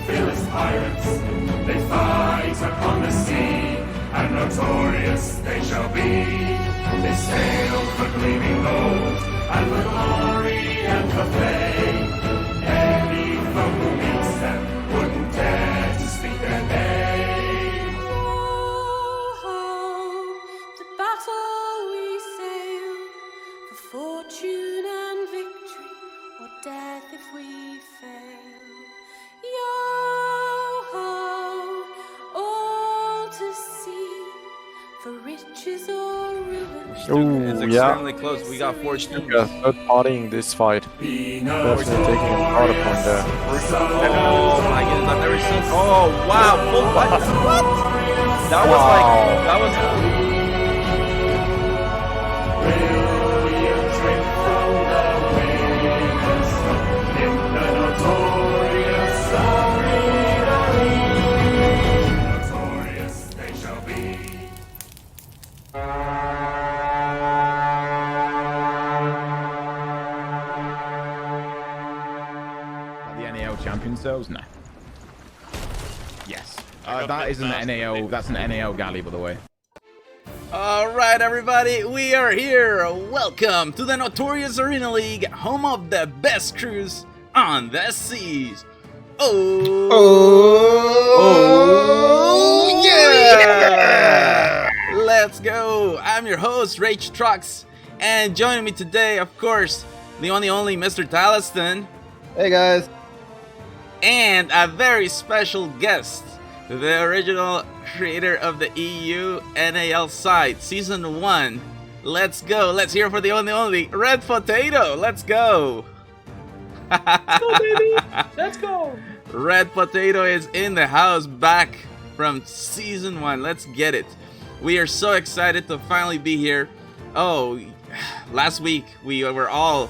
fearless pirates. They fight upon the sea, and notorious they shall be. They sail for gleaming gold, and for glory and for fame. Any foe who meets them wouldn't dare to speak their name. Oh, to battle we sail, for fortune and victory, or death if we fail. Yo-ho, all to see, for riches or ruin. Ooh, It's yeah. extremely close. We got 4 teams. Yeah, third partying this fight. Definitely taking a part upon there. Oh my goodness, I've never seen. Oh wow, full what? What? That was like that was. The NAL champions those? No. Yes. That is an NAL. That's an NAL galley, by the way. All right, everybody, we are here. Welcome to the Notorious Arena League, home of the best crews on the seas. Oh yeah! Let's go. I'm your host, Rage Trucks, and joining me today, of course, the only Mr. Taliston. Hey guys. And a very special guest, the original creator of the EU NAL site, Season 1. Let's go. Let's hear for the only Red Potato. Let's go. Let's go, baby. Let's go. Red Potato is in the house, back from Season 1. Let's get it. We are so excited to finally be here. Oh, last week we were all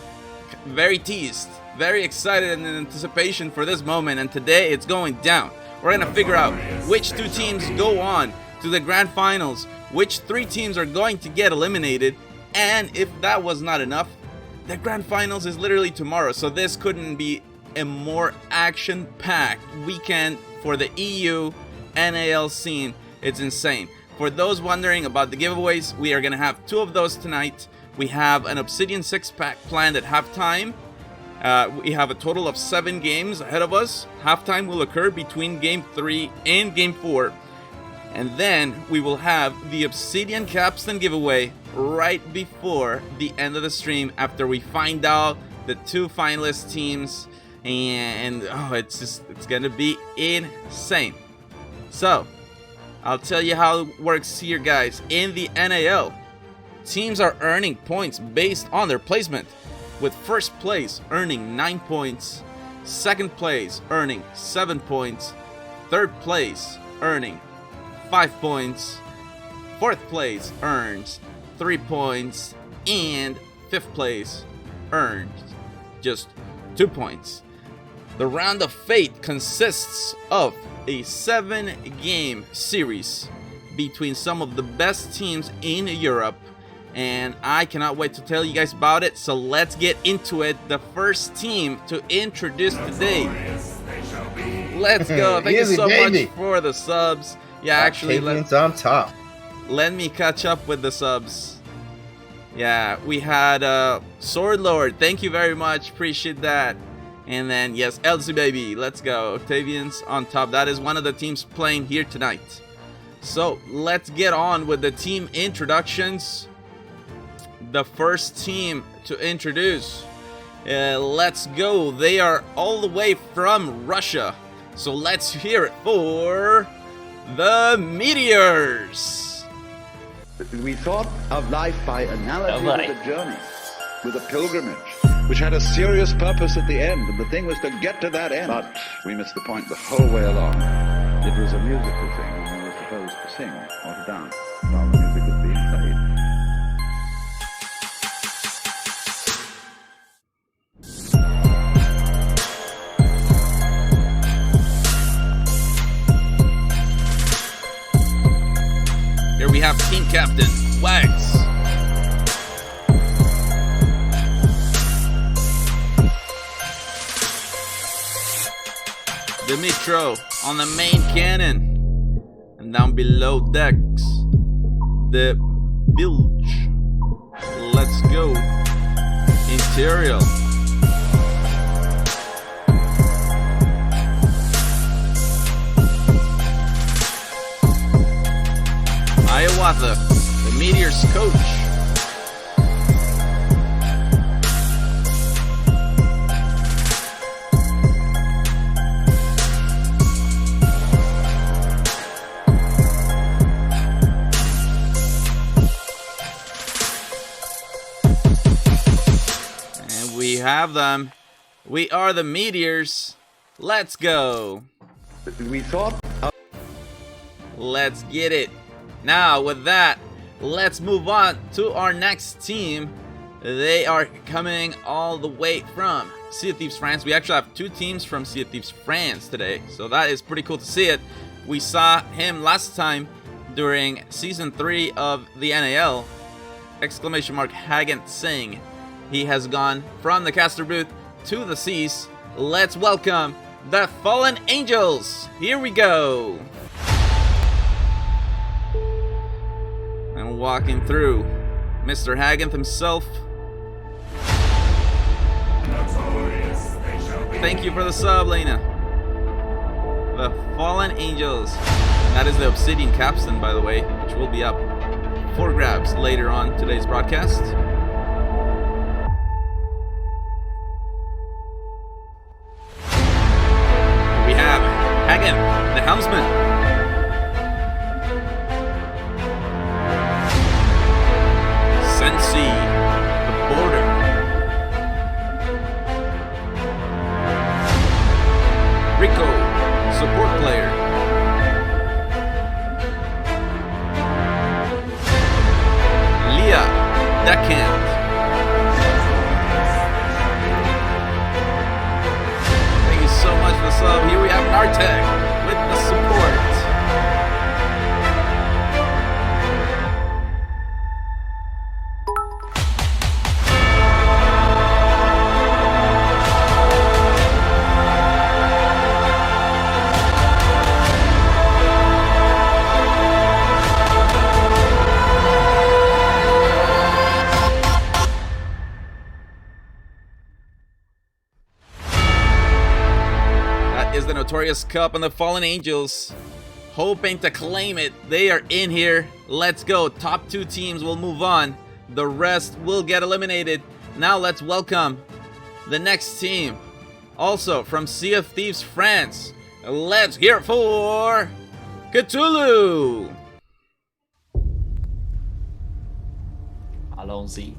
very teased, very excited and in anticipation for this moment, and today it's going down. We're gonna figure out which 2 teams go on to the grand finals, which 3 teams are going to get eliminated, and if that was not enough, the grand finals is literally tomorrow, so this couldn't be a more action-packed weekend for the EU NAL scene. It's insane. For those wondering about the giveaways, we are gonna have 2 of those tonight. We have an Obsidian 6-pack planned at halftime. We have a total of 7 games ahead of us. Halftime will occur between Game 3 and Game 4. And then we will have the Obsidian Capstan giveaway right before the end of the stream, after we find out the 2 finalist teams. And oh, it's gonna be insane. So, I'll tell you how it works here, guys. In the NAL, teams are earning points based on their placement, with first place earning 9 points, second place earning 7 points, third place earning 5 points, fourth place earns 3 points, and fifth place earns just 2 points. The Round of Fate consists of a 7-game series between some of the best teams in Europe, and I cannot wait to tell you guys about it, so let's get into it. The first team to introduce today. Let's go. Thank you so much for the subs. Yeah, actually, Octavian's on top. let me catch up with the subs. Yeah, we had Sword Lord. Thank you very much. Appreciate that. And then, yes, Elsie Baby. Let's go. Octavian's on top. That is one of the teams playing here tonight. So, let's get on with the team introductions. The first team to introduce. Let's go. They are all the way from Russia. So, let's hear it for the Meteors. We thought of life by analogy with a journey, with a pilgrimage, which had a serious purpose at the end, and the thing was to get to that end. But we missed the point the whole way along. It was a musical thing, and we were supposed to sing or to dance while the music was being played. Here we have team captain, Wags. Dimitro on the main cannon. And down below decks, the bilge. Let's go. Interior. Hiawatha, the Meteor's coach. And we have them. We are the Meteors. Let's go. We thought Let's get it. Now, with that, let's move on to our next team. They are coming all the way from Sea of Thieves France. We actually have 2 teams from Sea of Thieves France today, so that is pretty cool to see it. We saw him last time during Season 3 of the NAL. Exclamation mark Hagen Singh. He has gone from the caster booth to the seas. Let's welcome the Fallen Angels. Here we go. And walking through, Mr. Hagenth himself. Notorious they shall be. Thank you for the sub, Lena. The Fallen Angels. That is the Obsidian capstan, by the way, which will be up for grabs later on today's broadcast. We have Hagen, the helmsman. Sensi, the border. Rico, support player. Leah, deckhand. Thank you so much for the sub. Here we have Nartek with the support. Is the Notorious Cup and the Fallen Angels hoping to claim it. They are in here. Let's go. Top 2 teams will move on. The rest will get eliminated. Now let's welcome the next team. Also from Sea of Thieves France. Let's hear it for Cthulhu. Allons-y.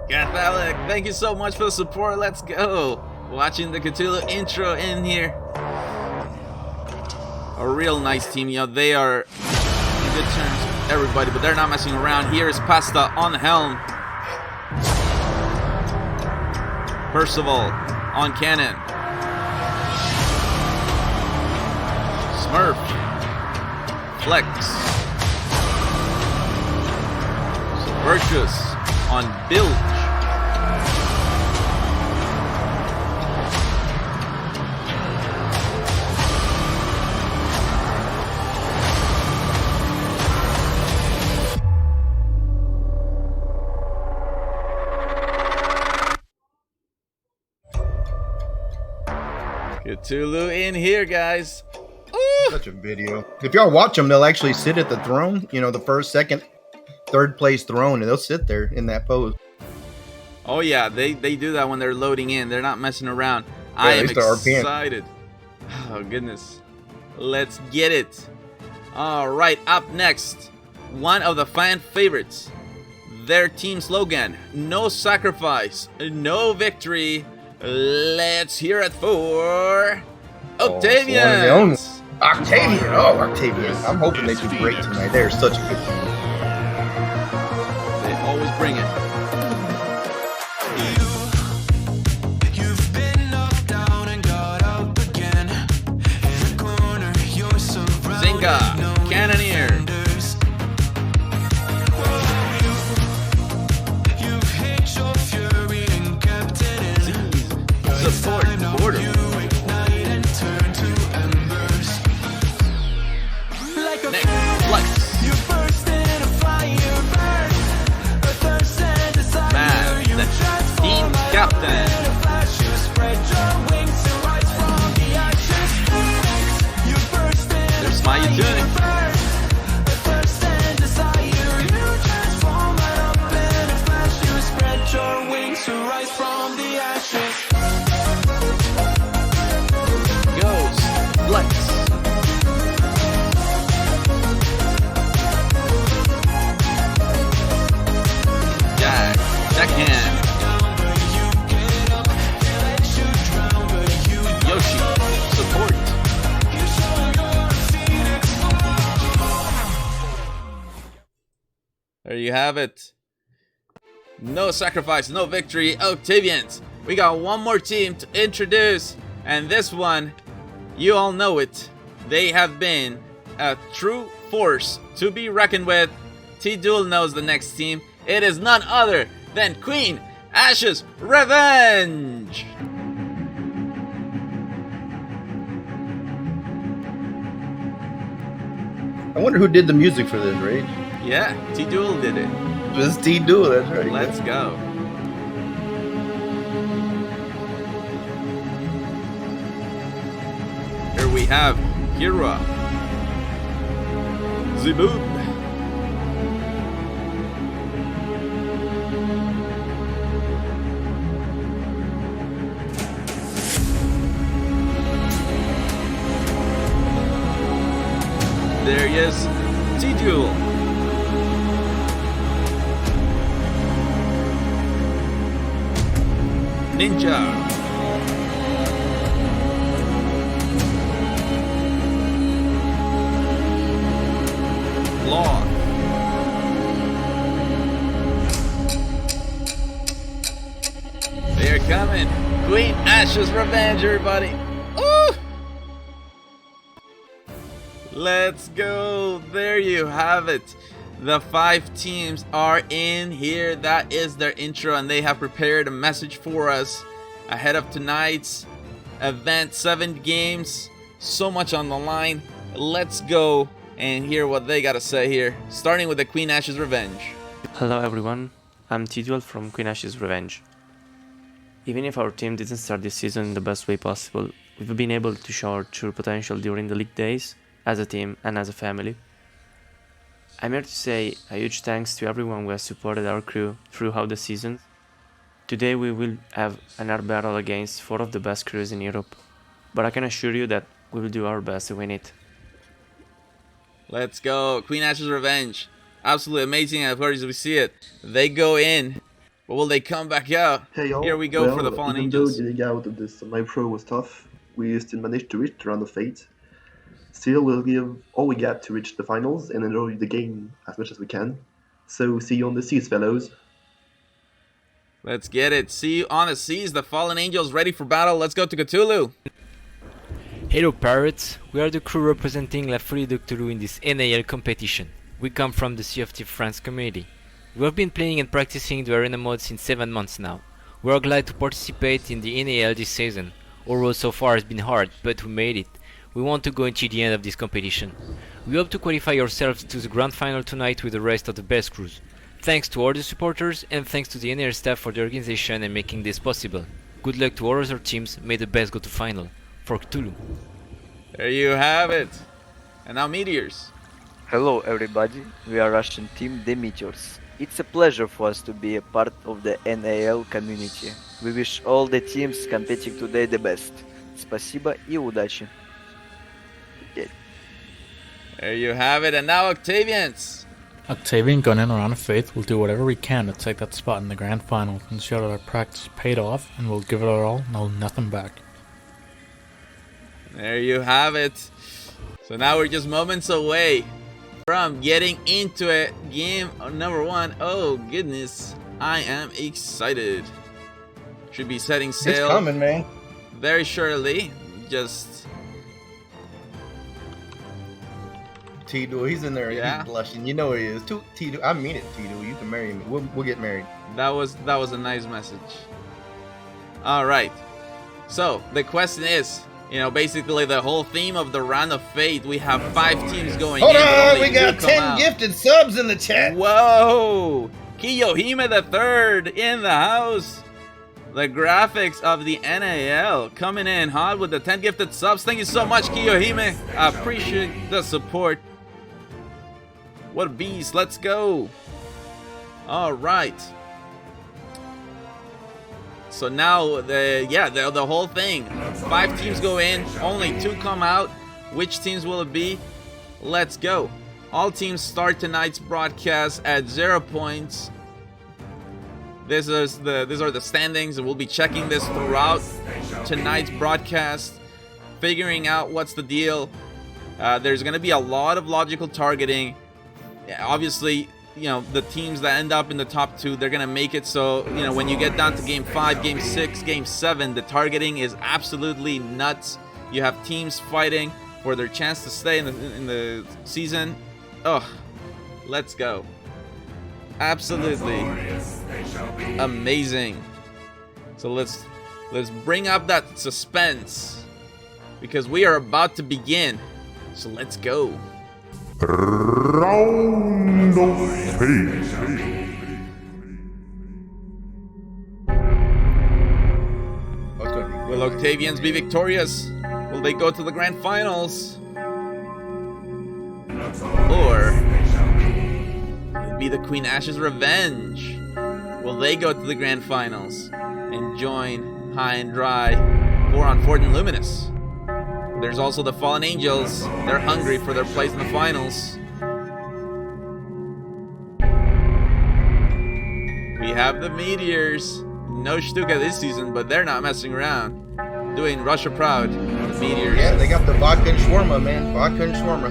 Catholic, thank you so much for the support. Let's go. Watching the Cthulhu intro in here. A real nice team. You know, they are in good terms with everybody, but they're not messing around. Here is Pasta on the helm. Percival on cannon. Smurf. Flex. Subvertus on Bilge. Cthulhu in here, guys. Ooh. Such a video. If y'all watch them, they'll actually sit at the throne. You know, the first, second, third place throne, and they'll sit there in that pose. Oh yeah, they do that when they're loading in. They're not messing around. Yeah, I am they start RPing. excited. Oh goodness. Let's get it. All right, up next, one of the fan favorites. Their team slogan, no sacrifice, no victory. Let's hear it for Octavian. Octavian. Oh, Octavian. I'm hoping they do great tonight. They're such a good team. They always bring it. Zinga, Cannoneer. Support border. Next, Flex. Mav, the team captain. There's my tuning. Goes, Flex. Jack, Deckhand. Yoshi, support. There you have it. No sacrifice, no victory, Octavians. We got one more team to introduce, and this one, you all know it. They have been a true force to be reckoned with. T-Duel knows the next team. It is none other than Queen Ash's Revenge. I wonder who did the music for this, Rage. Yeah, T-Duel did it. This T-Duel, that's right. Let's go. Here we have Kira, Zibub, there he is, T-Duel. Ninja. Law. They're coming. Queen Ash's Revenge, everybody. Ooh. Let's go. There you have it. The 5 teams are in here. That is their intro, and they have prepared a message for us ahead of tonight's event. 7 games, so much on the line. Let's go and hear what they got to say here, starting with the Queen Ash's Revenge. Hello everyone, I'm T-Duel from Queen Ash's Revenge. Even if our team didn't start this season in the best way possible, we've been able to show our true potential during the league days, as a team and as a family. I'm here to say a huge thanks to everyone who has supported our crew throughout the season. Today we will have another battle against 4 of the best crews in Europe, but I can assure you that we will do our best to win it. Let's go, Queen Ash's Revenge. Absolutely amazing. Of course, we see it. They go in, but will they come back out? Hey y'all. Here we go for the Fallen Angels. Even though getting out of this My Pro was tough, we still managed to reach the round of fate. Still, we'll give all we got to reach the finals and enjoy the game as much as we can. So, see you on the seas, fellows. Let's get it. See you on the seas. The Fallen Angels ready for battle. Let's go to Cthulhu. Hello Pirates, we are the crew representing La Folie de Cthulhu in this NAL competition. We come from the Sea of Thieves France community. We have been playing and practicing the arena mode since 7 months now. We are glad to participate in the NAL this season. Our road so far has been hard, but we made it. We want to go into the end of this competition. We hope to qualify ourselves to the grand final tonight with the rest of the best crews. Thanks to all the supporters and thanks to the NAL staff for the organization and making this possible. Good luck to all other teams, may the best go to final. For Cthulhu. There you have it. And now Meteors. Hello everybody, we are Russian team The Meteors. It's a pleasure for us to be a part of the NAL community. We wish all the teams competing today the best. Спасибо и удачи. There you have it. And now Octavians. Octavian, Gunn, and Around of Faith will do whatever we can to take that spot in the grand final and show that our practice paid off, and we'll give it our all and hold nothing back. There you have it. So now we're just moments away from getting into it. Game number 1. Oh goodness, I am excited. Should be setting sail. It's coming, man. Very shortly. Just T-Duel, he's in there. Yeah. He's blushing. You know he is. T-Duel, I mean it, T-Duel. You can marry me. We'll get married. that was a nice message. All right. So the question is, basically the whole theme of the Round of Fate. We have 5 teams going. Hold in, on, we two got come 10 out. gifted subs in the chat. Whoa! Kiyohime the Third in the house. The graphics of the NAL coming in hot with the 10 gifted subs. Thank you so much, Kiyohime. I appreciate the support. What a beast. Let's go. All right. So now the whole thing. 5 teams go in, only 2 come out. Which teams will it be? Let's go. All teams start tonight's broadcast at 0 points. These are the standings, and we'll be checking this throughout tonight's broadcast, figuring out what's the deal. There's going to be a lot of logical targeting. Obviously, the teams that end up in the top 2, they're going to make it. So, when you get down to game 5, game 6, game 7, the targeting is absolutely nuts. You have teams fighting for their chance to stay in the season. Oh, let's go. Absolutely amazing. So let's bring up that suspense, because we are about to begin. So let's go. Round of Fate. Will Octavians be victorious? Will they go to the grand finals? Or will it be the Queen Ash's Revenge? Will they go to the grand finals and join High and Dry or on Fort and Luminous? There's also the Fallen Angels. They're hungry for their place in the finals. We have the Meteors. No Stuka this season, but they're not messing around. Doing Russia proud. The Meteors. Yeah, they got the vodka and shawarma, man. Vodka and shawarma.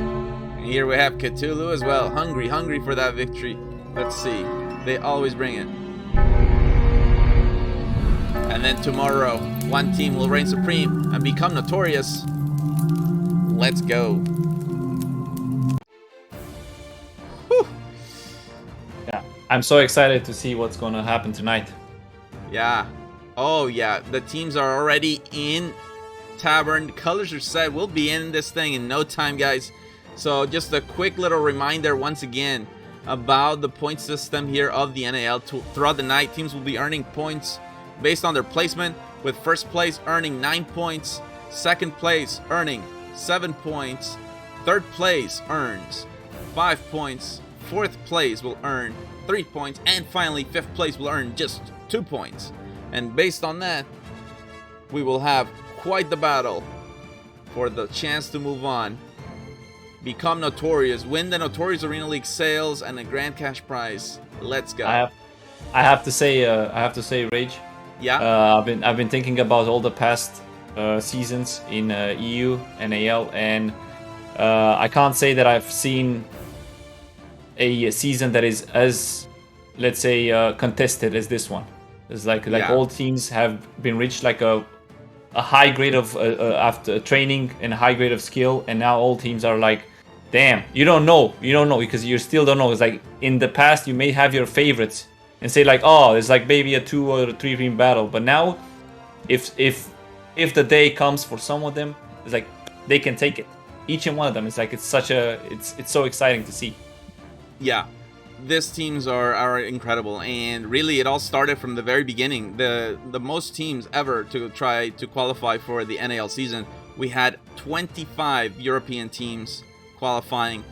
And here we have Cthulhu as well. Hungry for that victory. Let's see. They always bring it. And then tomorrow, one team will reign supreme and become notorious. Let's go. Whew. Yeah, I'm so excited to see what's going to happen tonight. Yeah. Oh, yeah. The teams are already in Tavern. The colors are set. We'll be in this thing in no time, guys. So just a quick little reminder once again about the point system here of the NAL. Throughout the night, teams will be earning points based on their placement, with first place earning 9 points, second place earning 7 points, third place earns 5 points, fourth place will earn 3 points, and finally fifth place will earn just 2 points. And based on that, we will have quite the battle for the chance to move on, become notorious, win the Notorious Arena League sales and a grand cash prize. Let's go. I have to say, Rage. Yeah. I've been thinking about all the past seasons in EU, NAL, and I can't say that I've seen a season that is as, let's say, contested as this one. It's like all teams have been reached like a high grade of after training and a high grade of skill, and now all teams are like, damn, you don't know because you still don't know. It's like in the past you may have your favorites and say like, oh, it's like maybe a 2 or 3 team battle, but now if the day comes for some of them, it's like they can take it. Each and one of them, it's like it's so exciting to see. Yeah, these teams are incredible, and really it all started from the very beginning. The most teams ever to try to qualify for the NAL season, we had 25 European teams qualifying,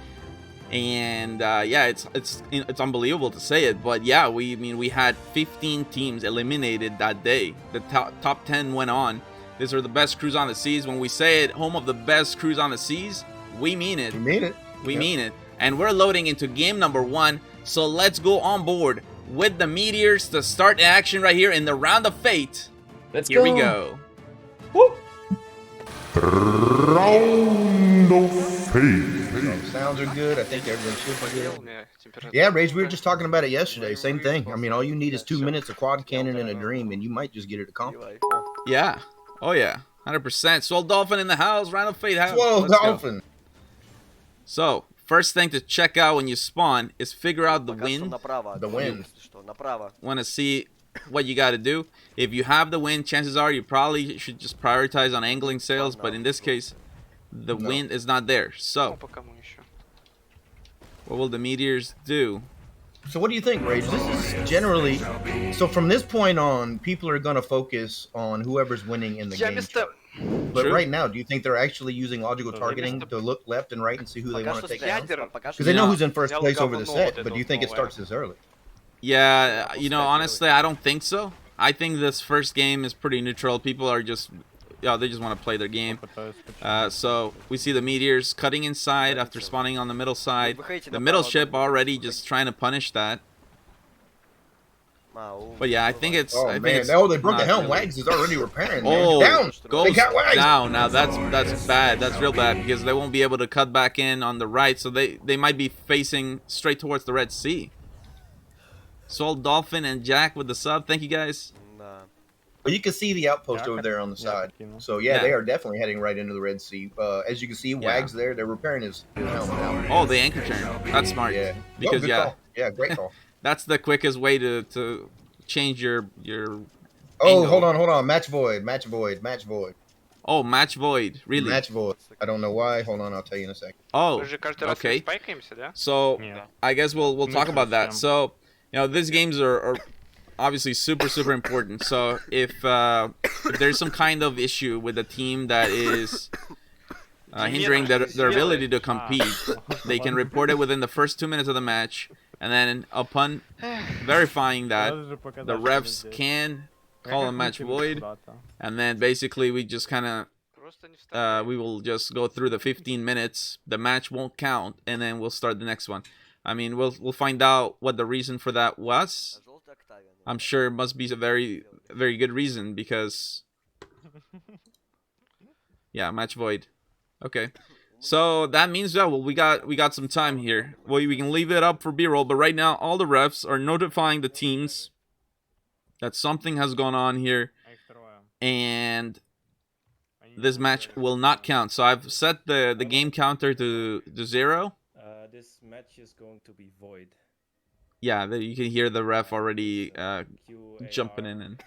and it's unbelievable to say it, but yeah, we had 15 teams eliminated that day. The top 10 went on. These are the best crews on the seas. When we say it, home of the best crews on the seas, we mean it. We mean it. We mean it. and we're loading into game number 1. So let's go on board with the Meteors to start action right here in the Round of Fate. Here we go. Woo! Round of Fate. Sounds are good. I think everything should be good. Yeah, Rage, we were just talking about it yesterday. Same thing. I mean, all you need is 2 minutes of quad cannon and a dream, and you might just get it accomplished. Yeah. Oh, yeah. 100%. Swole Dolphin in the house. Round of Fate house. Swole Dolphin. So, first thing to check out when you spawn is figure out the wind. The wind. Want to see what you got to do. If you have the wind, chances are you probably should just prioritize on angling sails, but in this case, the wind is not there. So, what will the Meteors do? So what do you think, Rage? This is generally... So from this point on, people are going to focus on whoever's winning in the game chart. But right now, do you think they're actually using logical targeting to look left and right and see who they want to take down? Because they know who's in first place over the set, but do you think it starts this early? Yeah, you know, honestly, I don't think so. I think this first game is pretty neutral. People are just... Yeah, they just want to play their game. So we see the Meteors cutting inside after spawning on the middle side. The middle ship already just trying to punish that. But yeah, I think it's... Oh, I man. think it's They broke the helm. really. Wags is already repairing. Oh, Down. goes They got Wags. down. Now that's bad. That's real bad because they won't be able to cut back in on the right. So they might be facing straight towards the Red Sea. Soul Dolphin and Jack with the sub. Thank you, guys. But you can see the outpost over there on the side. So yeah, they are definitely heading right into the Red Sea. As you can see, Wags there, they're repairing his helm now. Oh, the anchor turn. That's smart. Yeah. Because good call. Yeah, great call. That's the quickest way to change your Oh, angle. hold on. Match void. Oh, match void. Really? Match void. I don't know why. Hold on, I'll tell you in a second. Oh, okay. So I guess we'll talk about that. So, you know, these games are obviously super important. So if there's some kind of issue with a team that is hindering their ability to compete, they can report it within the first 2 minutes of the match, and then upon verifying that, the refs can call a match void, and then basically we just kind of we will just go through the 15 minutes. The match won't count, and then we'll start the next one. I mean, we'll find out what the reason for that was. I'm sure it must be a very good reason because yeah, match void. Okay, so that means that we got some time here. Well, we can leave it up for B-roll, but right now all the refs are notifying the teams that something has gone on here, and this match will not count. So I've set the game counter to 0. This match is going to be void. Yeah, you can hear the ref already jumping in. And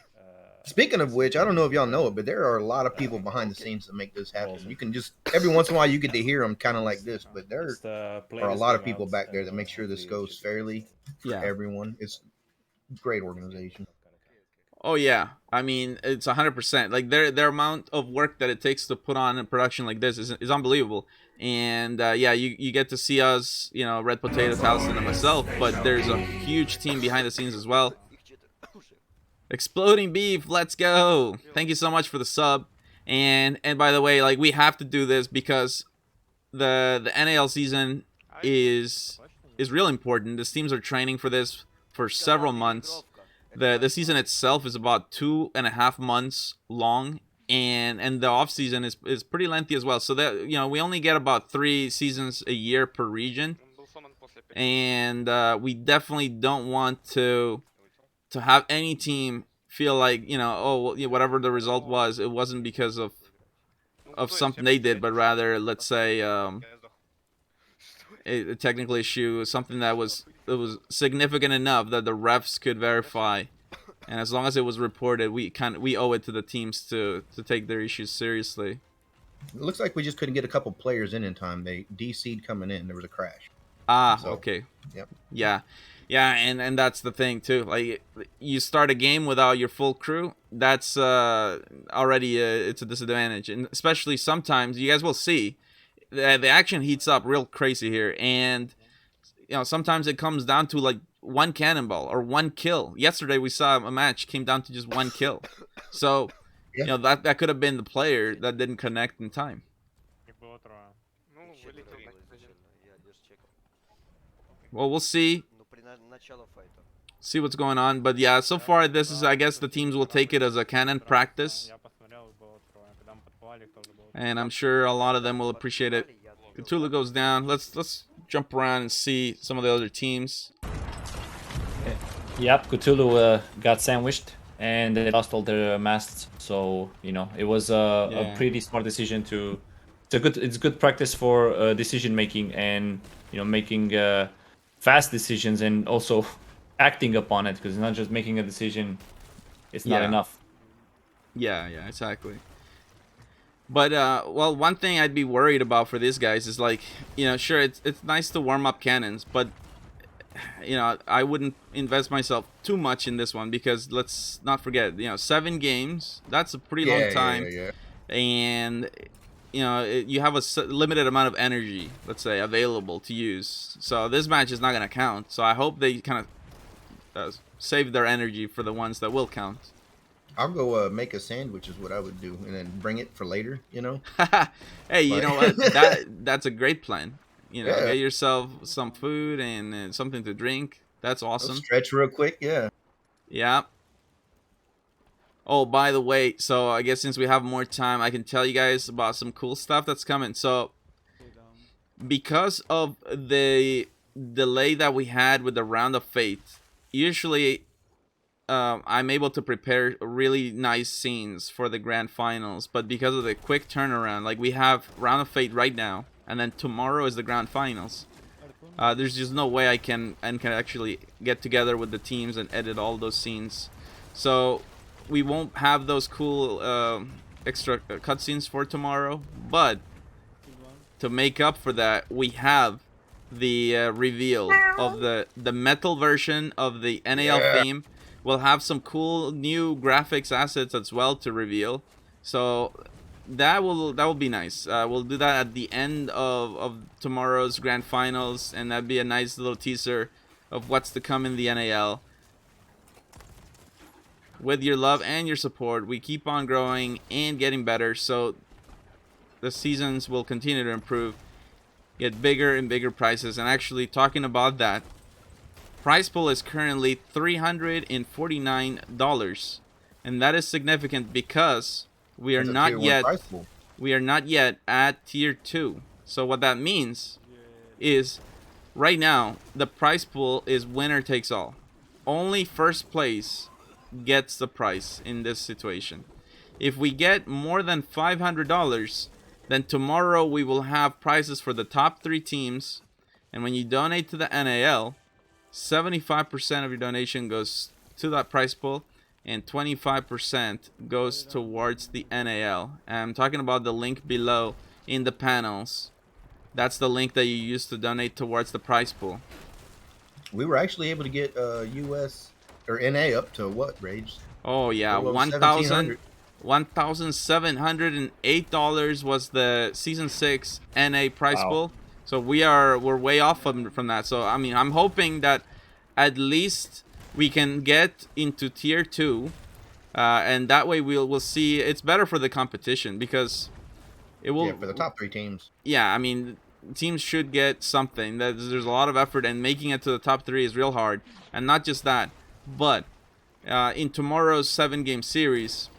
speaking of which, I don't know if y'all know it, but there are a lot of people behind the scenes that make this happen. You can just every once in a while you get to hear them kind of like this, but there are a lot of people back there that make sure this goes fairly for everyone. It's a great organization. Oh yeah, I mean it's 100%. Like their amount of work that it takes to put on a production like this is unbelievable. And yeah, you get to see us, you know, Red Potato, Talisman, and myself, but there's a huge team behind the scenes as well. Exploding Beef, let's go! Thank you so much for the sub. And by the way, like we have to do this because the NAL season is real important. These teams are training for this for several months. The season itself is about 2.5 months long, and the off season is pretty lengthy as well. So that, you know, we only get about 3 seasons a year per region, and we definitely don't want to have any team feel like, you know, oh, whatever the result was, it wasn't because of something they did, but rather, let's say a technical issue, something that was significant enough that the refs could verify, and as long as it was reported, we owe it to the teams to take their issues seriously. It looks like we just couldn't get a couple players in time. They DC'd coming in. There was a crash. Okay. Yep. Yeah, and that's the thing too. Like you start a game without your full crew, that's already it's a disadvantage, and especially sometimes you guys will see the action heats up real crazy here, and you know sometimes it comes down to like 1 cannonball or 1 kill. Yesterday we saw a match came down to just 1 kill, so you know that could have been the player that didn't connect in time. well, we'll see. See what's going on. But yeah, so far this is, I guess the teams will take it as a canon practice. And I'm sure a lot of them will appreciate it. Cthulhu goes down. Let's jump around and see some of the other teams. Yep, Cthulhu got sandwiched and they lost all their masts. So, you know, it was a pretty smart decision to... It's good practice for decision making and, you know, making fast decisions and also acting upon it, because it's not just making a decision, it's not enough. Yeah, exactly. But well, one thing I'd be worried about for these guys is, like, you know, sure, it's nice to warm up cannons, but you know, I wouldn't invest myself too much in this one, because let's not forget, you know, 7 games, that's a pretty long time. And you know, you have a limited amount of energy, let's say, available to use. So this match is not going to count. So I hope they kind of save their energy for the ones that will count. I'll go make a sandwich is what I would do, and then bring it for later, you know? Hey, you know what? That's a great plan. You know, get yourself some food and something to drink. That's awesome. Stretch real quick, yeah. Yeah. Oh, by the way, so I guess since we have more time, I can tell you guys about some cool stuff that's coming. So, because of the delay that we had with the Round of Fate, usually I'm able to prepare really nice scenes for the grand finals. But because of the quick turnaround, like we have Round of Fate right now, and then tomorrow is the grand finals. There's just no way I can actually get together with the teams and edit all those scenes. So we won't have those cool extra cutscenes for tomorrow, but to make up for that, we have the reveal of the metal version of the NAL theme. We'll have some cool new graphics assets as well to reveal, so that will be nice. We'll do that at the end of tomorrow's grand finals, and that'd be a nice little teaser of what's to come in the NAL. With your love and your support, we keep on growing and getting better, so the seasons will continue to improve, get bigger and bigger prizes. And actually, talking about that, prize pool is currently $349, and that is significant because we are not yet at tier 2. So what that means is right now the prize pool is winner takes all. Only first place gets the prize in this situation. If we get more than $500, then tomorrow we will have prizes for the top 3 teams. And when you donate to the NAL, 75% of your donation goes to that prize pool, and 25% goes towards the NAL. And I'm talking about the link below in the panels. That's the link that you use to donate towards the prize pool. We were actually able to get US or NA up to what, Rage? Oh yeah, $1,708 was the season 6 NA prize pool. So we're way off from that. So I mean, I'm hoping that at least we can get into tier 2, and that way we'll see. It's better for the competition because it will for the top 3 teams. Yeah, I mean, teams should get something. There's a lot of effort, and making it to the top 3 is real hard. And not just that, but in tomorrow's 7-game series,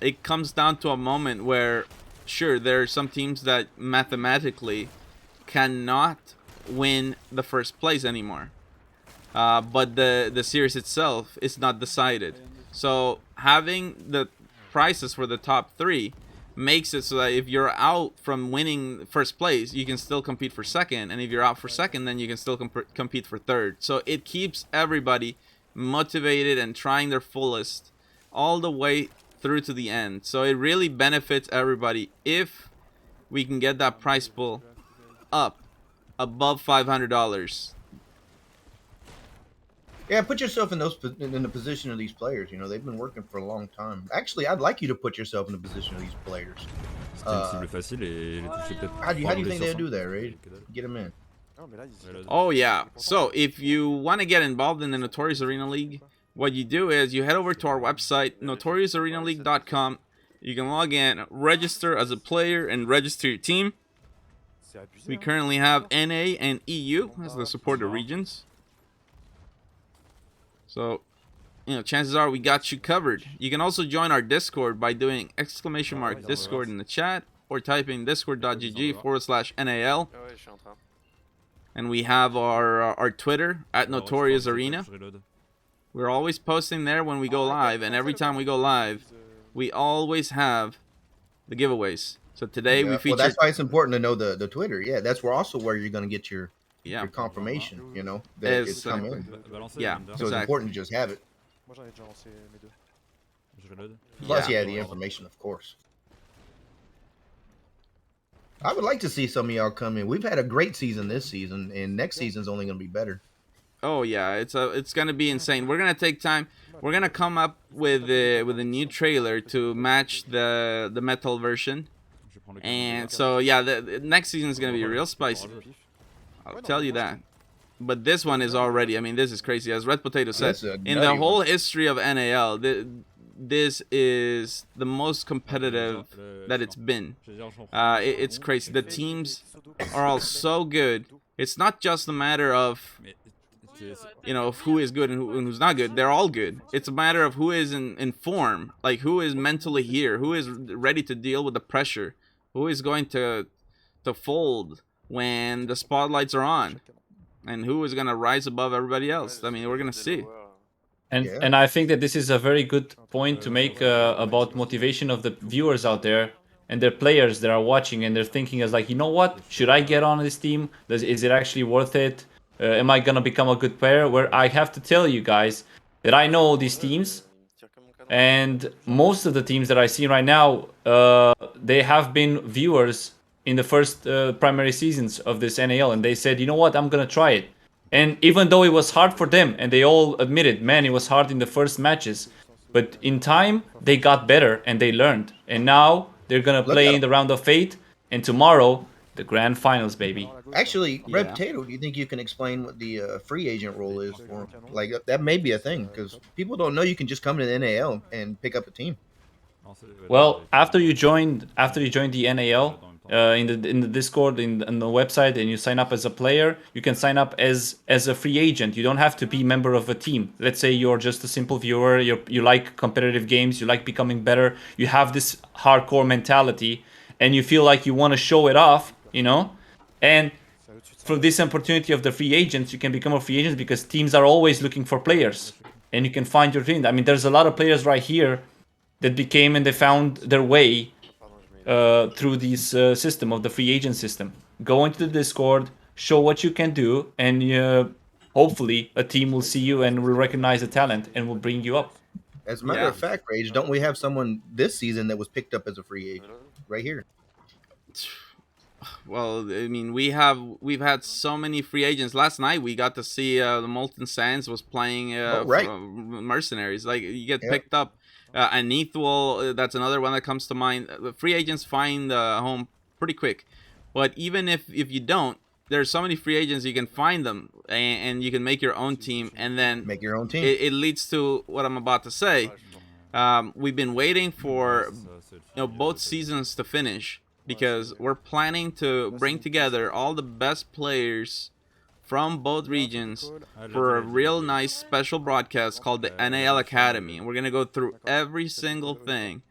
it comes down to a moment where, sure, there are some teams that mathematically cannot win the first place anymore, but the series itself is not decided. So having the prizes for the top 3 makes it so that if you're out from winning first place, you can still compete for second, and if you're out for second, then you can still compete for third. So it keeps everybody motivated and trying their fullest all the way through to the end. So it really benefits everybody if we can get that prize pool up above $500. Yeah, put yourself in the position of these players. You know, they've been working for a long time. Actually, I'd like you to put yourself in the position of these players. How do you think they'll do that, Ray? Get them in. Oh yeah. So if you want to get involved in the Notorious Arena League, what you do is you head over to our website, notoriousarenaleague.com. You can log in, register as a player, and register your team. We currently have NA and EU as the supported regions. So, you know, chances are we got you covered. You can also join our Discord by doing !Discord in the chat or typing discord.gg/NAL. And we have our Twitter @NotoriousArena. We're always posting there when we go live, and every time we go live, we always have the giveaways. So today we featured. Well, that's why it's important to know the Twitter. Yeah, that's also where you're going to get your confirmation. You know that it's come in. Yeah, so it's important to just have it. Plus, yeah, the information, of course. I would like to see some of y'all come in. We've had a great season this season, and next season's only going to be better. Oh yeah, it's gonna be insane. We're gonna take time. We're gonna come up with a new trailer to match the metal version, and so yeah, the next season is gonna be real spicy. I'll tell you that. But this one is already. I mean, this is crazy. As Red Potato said, in the whole history of NAL, this is the most competitive that it's been. It's crazy. The teams are all so good. It's not just a matter of, you know, of who is good and who's not good. They're all good. It's a matter of who is in form, like who is mentally here, who is ready to deal with the pressure, who is going to fold when the spotlights are on, and who is going to rise above everybody else. I mean, we're going to see. And I think that this is a very good point to make about motivation of the viewers out there and their players that are watching, and they're thinking as like, you know what, should I get on this team? Is it actually worth it? Am I gonna become a good player? Where I have to tell you guys that I know these teams, and most of the teams that I see right now, they have been viewers in the first primary seasons of this NAL, and they said, you know what, I'm gonna try it. And even though it was hard for them, and they all admitted, man, it was hard in the first matches, but in time they got better and they learned, and now they're gonna play in the round of fate, and tomorrow the grand finals, baby. Actually, Red Potato, do you think you can explain what the free agent role is for? Like that may be a thing because people don't know you can just come to the NAL and pick up a team. Well, after you joined the NAL, in the Discord, in the website, and you sign up as a player, you can sign up as a free agent. You don't have to be a member of a team. Let's say you're just a simple viewer, you like competitive games, you like becoming better, you have this hardcore mentality, and you feel like you want to show it off, you know? And for this opportunity of the free agents, you can become a free agent because teams are always looking for players, and you can find your team. I mean, there's a lot of players right here that became and they found their way through this system of the free agent system. Go into the Discord, show what you can do, and hopefully a team will see you and will recognize the talent and will bring you up. As a matter of fact, Rage, don't we have someone this season that was picked up as a free agent right here? Well, I mean, we've had so many free agents. Last night we got to see the Molten Sands was playing Mercenaries. Like, you get picked up. Anithwal, that's another one that comes to mind. The free agents find a home pretty quick, but even if you don't, there's so many free agents, you can find them and you can make your own team, and then make your own team. It leads to what I'm about to say. We've been waiting for both seasons to finish because we're planning to bring together all the best players from both regions for a real nice special broadcast called the NAL Academy. And we're going to go through every single thing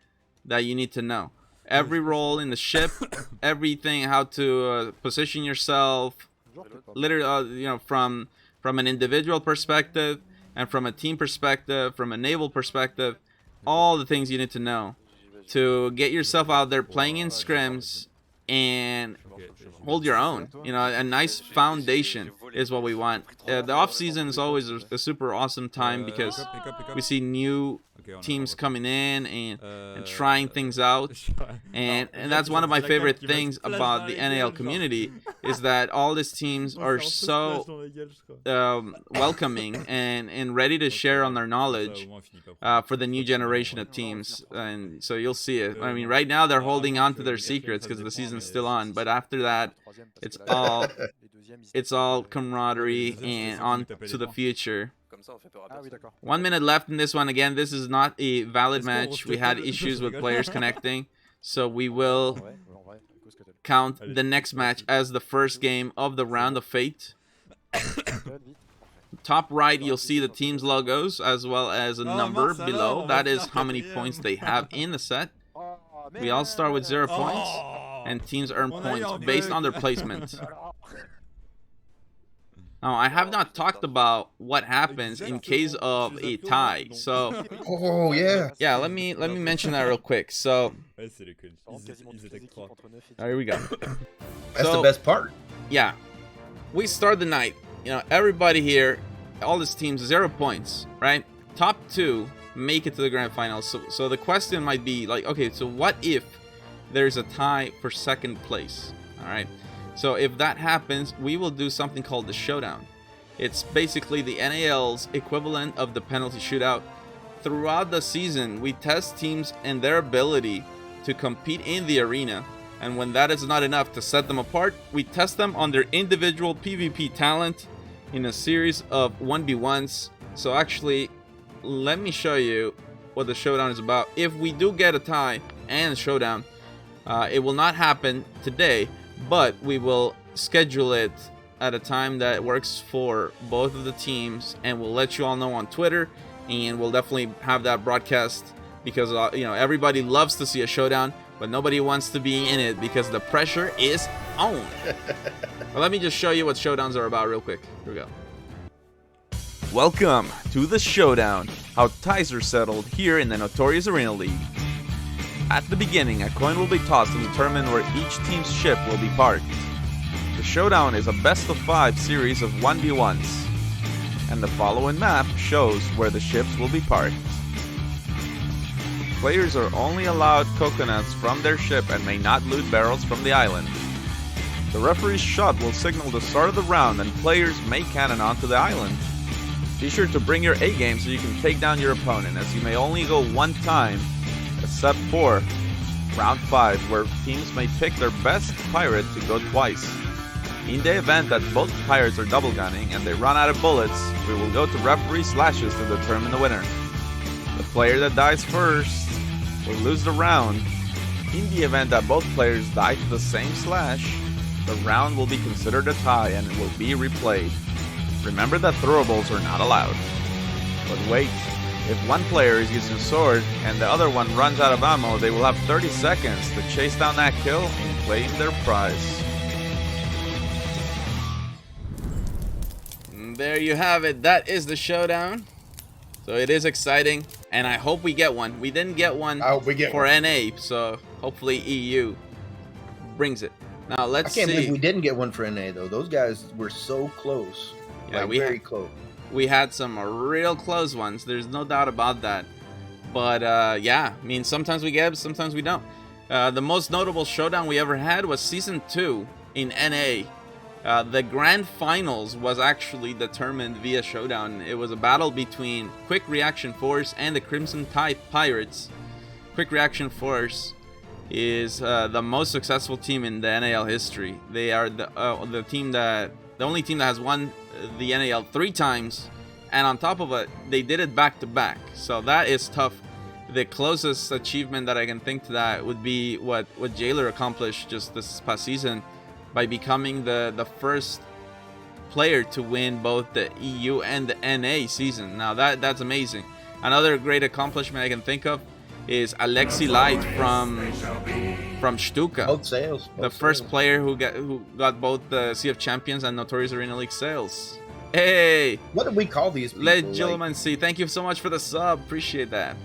that you need to know. Every role in the ship, everything, how to position yourself, literally, from an individual perspective and from a team perspective, from a naval perspective, all the things you need to know to get yourself out there playing in scrims and hold your own. A nice foundation is what we want. The off season is always a super awesome time because we see new teams coming in and trying things out, and that's one of my favorite things about the NAL community is that all these teams are so welcoming and ready to share on their knowledge for the new generation of teams. And so you'll see it. I mean, right now they're holding on to their secrets because the season's still on, but after that it's all camaraderie and on to the future. 1 minute left in this one. Again, this is not a valid match. We had issues with players connecting, so we will count the next match as the first game of the Round of Fate. Top right, you'll see the team's logos as well as a number below. That is how many points they have in the set. We all start with 0 points, and teams earn points based on their placement. Now, I have not talked about what happens in case of a tie. So, oh yeah, let me mention that real quick. So, here we go. That's the best part. Yeah, we start the night. You know, everybody here, all these teams, 0 points, right? Top 2 make it to the grand final. So the question might be like, okay, so what if there's a tie for second place? All right. So if that happens, we will do something called the showdown. It's basically the NAL's equivalent of the penalty shootout. Throughout the season, we test teams and their ability to compete in the arena. And when that is not enough to set them apart, we test them on their individual PvP talent in a series of 1v1s. So actually, let me show you what the showdown is about. If we do get a tie and a showdown, it will not happen today, but we will schedule it at a time that works for both of the teams, and we'll let you all know on Twitter, and we'll definitely have that broadcast because you know, everybody loves to see a showdown, but nobody wants to be in it because the pressure is on. Well, let me just show you what showdowns are about real quick. Here we go. Welcome to the showdown, how ties are settled here in the Notorious Arena League. At the beginning, a coin will be tossed to determine where each team's ship will be parked. The showdown is a best of 5 series of 1v1s, and the following map shows where the ships will be parked. Players are only allowed coconuts from their ship and may not loot barrels from the island. The referee's shot will signal the start of the round, and players may cannon onto the island. Be sure to bring your A game so you can take down your opponent, as you may only go one time, except for round 5, where teams may pick their best pirate to go twice. In the event that both pirates are double gunning and they run out of bullets, we will go to referee slashes to determine the winner. The player that dies first will lose the round. In the event that both players die to the same slash, the round will be considered a tie and it will be replayed. Remember that throwables are not allowed. But wait, if one player is using a sword and the other one runs out of ammo, they will have 30 seconds to chase down that kill and claim their prize. There you have it. That is the showdown. So it is exciting, and I hope we get one. We didn't get one for NA, so hopefully EU brings it. Now let's see. I can't believe we didn't get one for NA though. Those guys were so close. Yeah, like, very close. We had some real close ones. There's no doubt about that. But yeah, I mean, sometimes we get, sometimes we don't. The most notable showdown we ever had was Season 2 in NA. The grand finals was actually determined via showdown. It was a battle between Quick Reaction Force and the Crimson Tide Pirates. Quick Reaction Force is the most successful team in the NAL history. They are the only team that has won the NAL 3 times, and on top of it, they did it back to back. So that is tough. The closest achievement that I can think to that would be what Jailer accomplished just this past season, by becoming the first player to win both the EU and the NA season. Now that's amazing. Another great accomplishment I can think of is Alexi Light from Stuka. Both sales. The first player who got both the Sea of Champions and Notorious Arena League sales. Hey! What do we call these people? Legilmancy, thank you so much for the sub. Appreciate that.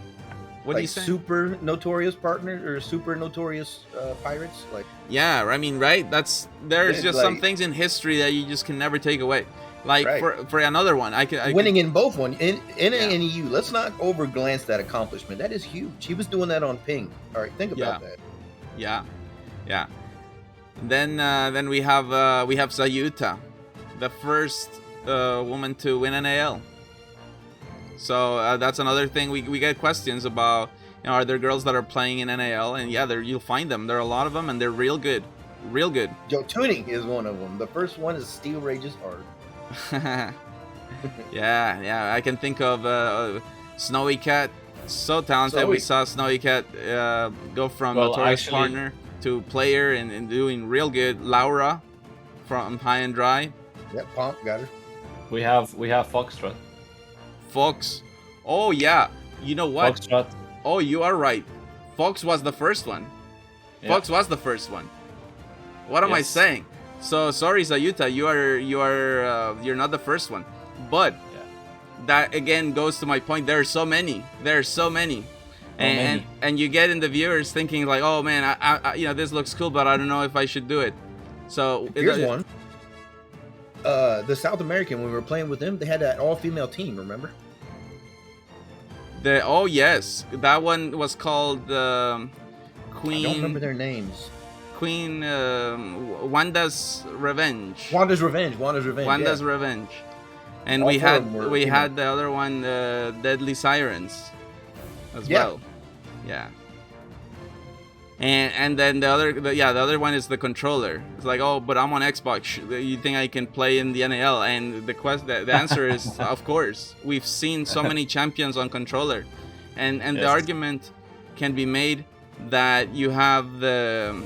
What do you say? Super notorious partners or super notorious pirates? Like, yeah, I mean, right? There's just some things in history that you just can never take away. Like for another one, I winning in both one in NA and EU. Let's not over glance that accomplishment. That is huge. He was doing that on ping. All right, think about that. Yeah. Then we have Sayuta, the first woman to win NAL. So that's another thing we get questions about. You know, are there girls that are playing in NAL? And yeah, you'll find them. There are a lot of them, and they're real good. Joe Tuning is one of them. The first one is Steel Rage's Heart. yeah. I can think of Snowy Cat. So talented. We saw Snowy Cat go from Notorious partner to player and doing real good. Laura from High and Dry. Yep, Pomp got her. We have Foxtrot. Fox. Oh yeah. You know what? Foxtrot. Oh, you are right. Fox was the first one. Yeah. Fox was the first one. What am I saying? So sorry, Zayuta, you're not the first one. But that again goes to my point. There are so many. And you get in the viewers thinking like, oh man, I this looks cool, but I don't know if I should do it. So here's one. The South American, when we were playing with them, they had that all-female team. Remember? Oh yes, that one was called Queen. I don't remember their names. Queen Wanda's Revenge. Wanda's Revenge. And we had the other one, Deadly Sirens, as well. Yeah. And then the other one is the controller. It's like, oh, but I'm on Xbox. You think I can play in the NAL? And the answer is, of course. We've seen so many champions on controller, and the argument can be made that you have a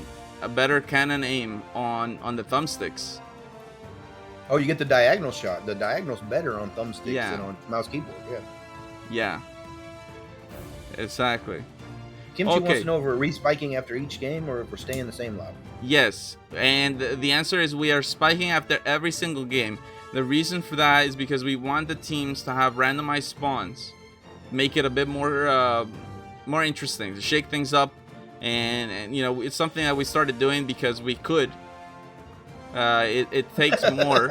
better cannon aim on the thumbsticks. Oh, you get the diagonal shot. The diagonal's better on thumbsticks than on mouse keyboard. Yeah. Exactly. Kimchi wants to know if we're respiking after each game or if we're staying the same level. Yes, and the answer is we are spiking after every single game. The reason for that is because we want the teams to have randomized spawns, make it a bit more interesting, to shake things up, and it's something that we started doing because we could. It takes more.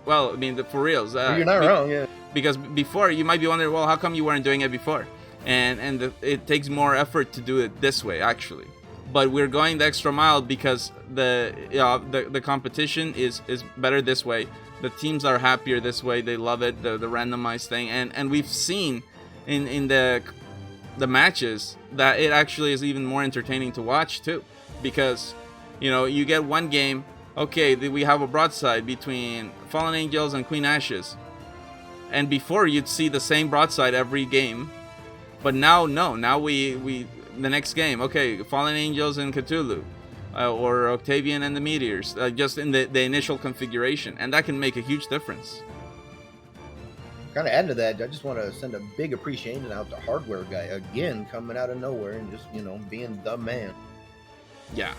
Well, I mean, for reals. You're not wrong, yeah. Because before you might be wondering, well, how come you weren't doing it before? And it takes more effort to do it this way, actually. But we're going the extra mile because the competition is better this way. The teams are happier this way. They love it, the randomized thing. And we've seen in the matches that it actually is even more entertaining to watch too, because you get one game. Okay, we have a broadside between Fallen Angels and Queen Ashes, and before you'd see the same broadside every game. But now, no. Now we the next game, okay, Fallen Angels and Cthulhu, or Octavian and the Meteors, just in the initial configuration, and that can make a huge difference. Kind of add to that, I just want to send a big appreciation out to Hardware Guy again, coming out of nowhere and just being the man. Yeah.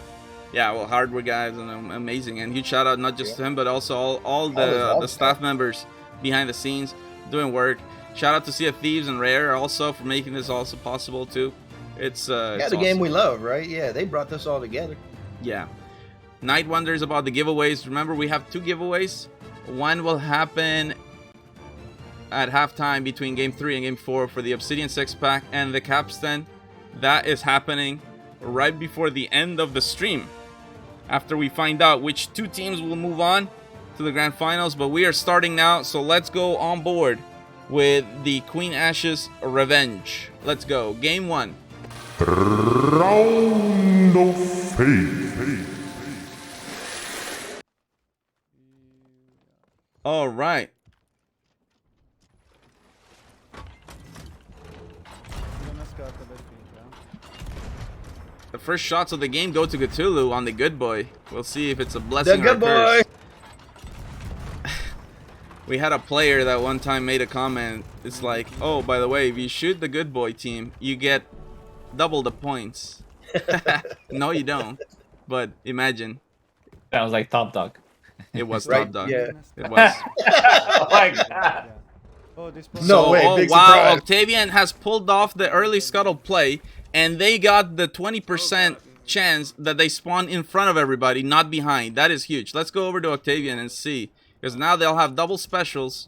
Well, Hardware Guy is amazing, and huge shout out not just to him, but also all the staff members behind the scenes doing work. Shout out to Sea of Thieves and Rare also for making this also possible too. It's the awesome. game we love, right? Yeah, they brought this all together. Yeah. Night wonders about the giveaways. Remember, we have 2 giveaways. One will happen at halftime between Game 3 and Game 4 for the Obsidian 6-pack and the Capstan. That is happening right before the end of the stream, after we find out which 2 teams will move on to the Grand Finals. But we are starting now, so let's go on board with the Queen Ashes Revenge. Let's go. Game 1. Round of Fate. All right. The first shots of the game go to Cthulhu on the good boy. We'll see if it's a blessing or a curse. We had a player that one time made a comment. It's like, oh, by the way, if you shoot the good boy team, you get double the points. No, you don't. But imagine. That was like Top Dog. It was Right, Top Dog. yeah. It was. Oh my god. No way, big wow, surprise. Octavian has pulled off the early scuttle play, and they got the 20% chance that they spawn in front of everybody, not behind. That is huge. Let's go over to Octavian and see. Because now they'll have double specials,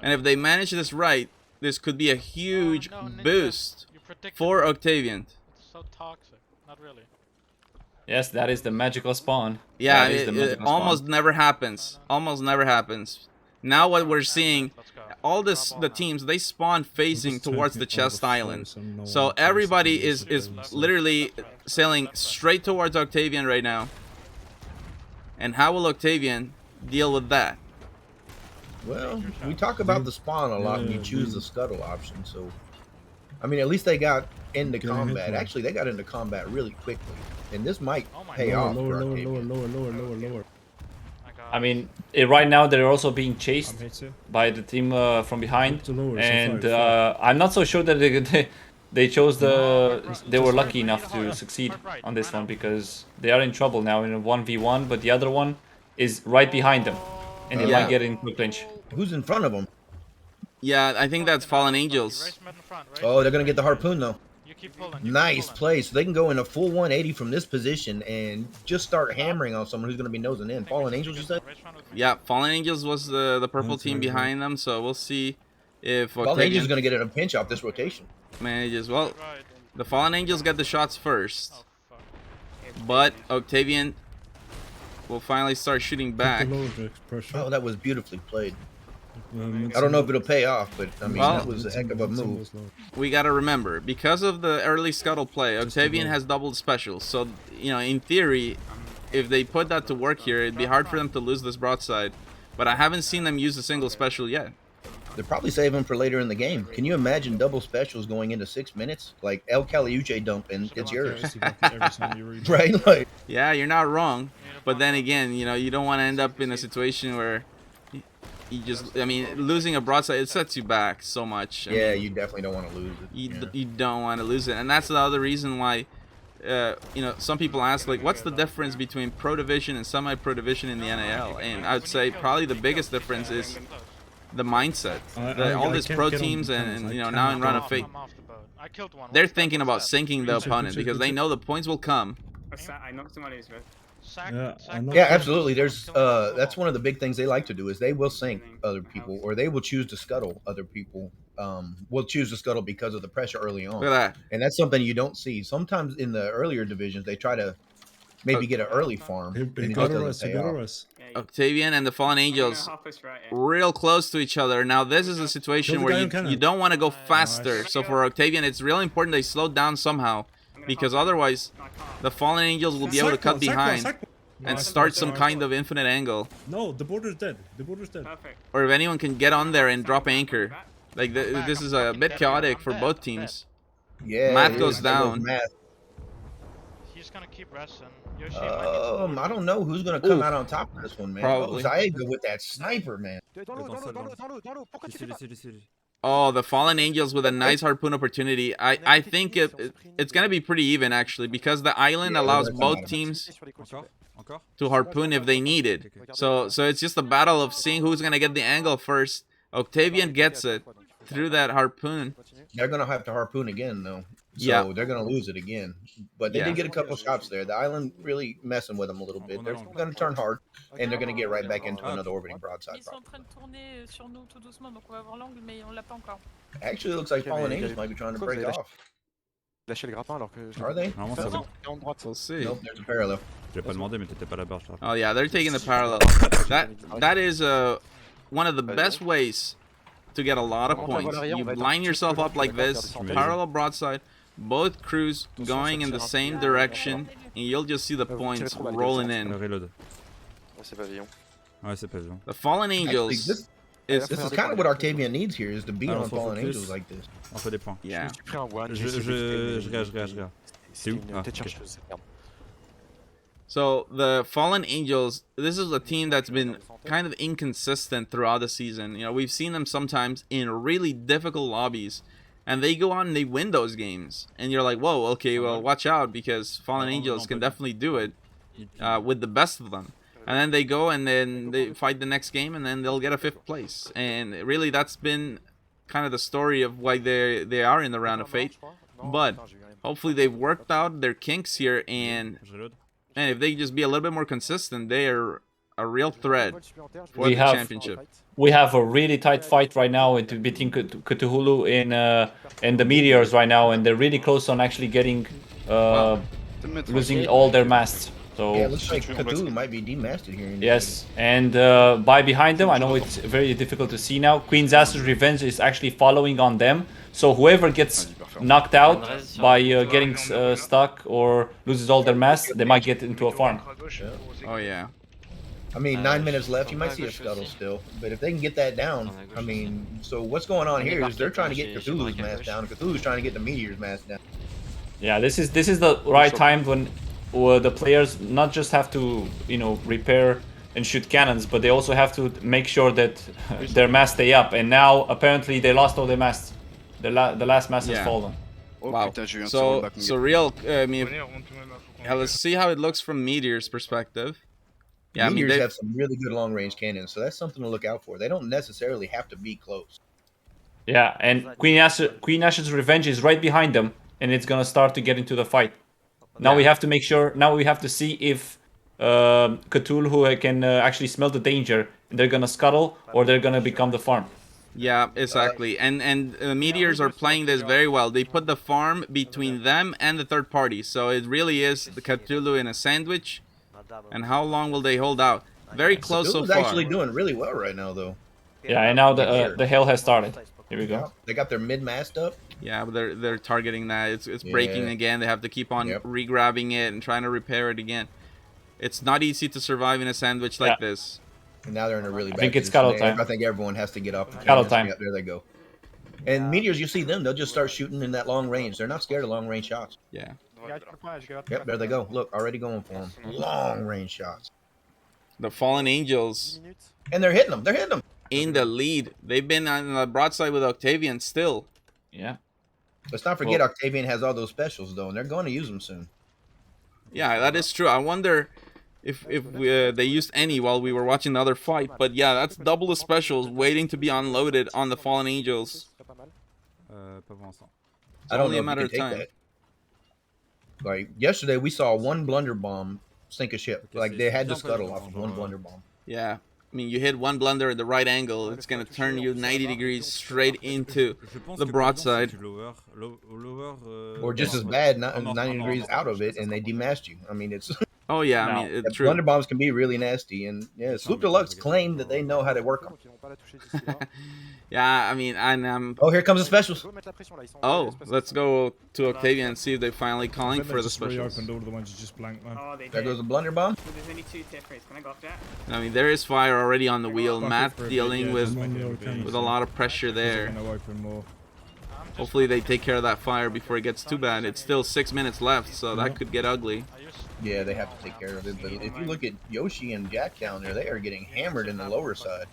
and if they manage this right, this could be a huge boost for Octavian. It's so toxic. Not really. Yes, that is the magical spawn. Yeah, That is the it magical almost spawn. never happens. Almost never happens. Now what we're seeing, all the teams, they spawn facing towards the chest island. So everybody is literally sailing straight towards Octavian right now. And how will Octavian deal with that? Well, we talk about the spawn a lot and you choose the scuttle option, so I mean, at least they got into combat. Actually, they got into combat really quickly, and this might pay off. Lower. I mean, right now they're also being chased by the team from behind, and I'm not so sure that they chose they were lucky enough to succeed on this one, because they are in trouble now in a 1v1, but the other one is right behind them, and they might get into a clinch. Who's in front of them? Yeah, I think that's Fallen Angels. Oh, they're gonna get the harpoon though. You keep pulling. Nice play. So they can go in a full 180 from this position and just start hammering on someone who's gonna be nosing in. Fallen Angels, you said? Yeah, Fallen Angels was the purple team behind them, so we'll see if Fallen Angels is gonna get in a pinch off this rotation. Manages. Well, the Fallen Angels get the shots first, but Octavian will finally start shooting back. Oh, that was beautifully played. I don't know if it'll pay off, but I mean, that was a heck of a move. We gotta remember, because of the early scuttle play, Octavian has doubled specials. So, you know, in theory, if they put that to work here, it'd be hard for them to lose this broadside. But I haven't seen them use a single special yet. They're probably saving them for later in the game. Can you imagine double specials going into 6 minutes? Like El Caliuche dump and it's yours. Right? Like, yeah, you're not wrong. But then again, you know, you don't want to end up in a situation where you just, I mean, losing a broadside, it sets you back so much. I mean, you definitely don't want to lose it. You don't want to lose it. And that's the other reason why, you know, some people ask, like, what's the difference between Pro Division and Semi-Pro Division in the NAL? And I would say probably the biggest difference is the mindset. All these pro teams and, you know, now in Run of Fate, they're thinking about sinking the opponent because they know the points will come. I knocked him on his wrist. Yeah, absolutely. There's that's one of the big things they like to do is they will sink other people, or they will choose to scuttle other people. Will choose to scuttle because of the pressure early on. Look at that. And that's something you don't see. Sometimes in the earlier divisions, they try to maybe get an early farm. And it just doesn't pay off. Octavian and the Fallen Angels real close to each other. Now this is a situation where you don't want to go faster. So for Octavian, it's really important they slow down somehow, because otherwise the Fallen Angels will be able to cut behind and start some kind of infinite angle. No, the border's dead. The border's dead. Or if anyone can get on there and drop anchor. Like this is a bit chaotic for both teams. Yeah, Math goes down. He's gonna keep resting. I don't know who's gonna come out on top of this one, man. Probably. Zaega with that sniper, man. Oh, the Fallen Angels with a nice harpoon opportunity. I think it's gonna be pretty even actually, because the island allows both teams to harpoon if they need it. So it's just a battle of seeing who's gonna get the angle first. Octavian gets it through that harpoon. They're gonna have to harpoon again though. So yeah, they're gonna lose it again. But they did get a couple shots there. The island really messing with them a little bit. They're gonna turn hard, and they're gonna get right back into another orbiting broadside. Actually, it looks like Fallen Angels might be trying to break off. Are they? We'll see. Nope, there's a parallel. Oh yeah, they're taking the parallel. That is one of the best ways to get a lot of points. You line yourself up like this, parallel broadside, both crews going in the same direction, and you'll just see the points rolling in. The Fallen Angels. This is kind of what Octavian needs here, is to beat on Fallen Angels like this. Yeah. So the Fallen Angels, this is a team that's been kind of inconsistent throughout the season. You know, we've seen them sometimes in really difficult lobbies, and they go on and they win those games. And you're like, whoa, okay, well, watch out, because Fallen Angels can definitely do it with the best of them. And then they go and then they fight the next game, and then they'll get a 5th place. And really, that's been kind of the story of why they are in the Round of Fate. But hopefully they've worked out their kinks here, and if they just be a little bit more consistent, they are a real threat for the championship. We have a really tight fight right now between Cthulhu and the Meteors right now, and they're really close on actually getting losing all their masts. So yeah, it looks like Cthulhu might be demasted here. Yes, and by behind them, I know it's very difficult to see now. Queen Zaster's Revenge is actually following on them. So whoever gets knocked out by getting stuck or loses all their mass, they might get into a farm. Oh yeah. I mean, 9 minutes left. You might see a scuttle still, but if they can get that down, I mean, so what's going on here is they're trying to get Cthulhu's mass down. Cthulhu's trying to get the Meteor's mass down. Yeah, this is the right time when the players not just have to, you know, repair and shoot cannons, but they also have to make sure that their mass stay up. And now apparently they lost all their mass. The last mass has fallen. Wow. So real. I mean, let's see how it looks from Meteor's perspective. Yeah, Meteors have some really good long-range cannons, so that's something to look out for. They don't necessarily have to be close. Yeah, and Queen Ash's Revenge is right behind them, and it's gonna start to get into the fight. Now we have to make sure. Now we have to see if Cthulhu can actually smell the danger, and they're gonna scuttle or they're gonna become the farm. Yeah, exactly. And Meteors are playing this very well. They put the farm between them and the third party, so it really is the Cthulhu in a sandwich. And how long will they hold out? Very close so far. Actually doing really well right now, though. Yeah, and now the hail has started. Here we go. Yeah, they got their mid-mast up. Yeah, but they're targeting that. It's breaking again. They have to keep on re-grabbing it and trying to repair it again. It's not easy to survive in a sandwich like this. And now they're in a really bad I think it's position. scuttle time. I think everyone has to get up. Scuttle time. Yeah, there they go. And Meteors, you see them, they'll just start shooting in that long range. They're not scared of long range shots. Yeah. Yep, there they go. Look, already going for them. Long range shots. The Fallen Angels. And they're hitting them. They're hitting them. In the lead. They've been on the broadside with Octavian still. Yeah. Let's not forget Octavian has all those specials, though, and they're going to use them soon. Yeah, that is true. I wonder if they used any while we were watching the other fight. But yeah, that's double the specials waiting to be unloaded on the Fallen Angels. I don't know a matter of time. That. Like, yesterday we saw one blunder bomb sink a ship. Like, they had to scuttle off of one blunder bomb. Yeah. I mean, you hit one blunder at the right angle, it's going to turn you 90 degrees straight into the broadside. Or just as bad, 90 degrees out of it, and they demast you. I mean, it's... Oh, yeah, I mean, it's true. Blunder bombs can be really nasty, and yeah, Sloop Deluxe claimed that they know how to work them. Yeah, I mean, and oh, here comes the specials. Oh, let's go to Octavian and see if they're finally calling for the specials. There goes the blunder bomb. There's only 2 tier 3s. Can I go off that? I mean, there is fire already on the wheel. Matt dealing with a lot of pressure there. Hopefully they take care of that fire before it gets too bad. It's still 6 minutes left, so that could get ugly. Yeah, they have to take care of it. But if you look at Yoshi and Jack down there, they are getting hammered in the lower side.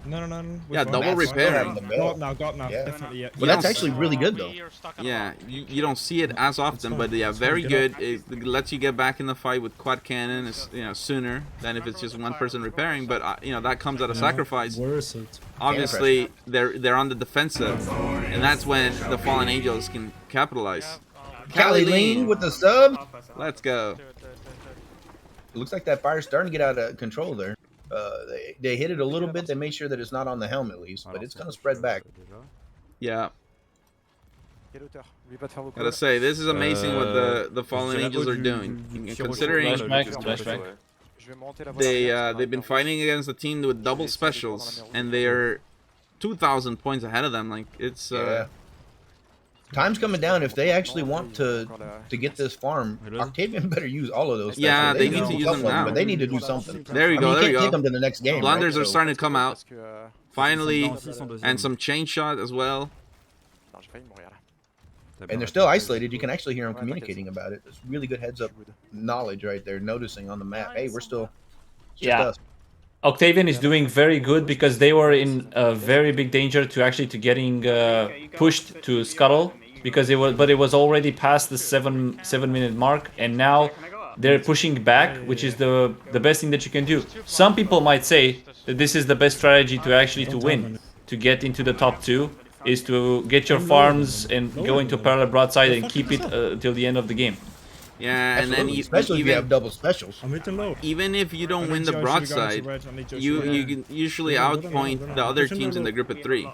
No. Yeah, double repair. Got now. Yeah. Definitely, yeah. Well, that's actually really good, though. Yeah, you don't see it as often, but yeah, very good. It lets you get back in the fight with quad cannon, sooner than if it's just one person repairing. But that comes at a sacrifice. Obviously, they're on the defensive, and that's when the Fallen Angels can capitalize. Cali Lean with the sub. Let's go. It looks like that fire's starting to get out of control there. They hit it a little bit. They made sure that it's not on the helm at least, but it's going to spread back. Yeah. Gotta say, this is amazing what the Fallen Angels are doing. Considering they've been fighting against a team with double specials, and they're 2,000 points ahead of them. Like, it's time's coming down. If they actually want to get this farm, Octavian better use all of those. Yeah, they need to use them now. But they need to do something. There you go. There you go. Take them to the next game. Blunders right? are starting to come out. Finally, and some chain shot as well. And they're still isolated. You can actually hear them communicating about it. It's really good heads-up knowledge right there, noticing on the map. Hey, we're still. Yeah. Octavian is doing very good because they were in a very big danger to getting pushed to scuttle because it was already past the 7 minute mark, and now they're pushing back, which is the best thing that you can do. Some people might say that this is the best strategy to win, to get into the top 2, is to get your farms and go into parallel broadside and keep it till the end of the game. Yeah, and then especially if you have double specials. Even if you don't win the broadside, you can usually outpoint the other teams in the group at 3.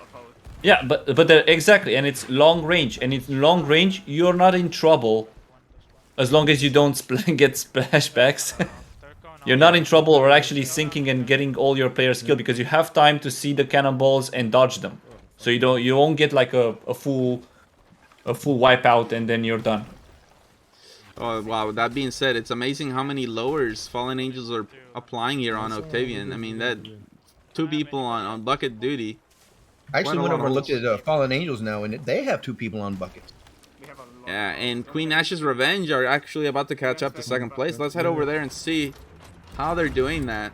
Yeah, but exactly, and it's long range, and in long range you're not in trouble as long as you don't get splashbacks. You're not in trouble or actually sinking and getting all your players killed because you have time to see the cannonballs and dodge them. So you won't get like a full wipeout and then you're done. Oh wow! That being said, it's amazing how many lowers Fallen Angels are applying here on Octavian. I mean, that 2 people on bucket duty. I actually Quite a went lot over and of looked at Fallen Angels now, and they have 2 people on buckets. Yeah, and Queen Ash's Revenge are actually about to catch up to 2nd place. Let's head over there and see how they're doing that.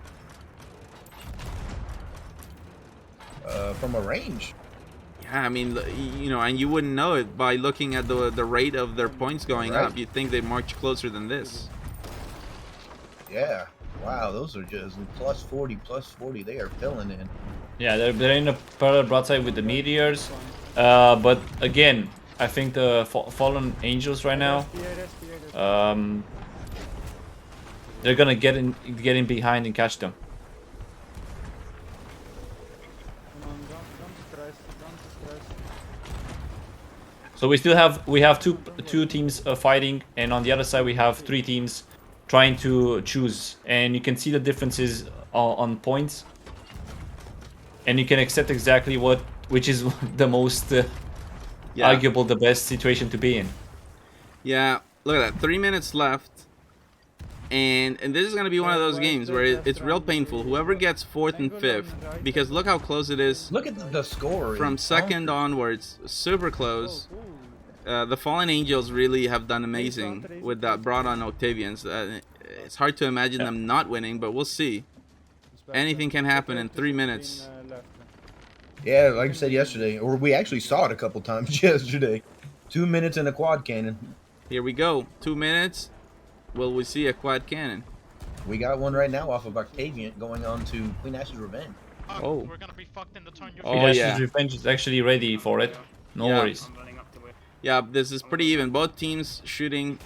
From a range. Yeah, I mean, you know, and you wouldn't know it by looking at the rate of their points going up. You'd think they'd march closer than this. Yeah. Wow, those are just plus 40, plus 40. They are filling in. Yeah, they're in a parallel broadside with the Meteors. But again, I think the Fallen Angels right now, they're gonna get in behind and catch them. So we have two teams fighting, and on the other side we have 3 teams trying to choose, and you can see the differences on points, and you can accept exactly which is the most arguable, the best situation to be in. Yeah, look at that. 3 minutes left. And this is going to be one of those games where it's real painful. Whoever gets 4th and 5th, because look how close it is. Look at the score. From 2nd onwards, super close. The Fallen Angels really have done amazing with that brought on Octavians. It's hard to imagine them not winning, but we'll see. Anything can happen in 3 minutes. Yeah, like I said yesterday, or we actually saw it a couple times yesterday. 2 minutes in a quad cannon. Here we go. 2 minutes. Will we see a quad cannon? We got one right now off of Octavian going on to Queen Ash's Revenge. Oh. We're gonna be fucked in the turn. Queen Ash's Revenge is actually ready for it. No worries. Yeah, this is pretty even. Both teams shooting.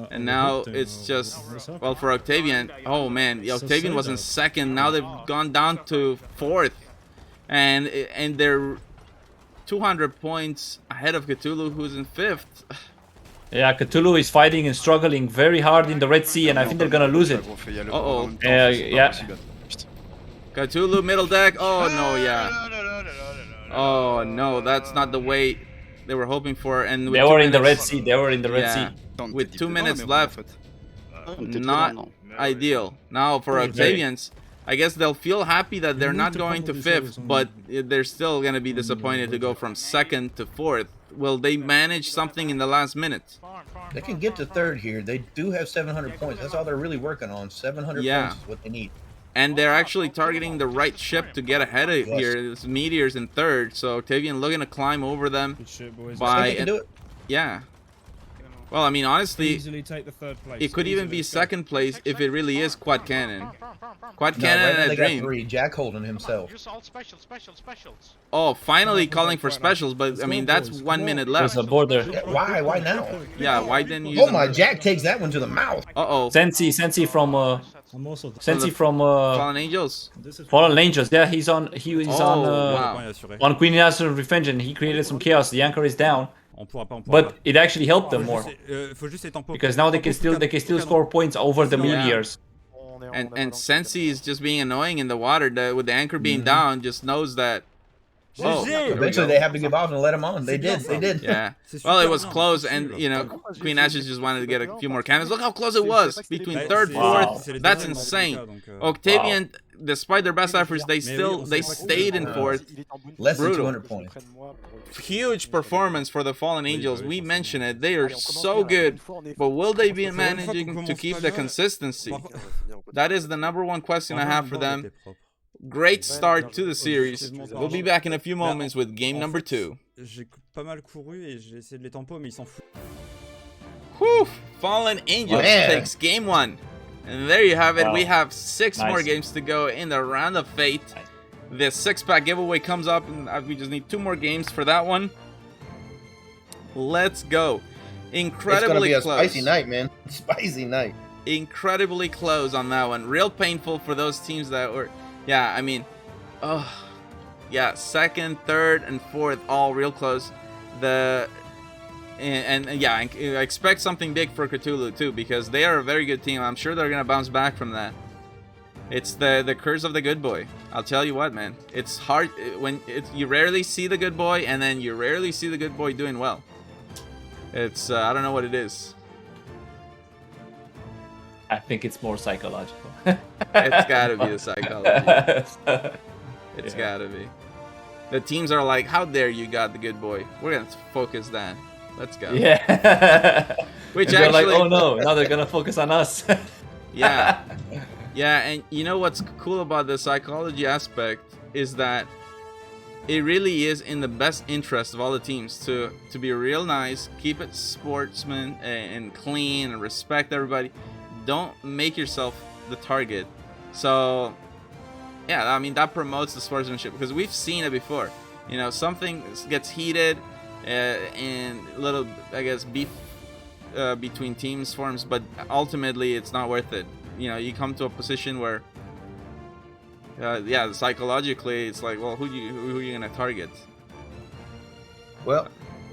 And now it's just, well, for Octavian. Oh man, Octavian was in 2nd. Now they've gone down to 4th. And they're 200 points ahead of Cthulhu, who's in 5th. Yeah, Cthulhu is fighting and struggling very hard in the Red Sea, and I think they're gonna lose it. Uh-oh. Yeah. Cthulhu, middle deck. Oh, no, yeah. Oh, no, that's not the way they were hoping for. And they were in the Red Sea. They were in the Red Sea. With 2 minutes left. Not ideal. Now, for Octavians, I guess they'll feel happy that they're not going to 5th, but they're still going to be disappointed to go from 2nd to 4th. Will they manage something in the last minute? They can get to 3rd here. They do have 700 points. That's all they're really working on. 700 points is what they need. And they're actually targeting the right ship to get ahead of here. It's Meteors in 3rd, so Octavian looking to climb over them. Yeah. Well, I mean, honestly, it could even be 2nd place if it really is quad cannon. Quad cannon and a dream. 3. Jack holding himself. Oh, finally calling for specials, but I mean, that's 1 minute left. There's a border. Yeah, why now? Yeah, why didn't you? Oh my, Jack takes that one to the mouth. Uh-oh. Sensi from Fallen Angels. Fallen Angels. Yeah, he's on wow. on Queen Ash's Revenge, and he created some chaos. The anchor is down. But it actually helped them more because now they can still score points over the Meteors. And Sensi is just being annoying in the water. With the anchor being down, just knows that. Oh, eventually they have to give off and let him on. They did. Yeah. Well, it was close, and you know, Queen Ashes just wanted to get a few more cannons. Look how close it was between 3rd, 4th. That's insane. Octavian, despite their best efforts, they stayed in 4th. Less than 200 points. Huge performance for the Fallen Angels. We mentioned it. They are so good, but will they be managing to keep the consistency? That is the #1 question I have for them. Great start to the series. We'll be back in a few moments with game number 2. Whew! Fallen Angels takes game 1. And there you have it. We have 6 more games to go in the round of fate. The 6-pack giveaway comes up, and we just need 2 more games for that one. Let's go. Incredibly it's gonna be a close. spicy night, man. Spicy night. Incredibly close on that one. Real painful for those teams that were... Yeah, I mean... Oh... Yeah, 2nd, 3rd, and 4th, all real close. And yeah, I expect something big for Cthulhu, too, because they are a very good team. I'm sure they're going to bounce back from that. It's the curse of the good boy. I'll tell you what, man. It's hard when you rarely see the good boy, and then you rarely see the good boy doing well. It's I don't know what it is. I think it's more psychological. It's gotta be the psychology. It's gotta be. The teams are like, how dare you got the good boy? We're gonna focus that. Let's go. Yeah. Which and they're actually, like, oh no, now they're gonna focus on us. yeah. Yeah, and you know what's cool about the psychology aspect is that it really is in the best interest of all the teams to be real nice, keep it sportsman and clean and respect everybody. Don't make yourself the target. So yeah, I mean, that promotes the sportsmanship because we've seen it before. You know, something gets heated and little, I guess, beef between teams forms, but ultimately it's not worth it. You know, you come to a position where yeah, psychologically it's like, well, who are you gonna target? Well,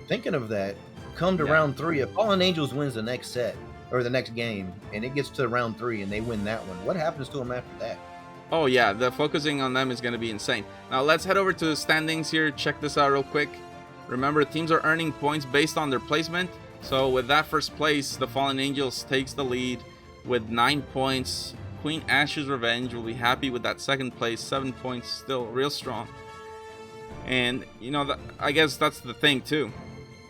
thinking of that, come to round 3, if Fallen Angels wins the next set or the next game and it gets to round 3 and they win that one, what happens to them after that? Oh yeah, the focusing on them is going to be insane. Now let's head over to the standings here. Check this out real quick. Remember, teams are earning points based on their placement. So with that first place, the Fallen Angels takes the lead with 9 points. Queen Ash's Revenge will be happy with that second place, 7 points, still real strong. And you know, I guess that's the thing too.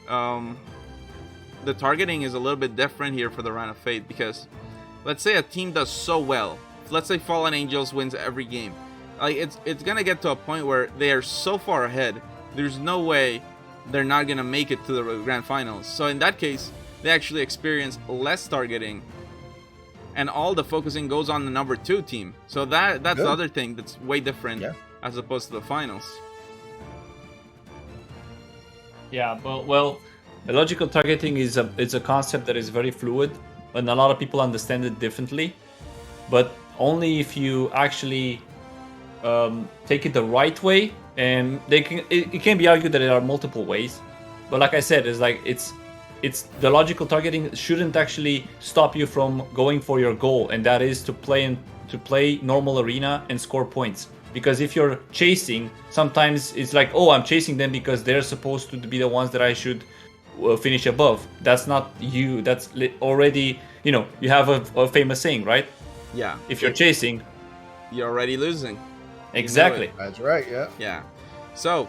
The targeting is a little bit different here for the Round of Fate because let's say a team does so well. Let's say Fallen Angels wins every game. Like it's gonna get to a point where they are so far ahead. There's no way they're not gonna make it to the grand finals. So in that case, they actually experience less targeting, and all the focusing goes on the number 2 team. So that's the other thing that's way different as opposed to the finals. Yeah, but well, the logical targeting is a concept that is very fluid, and a lot of people understand it differently. But only if you actually take it the right way, and it can be argued that there are multiple ways. But like I said, it's the logical targeting shouldn't actually stop you from going for your goal, and that is to play normal arena and score points. Because if you're chasing, sometimes it's like, oh, I'm chasing them because they're supposed to be the ones that I should finish above. That's not you. That's already, you know, you have a famous saying, right? Yeah. If you're chasing, you're already losing. Exactly. That's right. Yeah. Yeah. So,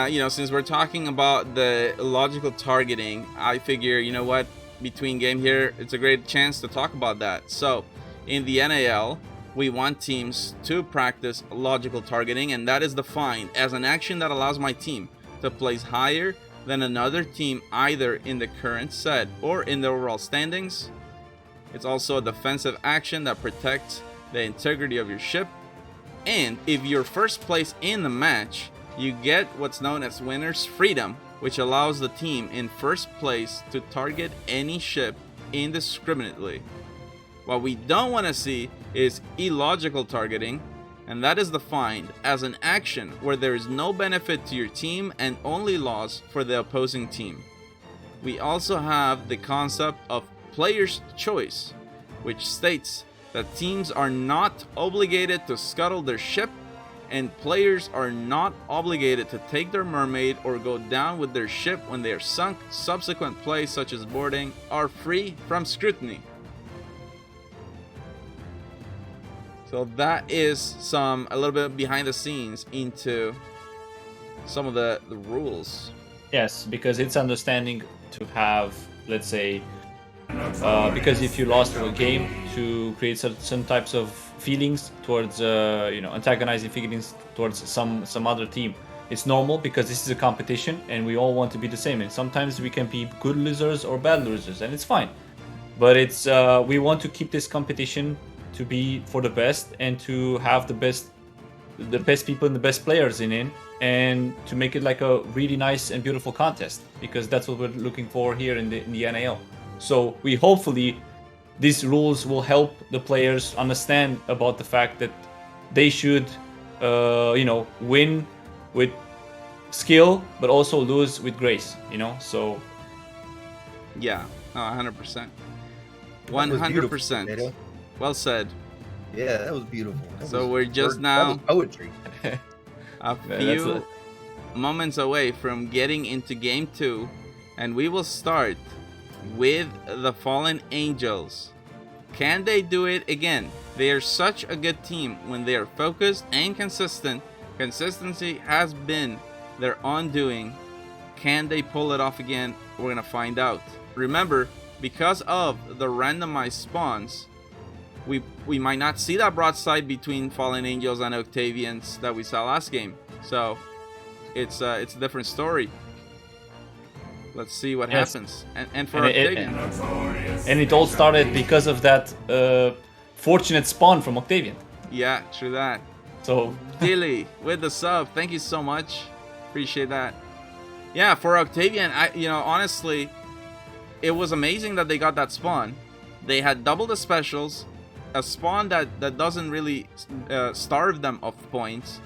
you know, since we're talking about the logical targeting, I figure, you know what, between game here, it's a great chance to talk about that. So, in the NAL, we want teams to practice logical targeting, and that is defined as an action that allows my team to place higher than another team either in the current set or in the overall standings. It's also a defensive action that protects the integrity of your ship. And if you're first place in the match, you get what's known as winner's freedom, which allows the team in first place to target any ship indiscriminately. What we don't want to see is illogical targeting, and that is defined as an action where there is no benefit to your team and only loss for the opposing team. We also have the concept of player's choice, which states that teams are not obligated to scuttle their ship, and players are not obligated to take their mermaid or go down with their ship when they are sunk. Subsequent plays such as boarding are free from scrutiny. So that is a little bit behind the scenes into some of the rules. Yes, because it's understanding to have, let's say, because if you lost a game, to create some types of feelings towards, antagonizing feelings towards some other team. It's normal because this is a competition and we all want to be the same. And sometimes we can be good losers or bad losers, and it's fine. But it's we want to keep this competition to be for the best and to have the best people and the best players in it, and to make it like a really nice and beautiful contest, because that's what we're looking for here in the NAL. So we hopefully these rules will help the players understand about the fact that they should win with skill but also lose with grace, so yeah. 100%. 100%. Well said. Yeah, that was beautiful. We're just now poetry. A few moments away from getting into game 2, and we will start with the Fallen Angels Can they do it again? They are such a good team when they are focused and consistent. Consistency has been their undoing. Can they pull it off again? We're gonna find out. Remember, because of the randomized spawns, we might not see that broadside between Fallen Angels and Octavians that we saw last game. So it's a different story. Let's see what happens. And for Octavian. And it all started because of that fortunate spawn from Octavian. Yeah, true that. So Dilly with the sub, thank you so much. Appreciate that. Yeah, for Octavian, honestly, it was amazing that they got that spawn. They had double the specials, a spawn that doesn't really starve them of points,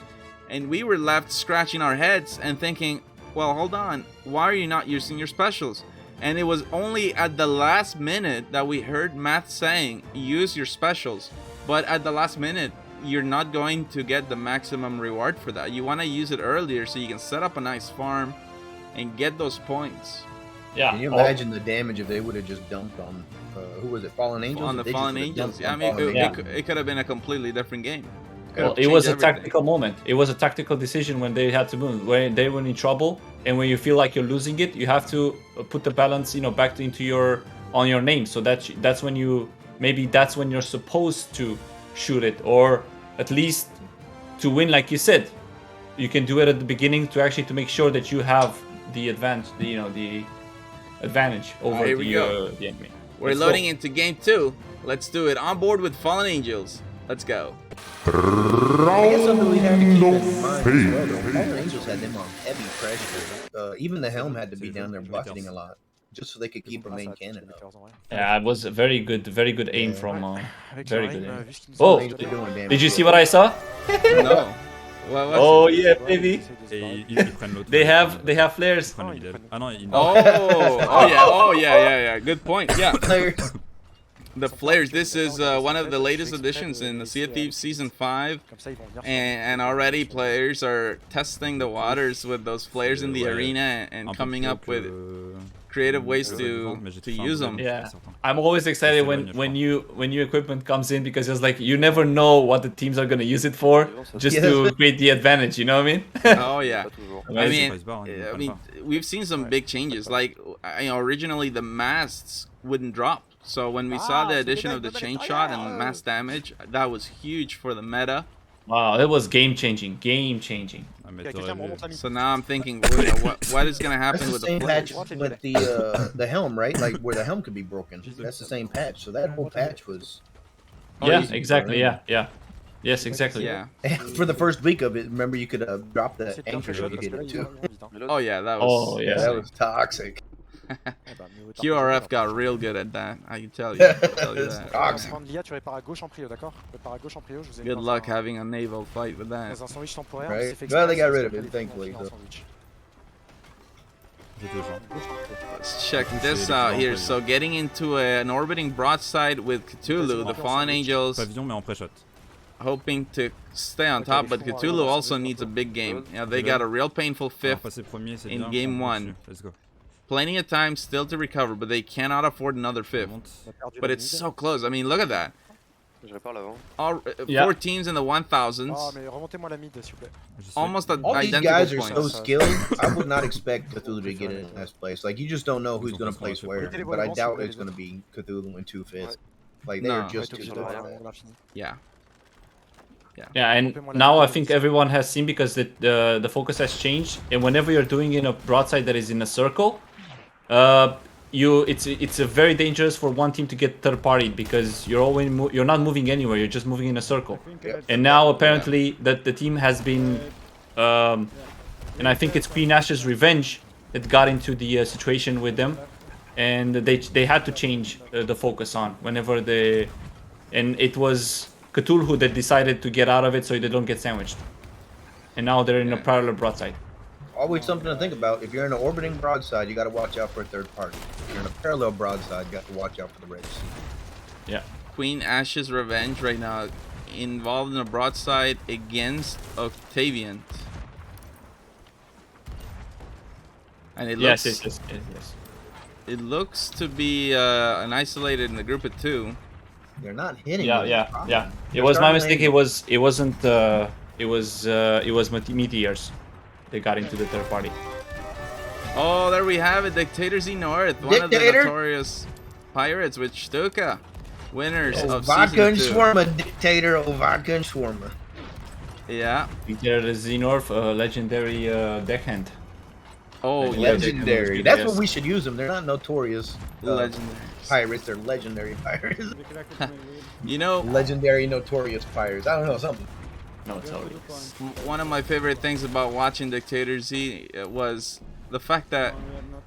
and we were left scratching our heads and thinking, well, hold on, why are you not using your specials? And it was only at the last minute that we heard Matt saying, use your specials. But at the last minute, you're not going to get the maximum reward for that. You want to use it earlier so you can set up a nice farm and get those points. Yeah. Can you imagine the damage if they would have just dumped on, who was it, Fallen Angels? On the Fallen Angels. Yeah, I mean, it could have been a completely different game. Well, it was a tactical moment. It was a tactical decision when they had to move. When they were in trouble, and when you feel like you're losing it, you have to put the balance, back into your name. So that's when that's when you're supposed to shoot it, or at least to win, like you said. You can do it at the beginning to make sure that you have the advantage, the advantage over the enemy. We're loading into game 2. Let's do it. On board with Fallen Angels. Let's go. I guess something we have to keep in mind as well, though. Fallen Angels had them on heavy pressure. Even the helm had to be down there bucketing a lot, just so they could keep a main cannon up. Yeah, it was a very good aim from. Very good aim. Oh, did you see what I saw? No. Oh yeah, baby. They have flares. Oh yeah. Good point. Yeah. The flares. This is one of the latest additions in the Sea of Thieves Season 5, and already players are testing the waters with those flares in the arena and coming up with creative ways to use them. Yeah, I'm always excited when new equipment comes in, because it's like you never know what the teams are gonna use it for, just to create the advantage. You know what I mean? Oh yeah. I mean, we've seen some big changes. Like, originally the masts wouldn't drop. So when we saw the addition of the chain shot and mass damage, that was huge for the meta. Wow, that was game changing. So now I'm thinking, what is gonna happen with the same patch with the helm, right? Like where the helm could be broken. That's the same patch. So that whole patch was. Yeah, exactly. Yeah. Yes, exactly. Yeah. For the first week of it, remember you could drop the anchor if you did it too. Oh yeah, that was. Oh yeah, that was toxic. QRF got real good at that, I can tell you. Good luck having a naval fight with that. Right? Well, they got rid of it, thankfully. So. Let's check this out here. So getting into an orbiting broadside with Cthulhu, the Fallen Angels, hoping to stay on top, but Cthulhu also needs a big game. They got a real painful 5th in game 1. Plenty of time still to recover, but they cannot afford another 5th. But it's so close. I mean, look at that. All, 4 teams in the 1000s. Almost an all these identical guys are points. so skilled. I would not expect Cthulhu to get in last place. Like, you just don't know who's going to place where. But I doubt it's going to be Cthulhu in 2 5ths. Like, they're just too good at that. Yeah. Yeah, and now I think everyone has seen, because the focus has changed, and whenever you're doing in a broadside that is in a circle, it's a very dangerous for one team to get third party, because you're not moving anywhere, you're just moving in a circle. And now apparently that the team has been, and I think it's Queen Ash's Revenge that got into the situation with them, and they had to change the focus on whenever and it was Cthulhu that decided to get out of it so they don't get sandwiched. And now they're in a parallel broadside. Always something to think about. If you're in an orbiting broadside, you got to watch out for a third party. If you're in a parallel broadside, you got to watch out for the Red Sea. Yeah. Queen Ash's Revenge right now involved in a broadside against Octavian. And it looks, yes. It looks to be an isolated in the group of 2. They're not hitting. Yeah, with yeah, this problem. yeah. It They're was my starting mistake. late. It wasn't. It was Meteors. They got into the third party. Oh, there we have it. Dictator Z North, one of the Dictator? notorious pirates with Stuka. Winners of Vodka and Season 2. Shawarma, Dictator. Vodka and Shawarma. Yeah. Peter Zenorf, legendary deckhand. Oh, legendary. That's what we should use them. They're not notorious legendary pirates. They're legendary pirates. You know, legendary notorious pirates. I don't know something. Notorious. One of my favorite things about watching Dictator Z was the fact that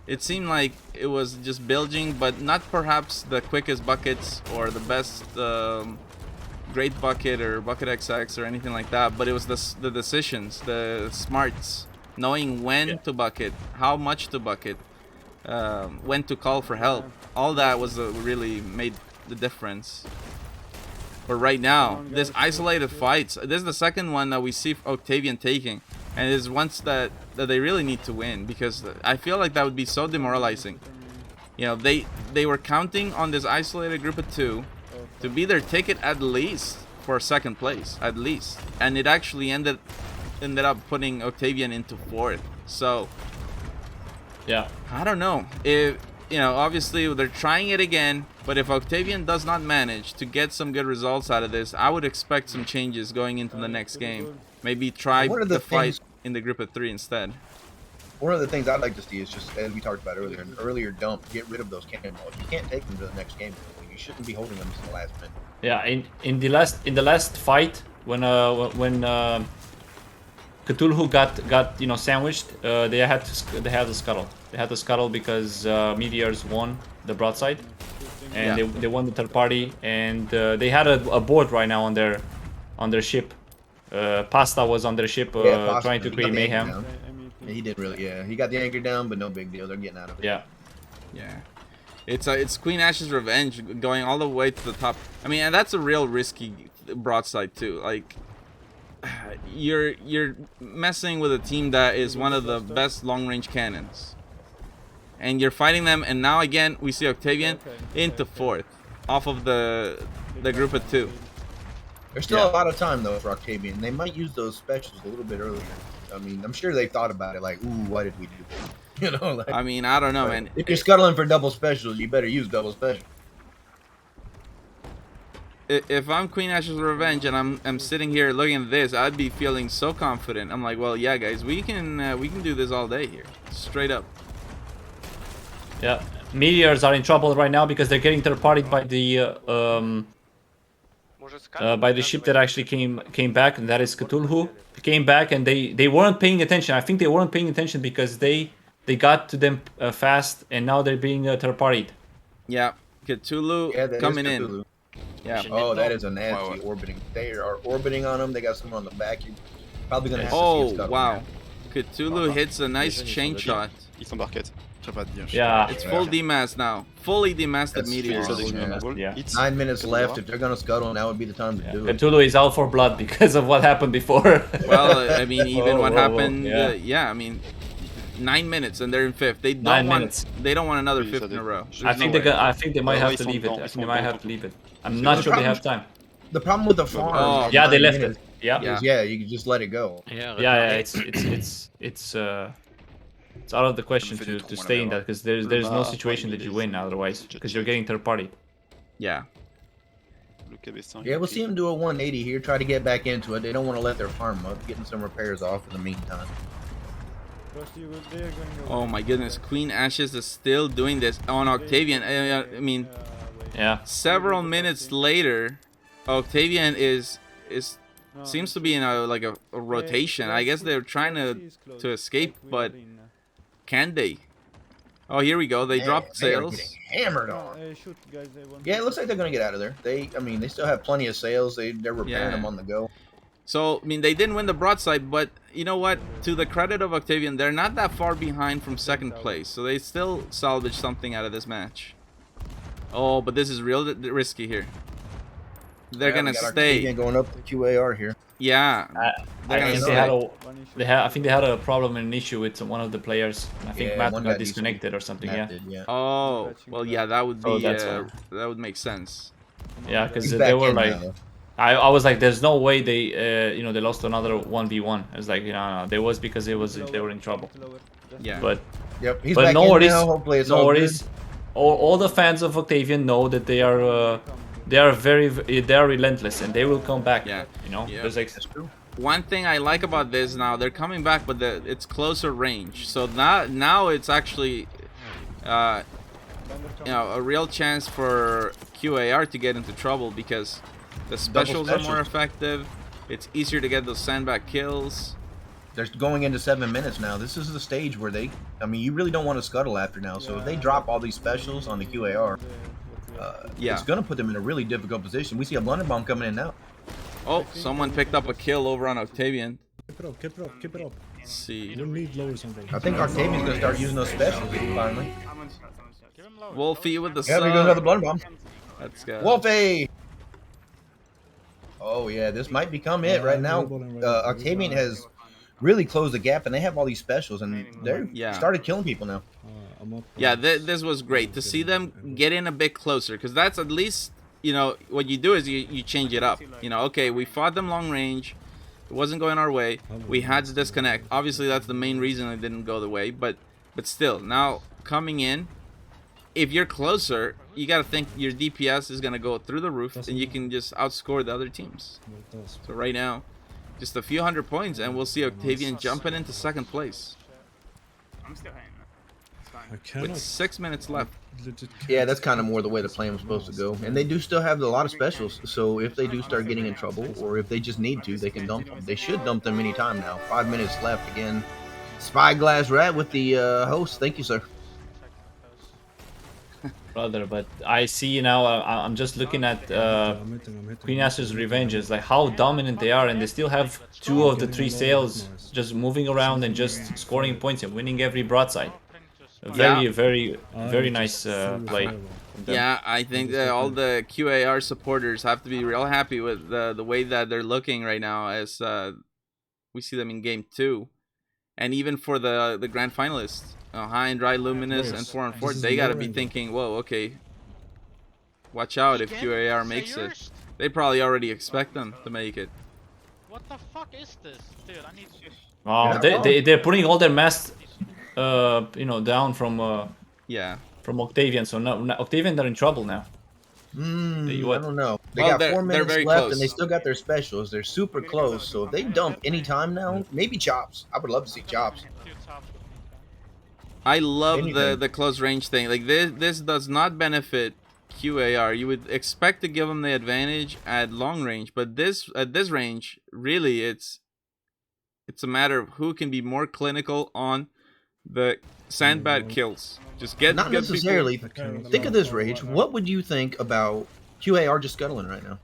it seemed like it was just bilging, but not perhaps the quickest buckets or the best great bucket or bucket XX or anything like that. But it was the decisions, the smarts, knowing when to bucket, how much to bucket, when to call for help. All that was really made the difference. But right now, this isolated fights, this is the second one that we see Octavian taking. And it is ones that they really need to win, because I feel like that would be so demoralizing. You know, they were counting on this isolated group of 2 to be their ticket at least for second place, at least. And it actually ended up putting Octavian into 4th. So, yeah, I don't know. If, you know, obviously they're trying it again, but if Octavian does not manage to get some good results out of this, I would expect some changes going into the next game. Maybe try the fight in the group of 3 instead. One of the things I'd like to see is just, as we talked about earlier, an earlier dump. Get rid of those cannonballs. You can't take them to the next game. You shouldn't be holding them to the last minute. Yeah, in the last fight when Cthulhu got sandwiched, they had to scuttle. They had to scuttle because Meteors won the broadside, and they won the third party, and they had a board right now on their ship. Pasta was on their ship trying to create mayhem. Yeah, he did really. Yeah, he got the anchor down, but no big deal. They're getting out of it. Yeah. Yeah. It's Queen Ash's revenge going all the way to the top. I mean, and that's a real risky broadside too. Like, you're messing with a team that is one of the best long-range cannons, and you're fighting them. And now again, we see Octavian into 4th, off of the group of 2. There's still a lot of time though for Octavian. They might use those specials a little bit earlier. I mean, I'm sure they thought about it. Like, ooh, why did we do that? You know, like, I mean, I don't know, man. If you're scuttling for double specials, you better use double special. If I'm Queen Ash's Revenge and I'm sitting here looking at this, I'd be feeling so confident. I'm like, well, yeah, guys, we can do this all day here, straight up. Yeah, Meteors are in trouble right now because they're getting third-partied by the ship that actually came back, and that is Cthulhu. They came back and they weren't paying attention. I think they weren't paying attention because they got to them fast, and now they're being third-partied. Yeah, Cthulhu coming in. Yeah. Oh, that is a nasty orbiting. They are orbiting on them. They got someone on the back. You're probably gonna have to see a scuttle. Wow. Cthulhu hits a nice chain shot. Yeah. It's full DMAS now. Fully demasted Meteors. Yeah. 9 minutes left. If they're gonna scuttle, now would be the time to do it. Cthulhu is out for blood because of what happened before. Well, I mean, even what happened. Yeah, I mean, 9 minutes and they're in 5th. They don't want. They don't want another 5th in a row. I think they might have to leave it. I think they might have to leave it. I'm not sure they have time. The problem with the farm. Yeah, they left it. Yeah. Yeah, you can just let it go. Yeah. It's out of the question to stay in that, because there's no situation that you win otherwise, because you're getting third party. Yeah. Yeah, we'll see them do a 180 here, try to get back into it. They don't want to let their farm up, getting some repairs off in the meantime. Oh my goodness, Queen Ashes is still doing this on Octavian. I mean, yeah. Several minutes later, Octavian seems to be in a rotation. I guess they're trying to escape, but can they? Oh, here we go. They dropped sails. Hammered on. Yeah, it looks like they're gonna get out of there. They still have plenty of sails. They're repairing them on the go. So, I mean, they didn't win the broadside, but you know what? To the credit of Octavian, they're not that far behind from second place, so they still salvaged something out of this match. Oh, but this is real risky here. They're gonna stay. Going up the QAR here. Yeah. I think they had a problem and an issue with one of the players. I think Matt got disconnected or something. Matt did, yeah. Oh, well, yeah, that would be that would make sense. Yeah, because He's they back were in like, now. I was like, there's no way they, you know, they lost another 1v1. I was like, no, there was because it was they were in trouble. Yeah. But Yep, he's but back no in worries, now. Hopefully it's no all worries. good. All the fans of Octavian know that they are relentless and they will come back. Yeah. You know, Yeah. there's like. That's true. One thing I like about this now, they're coming back, but it's closer range. So now it's actually, you know, a real chance for QAR to get into trouble because the specials are more effective. It's easier to get those sandbag kills. They're going into 7 minutes now. This is the stage where I mean, you really don't want to scuttle after now. So if they drop all these specials on the QAR, it's going to put them in a really difficult position. We see a blunder bomb coming in now. Oh, someone picked up a kill over on Octavian. Keep it up, keep it up, keep it up. Let's see. You don't need low or something. I think Octavian's going to start using those specials finally. Wolfie with the Yeah, sub. we got another blunder bomb. Let's go. Wolfie! Oh, yeah, this might become it right now. Octavian has really closed the gap, and they have all these specials, and they're started killing people now. Yeah, this was great to see them get in a bit closer, because that's at least, you know, what you do is you change it up. You know, okay, we fought them long range. It wasn't going our way. We had to disconnect. Obviously, that's the main reason it didn't go the way, but still, now coming in, if you're closer, you got to think your DPS is going to go through the roof, and you can just outscore the other teams. So right now, just a few hundred points, and we'll see Octavian jumping into second place. I'm still hitting that. It's fine. With 6 minutes left. Yeah, that's kind of more the way the plan was supposed to go. And they do still have a lot of specials, so if they do start getting in trouble, or if they just need to, they can dump them. They should dump them anytime now. 5 minutes left again. Spyglass Rat with the host. Thank you, sir. Brother, but I see now, I'm just looking at Queen Ash's Revenges, like how dominant they are, and they still have 2 of the 3 sails just moving around and just scoring points and winning every broadside. A very nice play. Yeah, I think that all the QAR supporters have to be real happy with the way that they're looking right now as we see them in game 2. And even for the grand finalists, High and Dry, Luminous, and 4 on 4, they gotta be thinking, whoa, okay, watch out if QAR makes it. They probably already expect them to make it. What the fuck is this? Dude, I need to... Oh, they're putting all their mass, you know, down from from Octavian. So now Octavian, they're in trouble now. I don't know. They got 4 minutes left, close. and they still got their specials. They're super close, so if they dump any time now, maybe Chops. I would love to see Chops. I love the close range thing. Like this does not benefit QAR. You would expect to give them the advantage at long range, but at this range, really, it's a matter of who can be more clinical on the sandbag kills. Just get not necessarily. Think of this, Rage. What would you think about QAR just scuttling right now?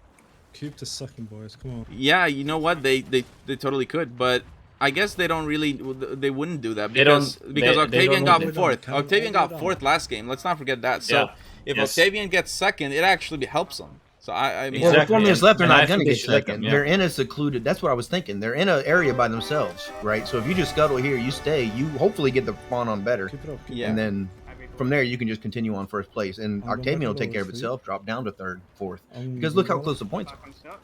Keep the second, boys. Come on. Yeah, you know what? They totally could, but I guess they don't really. They wouldn't do that because Octavian got 4th. Octavian got 4th last game. Let's not forget that. So if Octavian gets 2nd, it actually helps him. So I mean, well, with 4 minutes left, they're not gonna get 2nd. They're in a secluded. That's what I was thinking. They're in an area by themselves, right? So if you just scuttle here, you stay. You hopefully get the spawn on better, and then from there you can just continue on 1st place. And Octavian will take care of itself. Drop down to 3rd, 4th, because look how close the points are.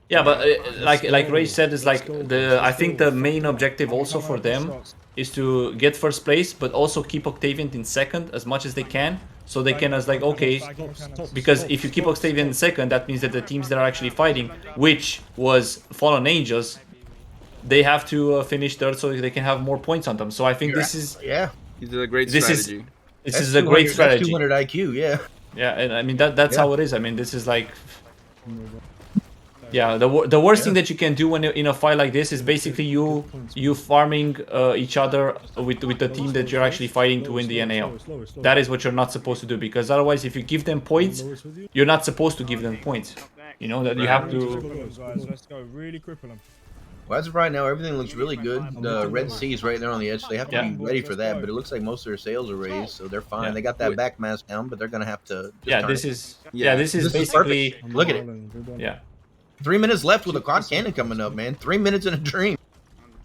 Yeah, but like Ray said, is like I think the main objective also for them is to get 1st place, but also keep Octavian in 2nd as much as they can, so they can as like okay, because if you keep Octavian in 2nd, that means that the teams that are actually fighting, which was Fallen Angels, they have to finish 3rd so they can have more points on them. So I think this is this is a great strategy. This is a great strategy. That's 200 IQ, yeah. Yeah, and I mean that's how it is. I mean this is like. Yeah, the worst thing that you can do when in a fight like this is basically you farming each other with the team that you're actually fighting to win the NAL. That is what you're not supposed to do, because otherwise if you give them points, you're not supposed to give them points. You know that you have to. Let's go. Really cripple them. Well, as of right now, everything looks really good. The Red Sea is right there on the edge. They have to be ready for that, but it looks like most of their sails are raised, so they're fine. They got that back mass down, but they're gonna have to. This is basically perfect. Look at it. Yeah. 3 minutes left with a quad cannon coming up, man. 3 minutes in a dream.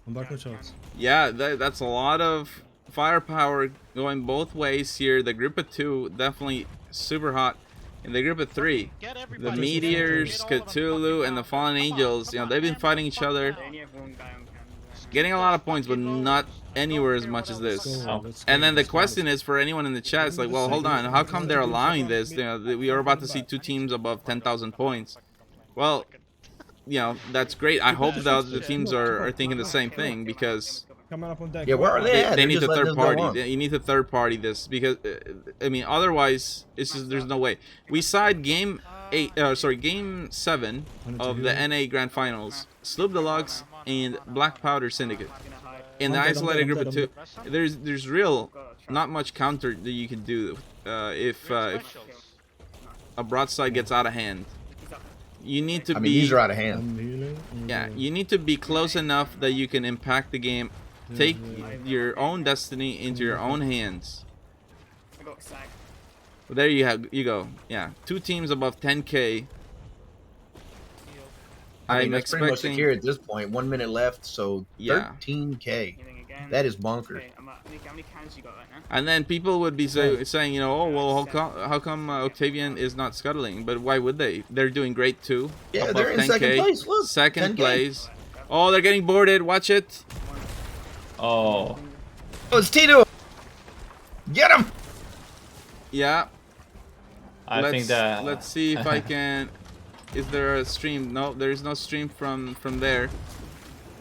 I'm back with shots. Yeah, that's a lot of firepower going both ways here. The group of 2 definitely super hot. In the group of 3, the Meteors, Cthulhu, and the Fallen Angels, you know, they've been fighting each other, They only have one guy on camera. getting a lot of points, but not anywhere as much as this. And then the question is for anyone in the chat, it's like, well, hold on, how come they're allowing this? You know, we are about to see 2 teams above 10,000 points. Well, you know, that's great. I hope the other teams are thinking the same thing, because Yeah, where are they at? they They're need just to letting third this go party. on. You need to third party this, because I mean, otherwise, it's just there's no way. We side game 7 of the NA Grand Finals. Sloop Deluxe and Black Powder Syndicate. In the isolated group of 2, there's real not much counter that you can do if a broadside gets out of hand. You need to be. These are out of hand. Yeah, you need to be close enough that you can impact the game, take your own destiny into your own hands. I got sacked. Well, there you go. Yeah, 2 teams above 10K. I mean, I'm that's pretty much expecting. secure at this point. 1 minute left, so Yeah. 13K. Again. That is bonkers. Okay, how many cans you got right now? And then people would be saying, you know, oh well, how come Octavian is not scuttling? But why would they? They're doing great too. Yeah, above they're in 10K. second place. Look, Second 10K. place. Oh, they're getting boarded. Watch it. Oh. Oh, it's Tito. Get him. Yeah. I think that. Let's see if I can. Is there a stream? No, there is no stream from there.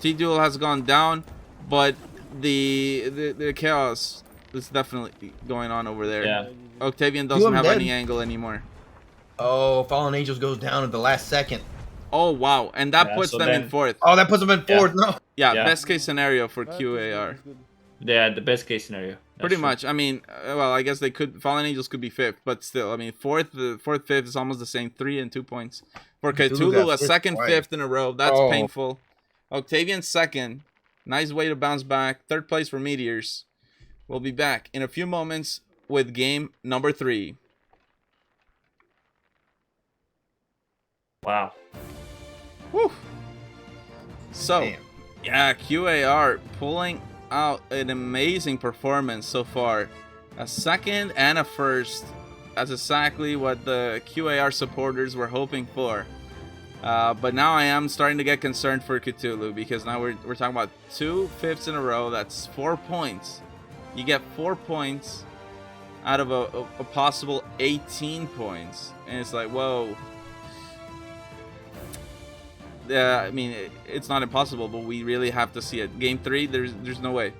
T-Duel has gone down, but the chaos is definitely going on over there. Yeah. Octavian doesn't have dead. any angle anymore. Oh, Fallen Angels goes down at the last second. Oh wow, and that Yeah, puts so them then- in 4th. Oh, that puts them in 4th. No. Yeah, Yeah. best case scenario for QAR. Yeah, the best case scenario. Pretty much. I mean, well, I guess they could. Fallen Angels could be 5th, but still, I mean, 4th, 5th is almost the same. 3 and 2 points for Cthulhu Cthulhu. got A fifth second twice. 5th in a row. That's Oh. painful. Octavian 2nd. Nice way to bounce back. 3rd place for Meteors. We'll be back in a few moments with game number 3. Wow. Whew. So, Damn. yeah, QAR pulling out an amazing performance so far. A 2nd and a 1st. That's exactly what the QAR supporters were hoping for. But now I am starting to get concerned for Cthulhu, because now we're talking about 2 5ths in a row. That's 4 points. You get 4 points out of a possible 18 points. And it's like, whoa. I mean, it's not impossible, but we really have to see it. Game 3, there's no way.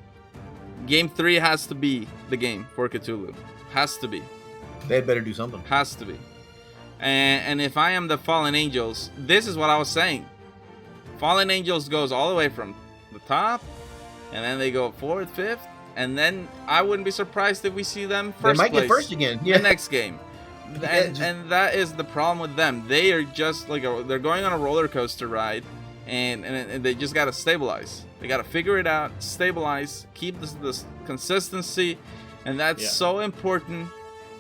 Game 3 has to be the game for Cthulhu. Has to be. They had better do something. Has to be. And if I am the Fallen Angels, this is what I was saying. Fallen Angels goes all the way from the top, and then they go 4th, 5th, and then I wouldn't be surprised if we see them first They might place get first again. the next game. And that is the problem with them. They are just like they're going on a roller coaster ride, and they just gotta stabilize. They gotta figure it out, stabilize, keep this consistency, and that's so important.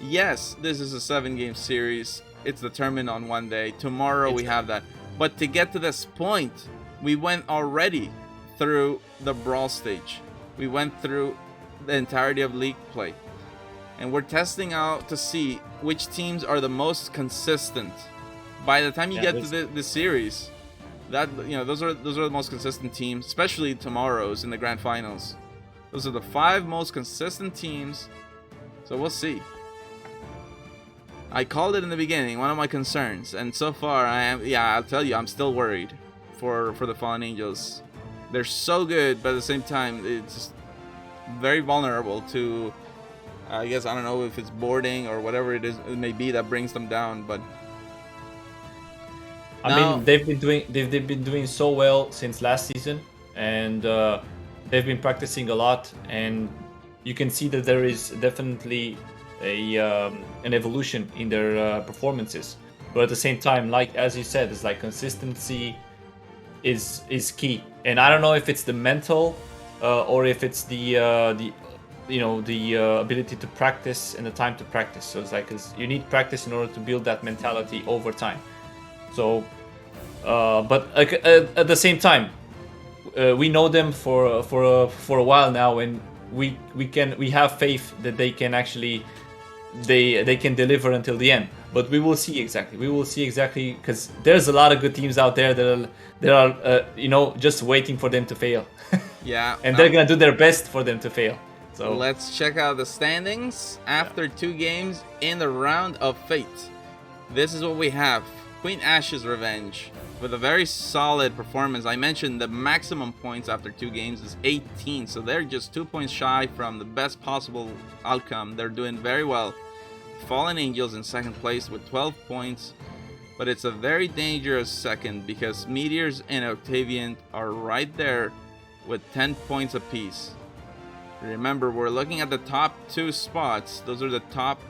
Yes, this is a 7-game series. It's determined on one day. Tomorrow we have that. But to get to this point, we went already through the brawl stage. We went through the entirety of league play. And we're testing out to see which teams are the most consistent. By the time you get to the series, that those are the most consistent teams, especially tomorrow's in the grand finals. Those are the 5 most consistent teams. So we'll see. I called it in the beginning, one of my concerns, and so far I'll tell you, I'm still worried for the Fallen Angels. They're so good, but at the same time, it's just very vulnerable to, I guess, I don't know if it's boarding or whatever it may be that brings them down, but I mean, they've been doing so well since last season, and they've been practicing a lot, and you can see that there is definitely an evolution in their performances. But at the same time, like as you said, it's like consistency is key. And I don't know if it's the mental or if it's the ability to practice and the time to practice. So it's like, 'cause you need practice in order to build that mentality over time. So, but at the same time, we know them for a while now, and we have faith that they can actually they can deliver until the end. but we will see exactly. We will see exactly, because there's a lot of good teams out there that are you know, just waiting for them to fail. Yeah. And they're gonna do their best for them to fail. So let's check out the standings after 2 games in the round of fate. This is what we have. Queen Ash's Revenge with a very solid performance. I mentioned the maximum points after 2 games is 18, so they're just 2 points shy from the best possible outcome. They're doing very well. Fallen Angels in second place with 12 points, but it's a very dangerous second because Meteors and Octavian are right there with 10 points apiece. Remember, we're looking at the top 2 spots. Those are the top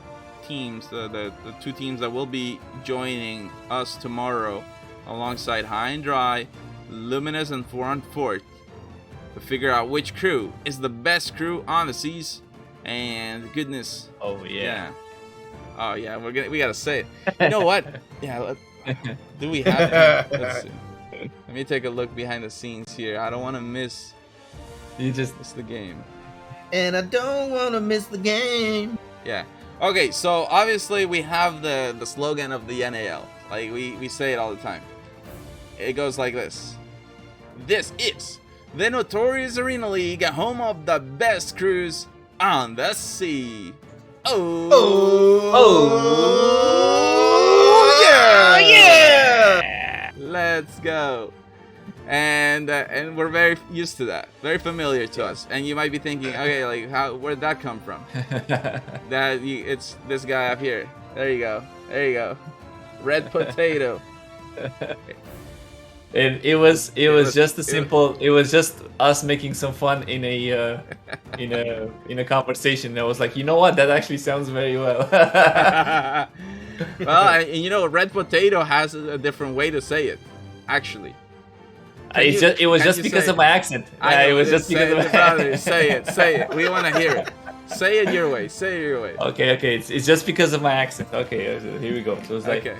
teams, the 2 teams that will be joining us tomorrow alongside High and Dry, Luminous, and 4 on 4th to figure out which crew is the best crew on the seas. And goodness, oh yeah. Oh yeah, we gotta say it. You know what? Yeah, do we have it? Let's see. Let me take a look behind the scenes here. I don't want to miss. You just miss the game. And I don't want to miss the game. Yeah. Okay, so obviously we have the slogan of the NAL. Like we say it all the time. It goes like this. This is the notorious Arena League, home of the best crews on the sea. Yeah! Let's go. And we're very used to that, very familiar to us. And you might be thinking, okay, like where'd that come from? It's this guy up here. There you go. Red Potato. And it was just a simple. It was just us making some fun in a conversation. I was like, you know what? That actually sounds very well. Well, you know, Red Potato has a different way to say it, actually. It was just because of my accent. It was just because of my accent. Say it. We want to hear it. Say it your way. Okay. It's just because of my accent. Okay, here we go. So it's like. Okay.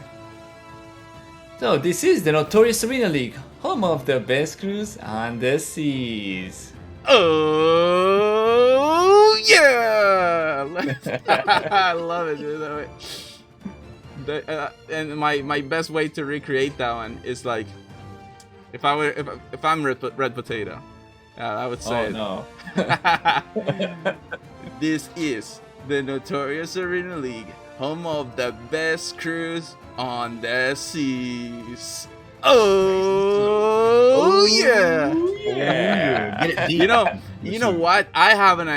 So this is the notorious Arena League, home of the best crews on the seas. Oh yeah! I love it, dude. And my best way to recreate that one is like, if I'm Red Potato, I would say it. No. This is the notorious Arena League, home of the best crews on the seas. Oh yeah! Yeah. You know what? I have an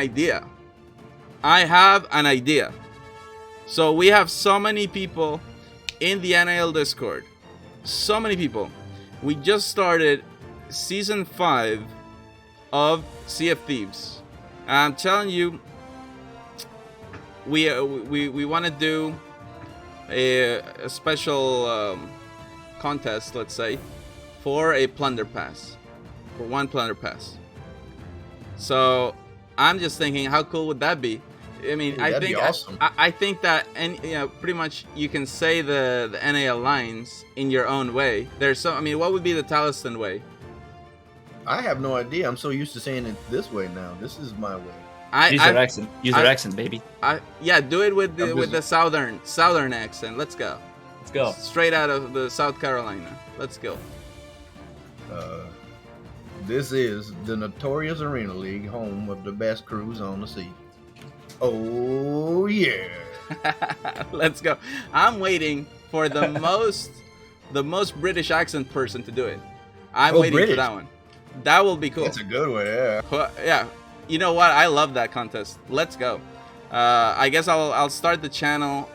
idea. So we have so many people in the NAL Discord. So many people. We just started season 5 of Sea of Thieves. I'm telling you, we want to do a special contest, let's say, for a plunder pass, for 1 plunder pass. So I'm just thinking, how cool would that be? I mean, I think awesome. I think that, and pretty much you can say the NAL lines in your own way. There's so, I mean, what would be the Talisman way? I have no idea. I'm so used to saying it this way now. This is my way. Use your accent. Use your accent, baby. Yeah, do it with the southern accent. Let's go. Let's go. Straight out of the South Carolina. Let's go. This is the notorious Arena League, home of the best crews on the sea. Oh yeah. Let's go. I'm waiting for the most British accent person to do it. I'm waiting for that one. That will be cool. That's a good one, yeah. Yeah. You know what? I love that contest. Let's go. I guess I'll start the channel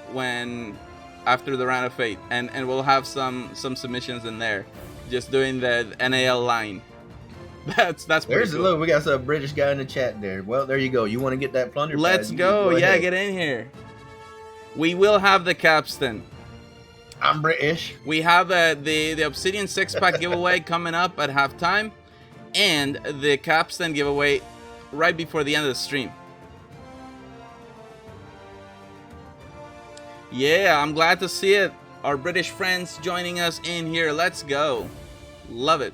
after the round of fate, and we'll have some submissions in there, just doing the NAL line. That's pretty cool. Look, we got some British guy in the chat there. Well, there you go. You want to get that plunder? Let's go. Yeah, get in here. We will have the capstan. I'm British. We have the Obsidian 6-pack giveaway coming up at halftime, and the capstan giveaway right before the end of the stream. Yeah, I'm glad to see it. Our British friends joining us in here. Let's go. Love it.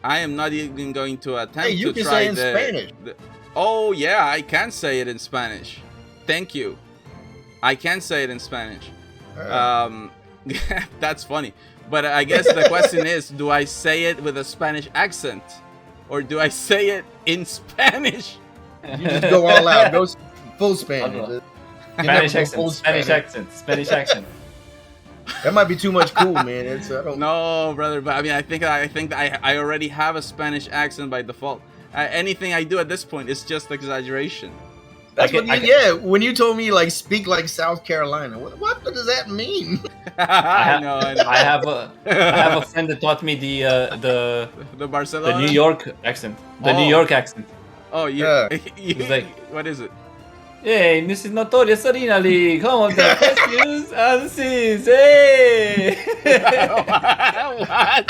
I am not even going to attempt to try Spanish. Oh yeah, I can say it in Spanish. Thank you. I can say it in Spanish. That's funny. But I guess the question is, do I say it with a Spanish accent? Or do I say it in Spanish? You just go all out. Go full Spanish. Spanish accent. Spanish accent. Spanish accent. That might be too much cool, man. It's, I don't... No, brother. But I mean, I think I already have a Spanish accent by default. Anything I do at this point is just exaggeration. That's what yeah, when you told me like speak like South Carolina, what does that mean? I know. I have a friend that taught me the Barcelona, the New York accent. New York accent. Oh yeah. He's like, what is it? Hey, this is Notorious Arena League. Come on, the questions and seas. Hey. What?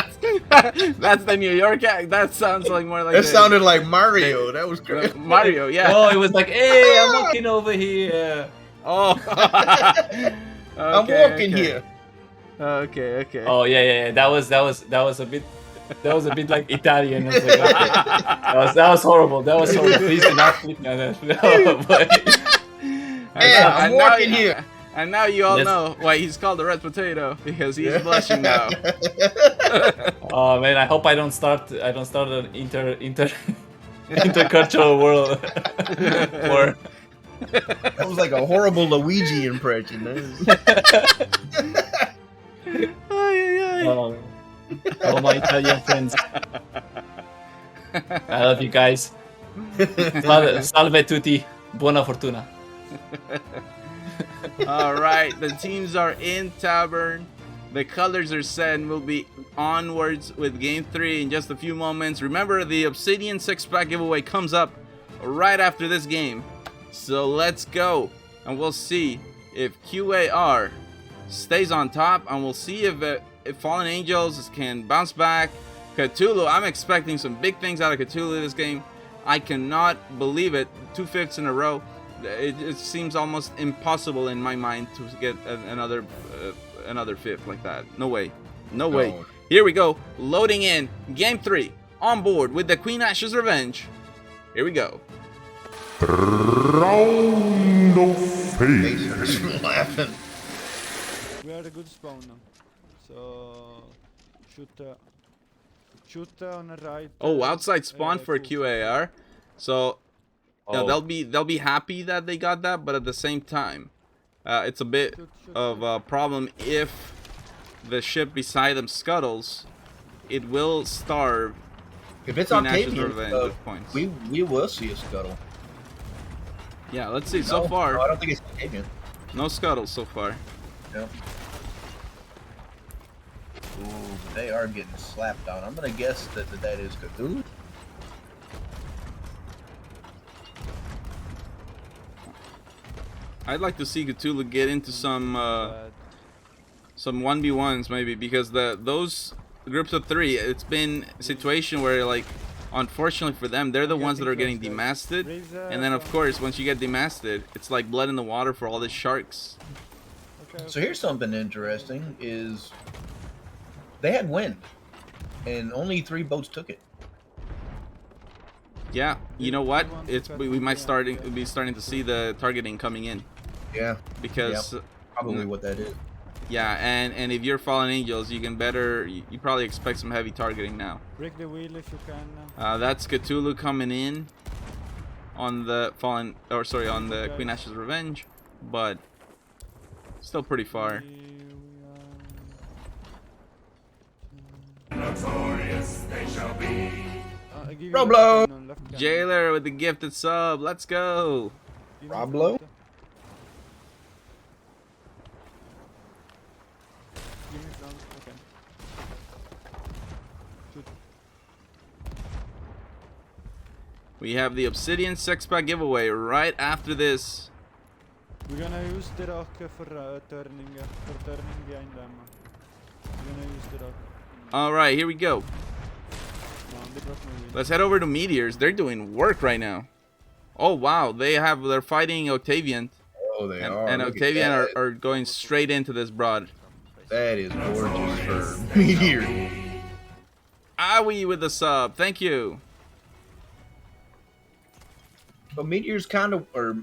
That's the New York act. That sounds like more like. That sounded like Mario. That was crazy. Mario, yeah. Oh, it was like, hey, I'm walking over here. Oh. I'm walking here. Okay. Oh yeah. That was a bit. That was a bit like Italian. I was like, okay. that was horrible. That was horrible. Please do not click on that. Yeah, I'm walking here. And now you all know why he's called the red potato, because he's blushing now. Oh man, I hope I don't start an intercultural world war. That was like a horrible Luigi impression. All my Italian friends. I love you guys. Salve tutti. Buona fortuna. All right, the teams are in Tavern. The colors are set, and we'll be onwards with Game 3 in just a few moments. Remember, the Obsidian 6-pack giveaway comes up right after this game. So let's go, and we'll see if QAR stays on top, and we'll see if Fallen Angels can bounce back. Cthulhu, I'm expecting some big things out of Cthulhu this game. I cannot believe it. 2/5 in a row. It seems almost impossible in my mind to get another fifth like that. No way. No way. Here we go. Loading in. Game 3. On board with the Queen Ash's Revenge. Here we go. Round of Fate. Laughing. We are a good spawn now. So shoot on the right. Oh, outside spawn for QAR. So you know, they'll be happy that they got that, but at the same time, it's a bit of a problem if the ship beside them scuttles. It will starve. If it's Queen Ash's Octavian, Revenge of points. we will see a scuttle. Yeah, let's see. So far, no, I don't think it's Octavian. No scuttles so far. Yep. Ooh, they are getting slapped on. I'm gonna guess that is Cthulhu. I'd like to see Cthulhu get into some 1v1s maybe, because those groups of 3, it's been a situation where, like, unfortunately for them, they're the ones that are getting demasted, and then of course once you get demasted, it's like blood in the water for all the sharks. So here's something interesting: is they had wind, and only 3 boats took it. Yeah, you know what? We might be starting to see the targeting coming in. Yeah, because probably what that is. Yeah, and if you're Fallen Angels, you can you probably expect some heavy targeting now. Break the wheel if you can. That's Cthulhu coming in on the on the Queen Ash's Revenge, but still pretty far. Notorious they shall be. Roblo! Jailer with the gifted sub. Let's go. Roblo? We have the Obsidian 6-pack giveaway right after this. We're gonna use the rock for turning behind them. We're gonna use the rock. Alright, here we go. Let's head over to Meteors. They're doing work right now. Oh wow, they're fighting Octavian. Oh, they are. And Octavian are going straight into this broad. That is gorgeous for Meteor. Aoi with the sub. Thank you. But Meteors kind of, or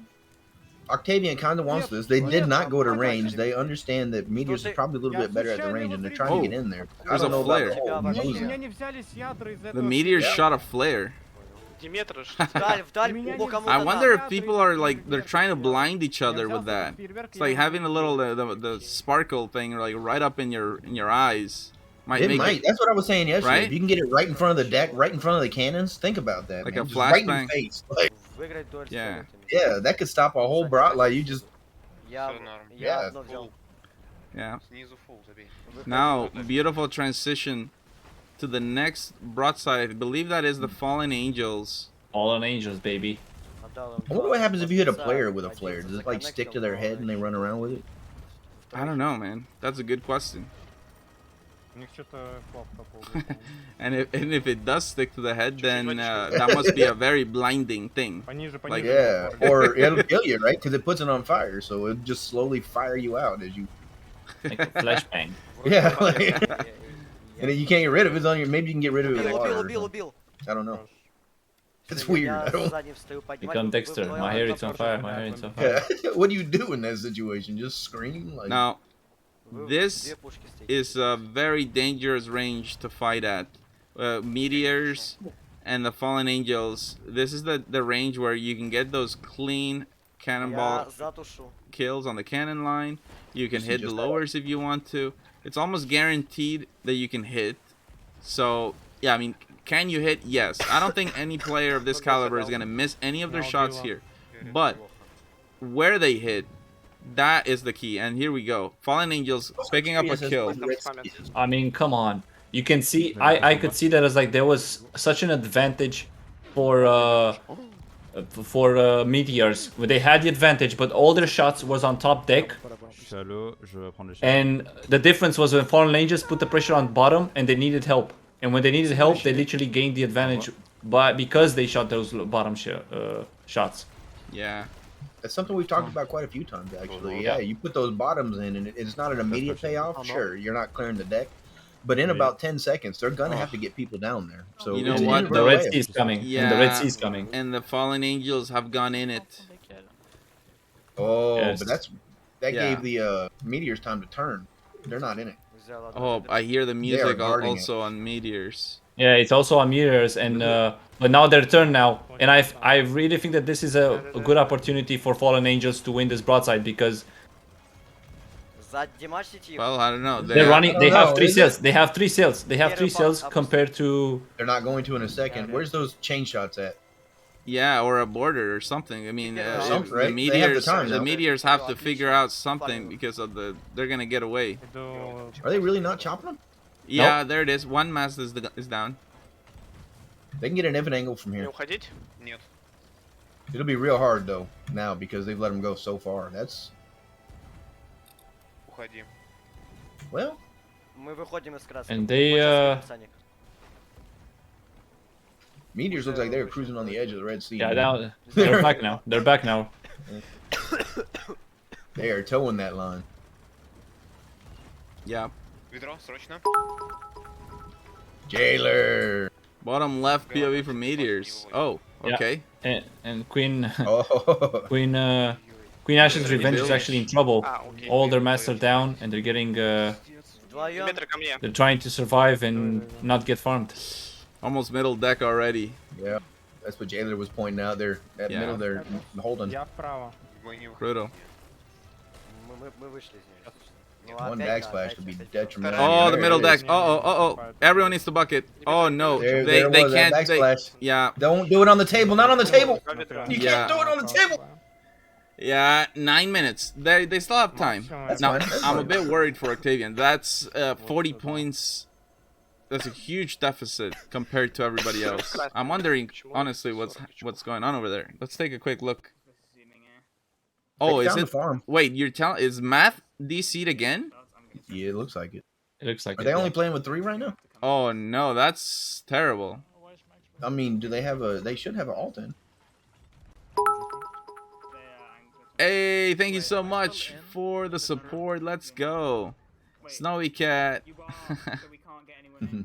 Octavian kind of wants this. They did not go to range. They understand that Meteors is probably a little bit better at the range, and they're trying to get in there. I There's don't a know flare. about the whole nosing. The Meteors shot a flare. I wonder if people are like they're trying to blind each other with that. It's like having a little the sparkle thing like right up in your eyes. It might. That's what I was saying yesterday. Right? If you can get it right in front of the deck, right in front of the cannons, think about that. Like man. a Just right in your flashbang. face. Like, Yeah. yeah, that could stop a whole bro. Like you just. Yeah. Yeah. Now, beautiful transition to the next broadside. I believe that is the Fallen Angels. Fallen Angels, baby. I wonder what happens if you hit a player with a flare. Does it like stick to their head and they run around with it? I don't know, man. That's a good question. And if it does stick to the head, then that must be a very blinding thing. Like, yeah, or it'll kill you, right? Because it puts it on fire, so it'll just slowly fire you out as you. Like a flashbang. Yeah, like, and then you can't get rid of it. It's on your. Maybe you can get rid of it with water. I don't know. It's weird. I don't. Become Dexter. My hair is on fire. My hair is on fire. Yeah. What do you do in that situation? Just scream? Like... Now, this is a very dangerous range to fight at. Meteors and the Fallen Angels. This is the range where you can get those clean cannonball kills on the cannon line. You can hit the lowers if you want to. It's almost guaranteed that you can hit. So, yeah, I mean, can you hit? Yes. I don't think any player of this caliber is going to miss any of their shots here. But where they hit, that is the key. And here we go. Fallen Angels picking up a kill. I mean, come on. You can see, I could see that as like there was such an advantage for Meteors. They had the advantage, but all their shots was on top deck. And the difference was when Fallen Angels put the pressure on bottom and they needed help. And when they needed help, they literally gained the advantage because they shot those bottom shots. Yeah. That's something we've talked about quite a few times, actually. Yeah, you put those bottoms in, and it's not an immediate payoff. Sure, you're not clearing the deck. But in about 10 seconds, they're going to have to get people down there. So you know what? The Red Sea is coming. Yeah, and the Red Sea is coming. And the Fallen Angels have gone in it. Oh, Yes. but that gave the Meteors time to turn. They're not in it. Oh, I hear the They are music guarding also on Meteors. Yeah, it's also on Meteors, and but now their turn now, and I really think that this is a good opportunity for Fallen Angels to win this broadside because Well, I don't know. they're running. They have 3 sails. They have 3 sails. They have 3 sails compared to. They're not going to in a second. Where's those chain shots at? Yeah, or a border or something. I mean, Something, right? the They have the Meteors, time the now. Meteors have to figure out something because of they're gonna get away. Are they really not chopping them? Yeah, there it is. One mast is down. They can get an infinite angle from here. It'll be real hard though now because they've let them go so far. That's well. And they Meteors looks like they're cruising on the edge of the Red Sea. Yeah, now they're back now. They're back now. They are towing that line. Yeah. Jailer. Bottom left POV for Meteors. Oh, okay. Yeah. And Queen Oh. Queen Ashen's Revenge is actually in trouble. All their masts are down, and they're getting they're trying to survive and not get farmed. Almost middle deck already. Yeah, that's what Jailer was pointing out there. That middle there, holding. Brutal. One backsplash could be detrimental. Oh, the middle deck. Oh. Everyone needs to bucket. Oh no, There they was that can't. backsplash. Yeah. Don't do it on the table. Not on the table. You Yeah. can't do it on the table. Yeah, 9 minutes. They still have time. Now, I'm a bit worried for Octavian. That's 40 points. That's a huge deficit compared to everybody else. I'm wondering, honestly, what's going on over there. Let's take a quick look. Oh, They is found it? the farm. Wait, you're telling? Is Math DC'd again? Yeah, it looks like it. It looks like. Are they only playing with 3 right now? Oh no, that's terrible. I mean, do they have a? They should have an alt in. Hey, thank you so much for the support. Let's go, Snowy Cat.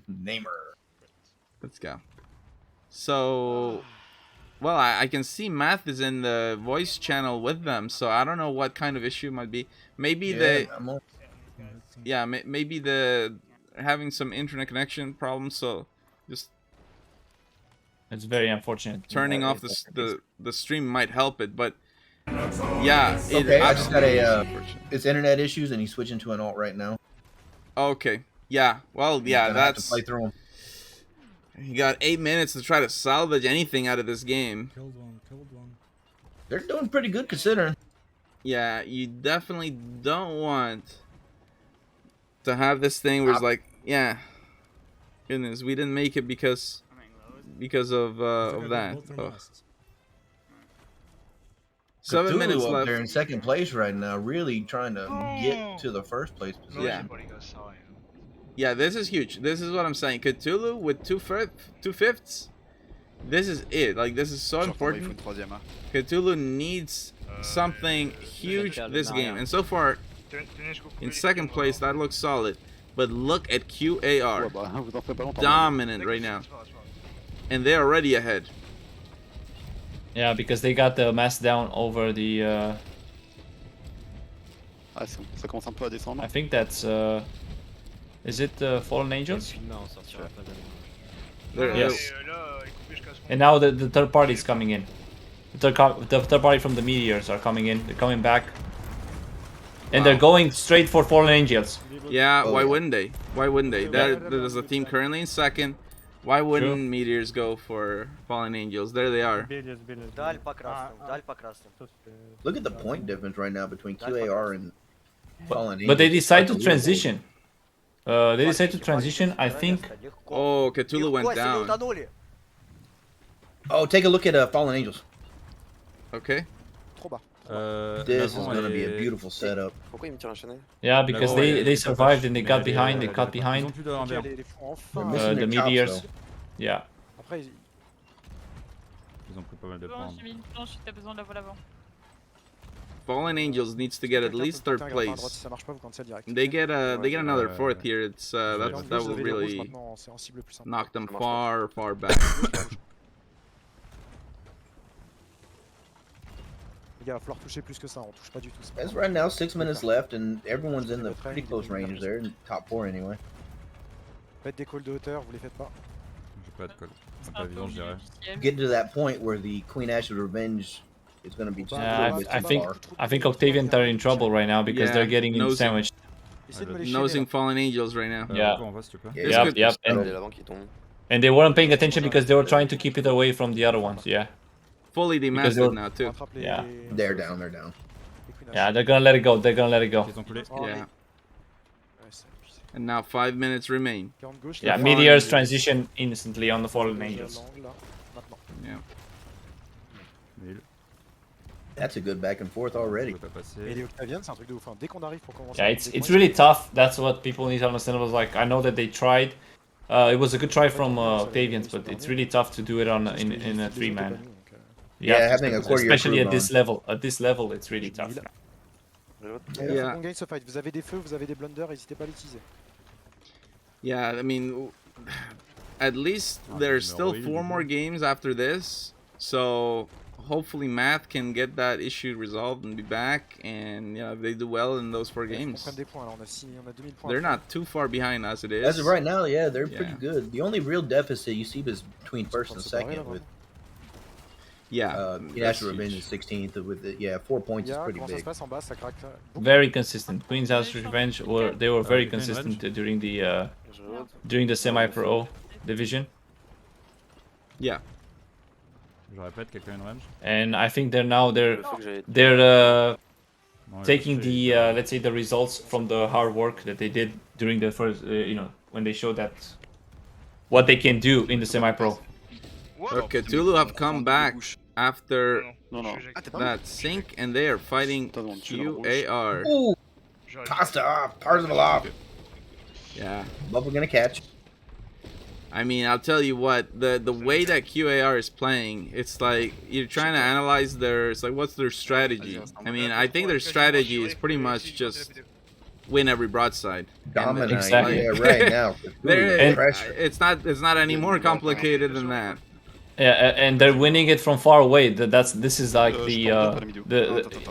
Namer. Let's go. So, Well, I can see Math is in the voice channel with them, so I don't know what kind of issue it might be. Maybe they, maybe the having some internet connection problems. So just It's very unfortunate. turning off the stream might help it, but yeah, okay. I just got it's internet issues, and he's switching to an alt right now. Okay, yeah. Well, yeah, that's. Have to play through them. You got 8 minutes to try to salvage anything out of this game. Killed one. They're doing pretty good considering. Yeah, you definitely don't want to have this thing where it's like, yeah, goodness, we didn't make it because of that. Oh. 7 minutes up left. They're in second place right now, really trying to get to the first place position. Yeah. Yeah, this is huge. This is what I'm saying. Cthulhu with two fifths. This is it. Like, this is so important. Cthulhu needs something huge this game. And so far, in second place, that looks solid. But look at QAR. Dominant right now. And they're already ahead. Yeah, because they got the mass down over the... I think that's... Is it Fallen Angels? Yes. And now the third party is coming in. The third party from the Meteors are coming in. They're coming back. And they're going straight for Fallen Angels. Yeah, why wouldn't they? Why wouldn't they? There's a team currently in second. Why wouldn't Meteors go for Fallen Angels? There they are. Look at the point difference right now between QAR and Fallen Angels. But they decide to transition. They decided to transition, I think. Oh, Cthulhu went down. Oh, take a look at Fallen Angels. Okay. This is going to be a beautiful setup. Yeah, because they survived and they got behind, they cut behind the Meteors. Yeah. Fallen Angels needs to get at least third place. They get another fourth here. It's that will really knock them far back. As right now, 6 minutes left, and everyone's in the pretty close range there, in top 4 anyway. Getting to that point where the Queen Ash's Revenge is going to be. I think Octavian are in trouble right now because they're getting sandwiched. Nosing Fallen Angels right now. Yeah. Yep. And they weren't paying attention because they were trying to keep it away from the other ones. Yeah. Fully demastered now too. Yeah. They're down. Yeah, they're gonna let it go. Yeah. And now 5 minutes remain. Yeah, Meteors transition instantly on the Fallen Angels. Yeah. That's a good back and forth already. Yeah, it's really tough. That's what people need to understand. It was like, I know that they tried. It was a good try from Octavians, but it's really tough to do it in a 3-man. Yeah, having a quarter, especially at this level. At this level, it's really tough. Yeah, I mean, at least there's still 4 more games after this, so hopefully Math can get that issue resolved and be back, and yeah, they do well in those 4 games. They're not too far behind as it is. As of right now, yeah, they're pretty good. The only real deficit you see is between first and second with. Nash Revenge is 16th with it. 4 points is pretty big. Very consistent. Queen's House Revenge were very consistent during the semi-pro division. Yeah. And I think they're taking the let's say the results from the hard work that they did during the first when they showed that what they can do in the semi-pro. Okay, Cthulhu have come back after that sink, and they are fighting QAR. Ooh, Pasta off, Parzival off. Yeah, but we're gonna catch. I mean, I'll tell you what, the way that QAR is playing, it's like you're trying to analyze what's their strategy. I mean, I think their strategy is pretty much just win every broadside. Dominate. Exactly. Yeah, right now. It's not any more complicated than that. Yeah, and they're winning it from far away. This is like the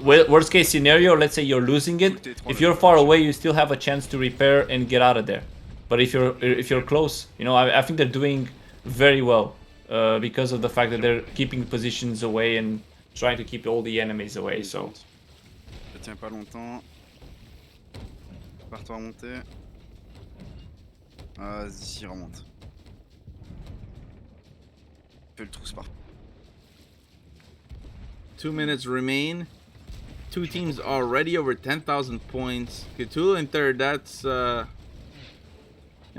worst case scenario. Let's say you're losing it. If you're far away, you still have a chance to repair and get out of there. But if you're close, you know, I think they're doing very well because of the fact that they're keeping positions away and trying to keep all the enemies away. So. Ça tient pas longtemps. Prépare-toi à monter. Vas-y, remonte. Fais le trou, c'est parfait. 2 minutes remain. Two teams already over 10,000 points. Cthulhu in third. That's you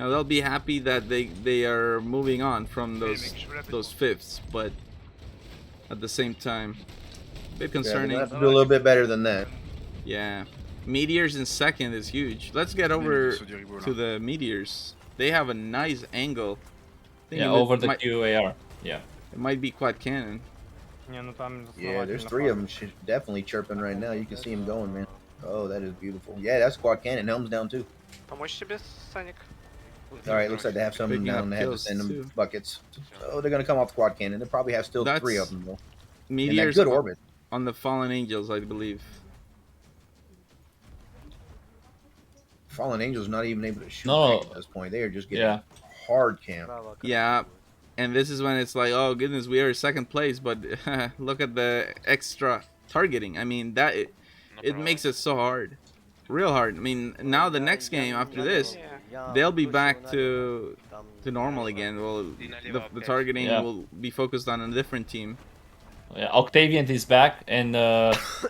know, they'll be happy that they are moving on from those fifths, but at the same time, a bit concerning. Yeah, have to do a little bit better than that. Yeah, Meteors in second is huge. Let's get over to the Meteors. They have a nice angle. Yeah, over the QAR. Yeah. It might be quad cannon. Yeah, there's 3 of them definitely chirping right now. You can see them going, man. Oh, that is beautiful. Yeah, that's quad cannon. Helm's down too. Помочь тебе, Саник? All right, looks like they have some down. They have to send them buckets. Oh, they're gonna come off the quad cannon. They probably have still 3 of them though. Meteors in that good orbit on the Fallen Angels, I believe. Fallen Angels not even able to shoot at this point. They are just getting hard camp. Yeah, and this is when it's like, oh goodness, we are second place, but look at the extra targeting. I mean, that it makes it so hard, real hard. I mean, now the next game after this, they'll be back to normal again. Well, the targeting will be focused on a different team. Yeah, Octavian is back, and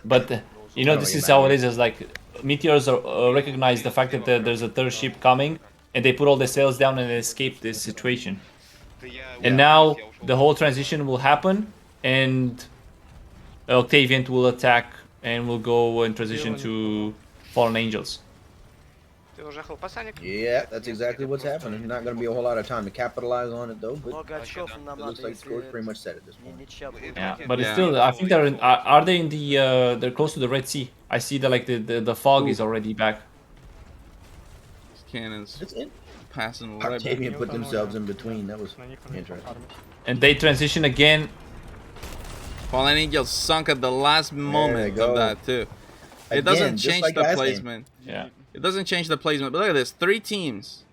but you know, this is how it is. Is like Meteors recognize the fact that there's a third ship coming, and they put all the sails down and escape this situation. And now the whole transition will happen, and Octavian will attack and will go and transition to Fallen Angels. Yeah, that's exactly what's happening. Not going to be a whole lot of time to capitalize on it though, but it looks like score's pretty much set at this point. Yeah, but it's still. I think they're in. Are they in the? They're close to the Red Sea. I see that like the fog is already back. Cannons passing. Octavian put themselves in between. That was interesting. And they transition again. Fallen Angels sunk at the last moment of that too. It doesn't change the placement. Yeah. It doesn't change the placement, but look at this. 3 teams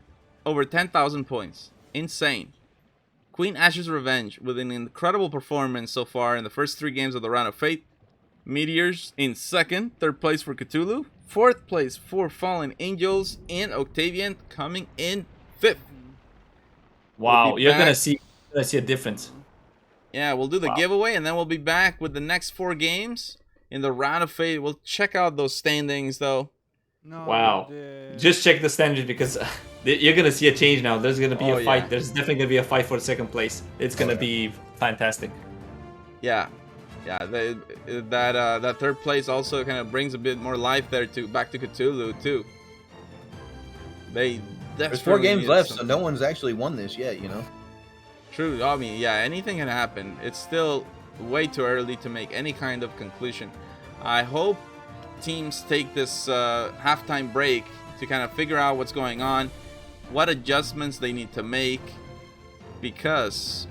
over 10,000 points. Insane. Queen Ash's Revenge with an incredible performance so far in the first 3 games of the Round of Fate. Meteors in second. 3rd place for Cthulhu. 4th place for Fallen Angels. And Octavian coming in 5th. Wow, you're gonna see a difference. Yeah, we'll do the giveaway and then we'll be back with the next 4 games in the Round of Fate. We'll check out those standings though. Wow. Just check the standings because you're going to see a change now. There's going to be a fight. Yeah. There's definitely going to be a fight for 2nd place. It's going to be fantastic. Yeah. Yeah, that 3rd place also kind of brings a bit more life there back to Cthulhu too. There's 4 games left, so no one's actually won this yet, you know. True. I mean, yeah, anything can happen. It's still way too early to make any kind of conclusion. I hope teams take this halftime break to kind of figure out what's going on, what adjustments they need to make, because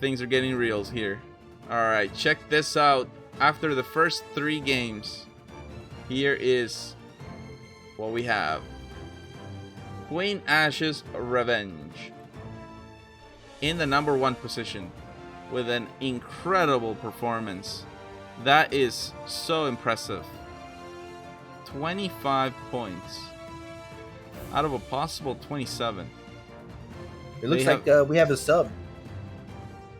things are getting real here. Alright, check this out. After the first 3 games, here is what we have. Queen Ash's Revenge in the number 1 position with an incredible performance. That is so impressive. 25 points out of a possible 27. It looks like we have a sub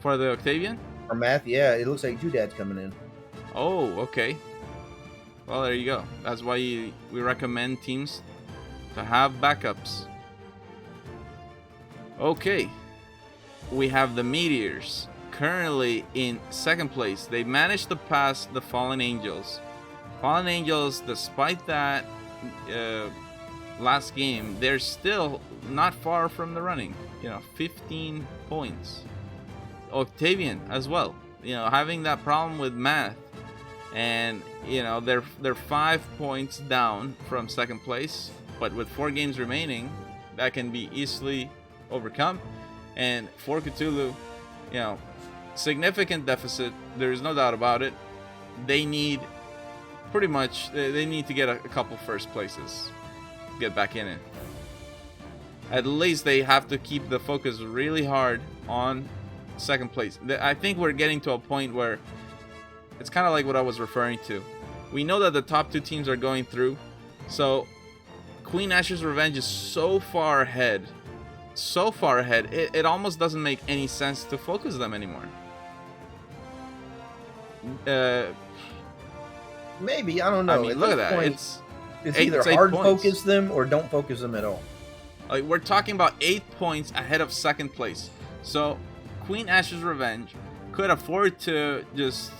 for the Octavian. For math, yeah, it looks like Judad's coming in. Oh, okay. Well, there you go. That's why we recommend teams to have backups. Okay, we have the Meteors currently in 2nd place. They managed to pass the Fallen Angels. Fallen Angels, despite that last game, they're still not far from the running. 15 points. Octavian as well. Having that problem with math, and they're 5 points down from 2nd place. But with 4 games remaining, that can be easily overcome. And for Cthulhu, you know, significant deficit. There's no doubt about it. They need pretty much, they need to get a couple first places, get back in it. At least they have to keep the focus really hard on second place. I think we're getting to a point where it's kind of like what I was referring to. We know that the top 2 teams are going through, so Queen Ash's Revenge is so far ahead, it almost doesn't make any sense to focus them anymore. Maybe, I don't know. I mean, look at that. Point, it's either it's hard focus them or don't focus them at all. Like, we're talking about 8 points ahead of second place. So Queen Ash's Revenge could afford to just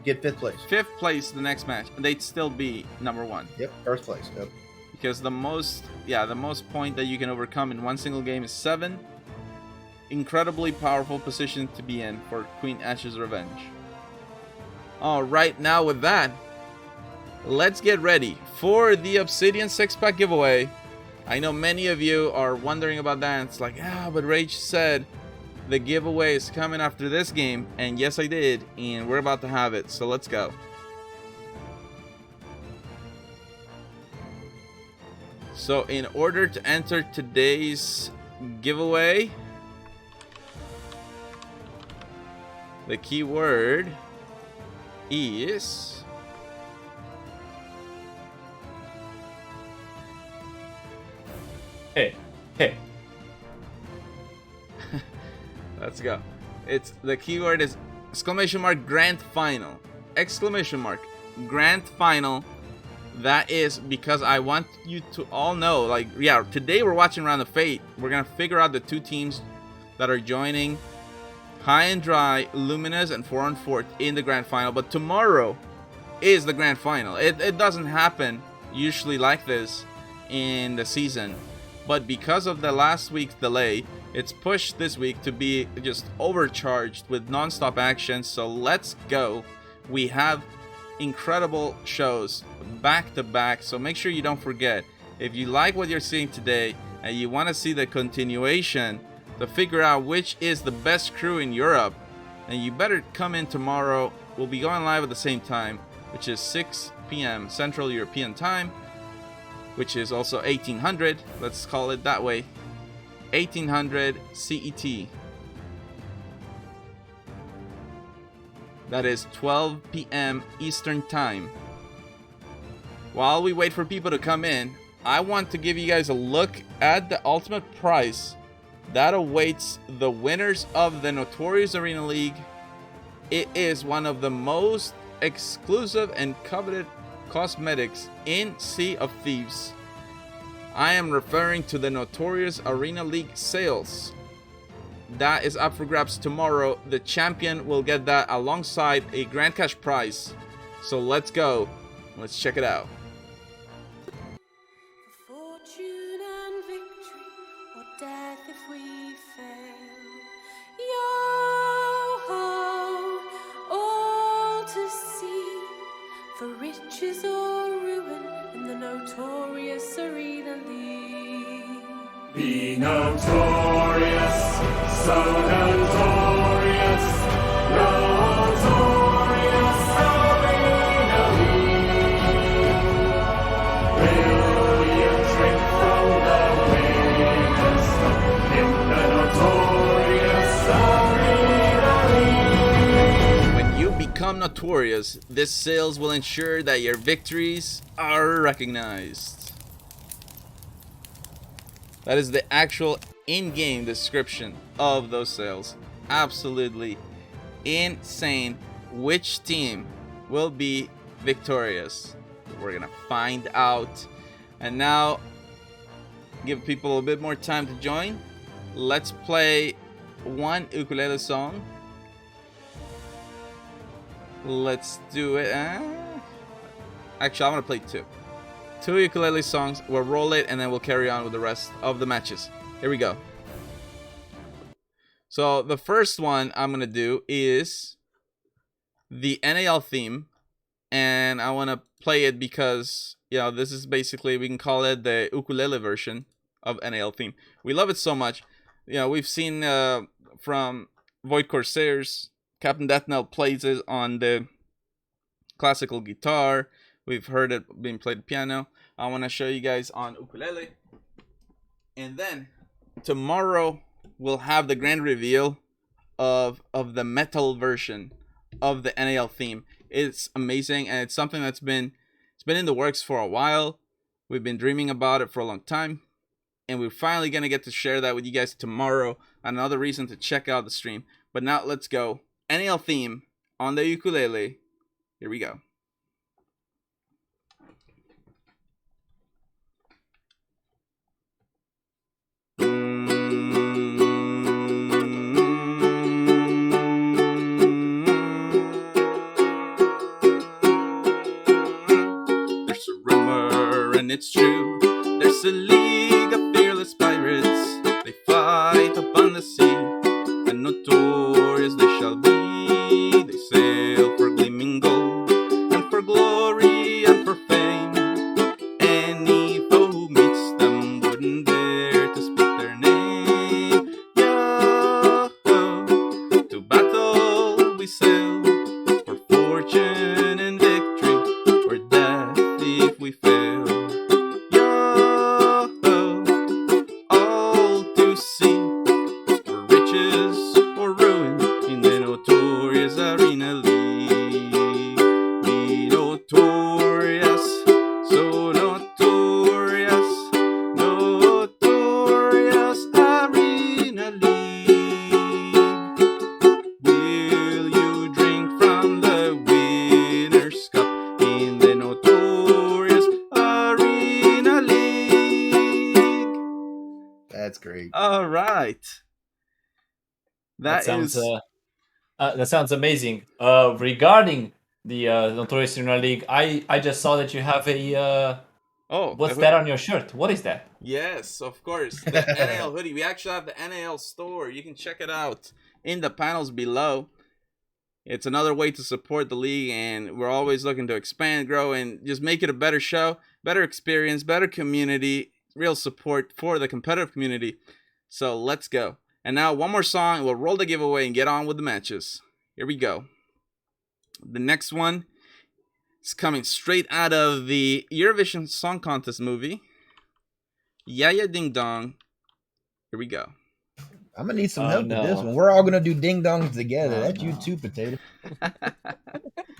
get 5th place. 5th place the next match. They'd still be number 1. Yep, 1st place. Yep. Because the most point that you can overcome in one single game is 7. Incredibly powerful position to be in for Queen Ash's Revenge. All right, now with that, let's get ready for the Obsidian 6-pack giveaway. I know many of you are wondering about that. It's like, but Rage said the giveaway is coming after this game, and yes, I did, and we're about to have it. So let's go. So in order to enter today's giveaway, the keyword is Hey. Let's go. It's the keyword is !Grand Final. !Grand Final. That is because I want you to all know, like, yeah, today we're watching Round of Fate. We're gonna figure out the 2 teams that are joining High and Dry, Luminous, and 4-on-4 in the Grand Final. But tomorrow is the Grand Final. It doesn't happen usually like this in the season. But because of the last week's delay, it's pushed this week to be just overcharged with non-stop action. So let's go. We have incredible shows back to back. So make sure you don't forget, if you like what you're seeing today and you want to see the continuation to figure out which is the best crew in Europe, then you better come in tomorrow. We'll be going live at the same time, which is 6 p.m. Central European Time, which is also 1800, let's call it that way, 1800 CET. That is 12 p.m. Eastern Time. While we wait for people to come in, I want to give you guys a look at the ultimate prize that awaits the winners of the Notorious Arena League. It is one of the most exclusive and coveted cosmetics in Sea of Thieves. I am referring to the Notorious Arena League sales. That is up for grabs tomorrow. The champion will get that alongside a grand cash prize. So let's go. Let's check it out. Fortune and victory, or death if we fail. Yo-ho, all to see, for riches or ruin in the Notorious Arena League. Be notorious, so notorious, notorious Arena League. Will you drink from the winner's cup in the Notorious Arena League? When you become notorious, this sales will ensure that your victories are recognized. That is the actual in-game description of those sales. Absolutely insane. Which team will be victorious? We're gonna find out. And now, give people a bit more time to join. Let's play one ukulele song. Let's do it. Actually, I'm gonna play 2 ukulele songs. We'll roll it and then we'll carry on with the rest of the matches. Here we go. So the first one I'm gonna do is the NAL theme, and I want to play it because, you know, this is basically, we can call it the ukulele version of NAL theme. We love it so much. You know, we've seen from Void Corsairs. Captain Death Knell plays it on the classical guitar. We've heard it being played piano. I want to show you guys on ukulele. And then tomorrow we'll have the grand reveal of the metal version of the NAL theme. It's amazing, and it's something that's been in the works for a while. We've been dreaming about it for a long time, and we're finally gonna get to share that with you guys tomorrow. Another reason to check out the stream. But now let's go. NAL theme on the ukulele. Here we go. There's a rumor and it's true. There's a league of fearless pirates. They fight upon the sea, and notorious they shall be. They sail for gleaming gold, and for glory and for fame. Any foe who meets them wouldn't dare to speak their name. Yo, to battle we sail, for fortune and victory, or death if we fail. Yo, all to sea, for riches or ruin, in the notorious arena league. Be notorious, so notorious, notorious arena league. Will you drink from the winner's cup in the notorious arena league? That's great. All right. That sounds amazing. Regarding the Notorious Arena League, I just saw that you have a. What's that on your shirt? What is that? Yes, of course. The NAL hoodie. We actually have the NAL store. You can check it out in the panels below. It's another way to support the league, and we're always looking to expand, grow, and just make it a better show, better experience, better community, real support for the competitive community. So let's go. And now one more song, we'll roll the giveaway and get on with the matches. Here we go. The next one is coming straight out of the Eurovision Song Contest movie. Yaya Ding Dong. Here we go. I'm gonna need some help with this one. We're all gonna do ding dongs together. That's you too, Potato.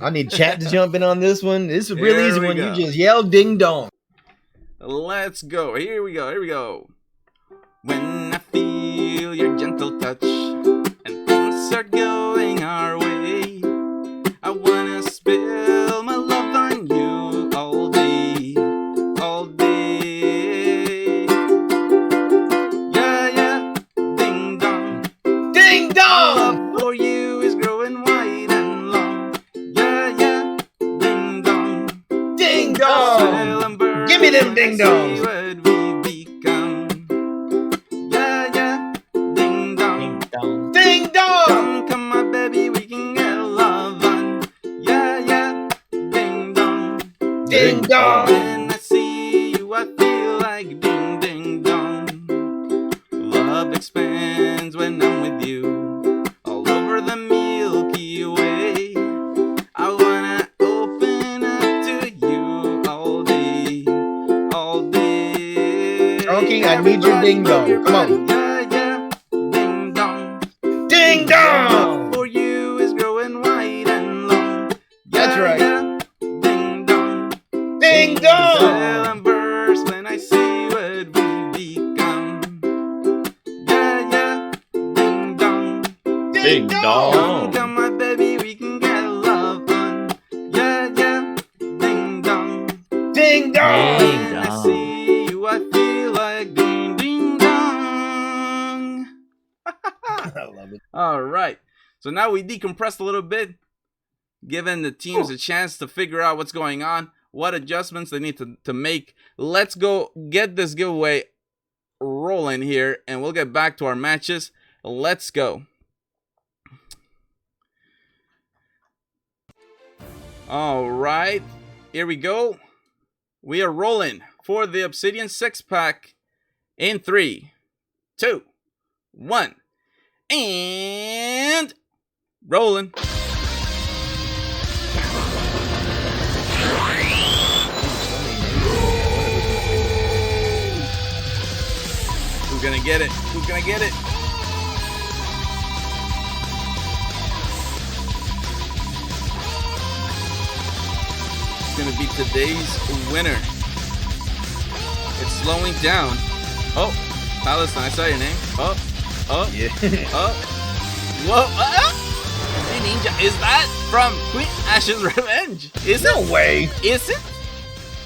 I need chat to jump in on this one. This is a real easy one. go. You just yell ding dong. Let's go. Here we go. Here we go. When I feel your gentle touch and things are going our way, I wanna spill my love on you all day, all day. Yeah, yeah, ding dong, ding dong. Love for you is growing wide and long. Yeah, yeah, ding dong, ding dong. Give me them ding dongs. Ding dong! Come on, baby, we can get love on. Yeah, yeah, ding dong. Ding dong! When I see you, I feel like ding, ding dong. Love expands when I'm with you. All over the Milky Way. I wanna open up to you all day, all day. Donkey, I need your ding dong. Come on. Ding dong! For you is growing wide and long. That's right. Ding dong. Ding dong! Well, I'm burst when I see what we become. Yeah, yeah. Ding dong. Ding dong! Come on, baby, we can get love on. Yeah, yeah. Ding dong. Ding dong! When I see you, I feel like ding, ding dong. I love it. All right. So now we decompressed a little bit, giving the teams a chance to figure out what's going on, what adjustments they need to make. Let's go get this giveaway rolling here, and we'll get back to our matches. Let's go. All right. Here we go. We are rolling for the Obsidian 6-pack in 3, 2, 1. And Rolling. Who's gonna get it? Who's gonna get it? It's gonna be today's winner. It's slowing down. Oh, Palestine, I saw your name. Oh, yeah. Oh, whoa, Ninja, is that from Queen Ash's Revenge? Is No it? way. Is it?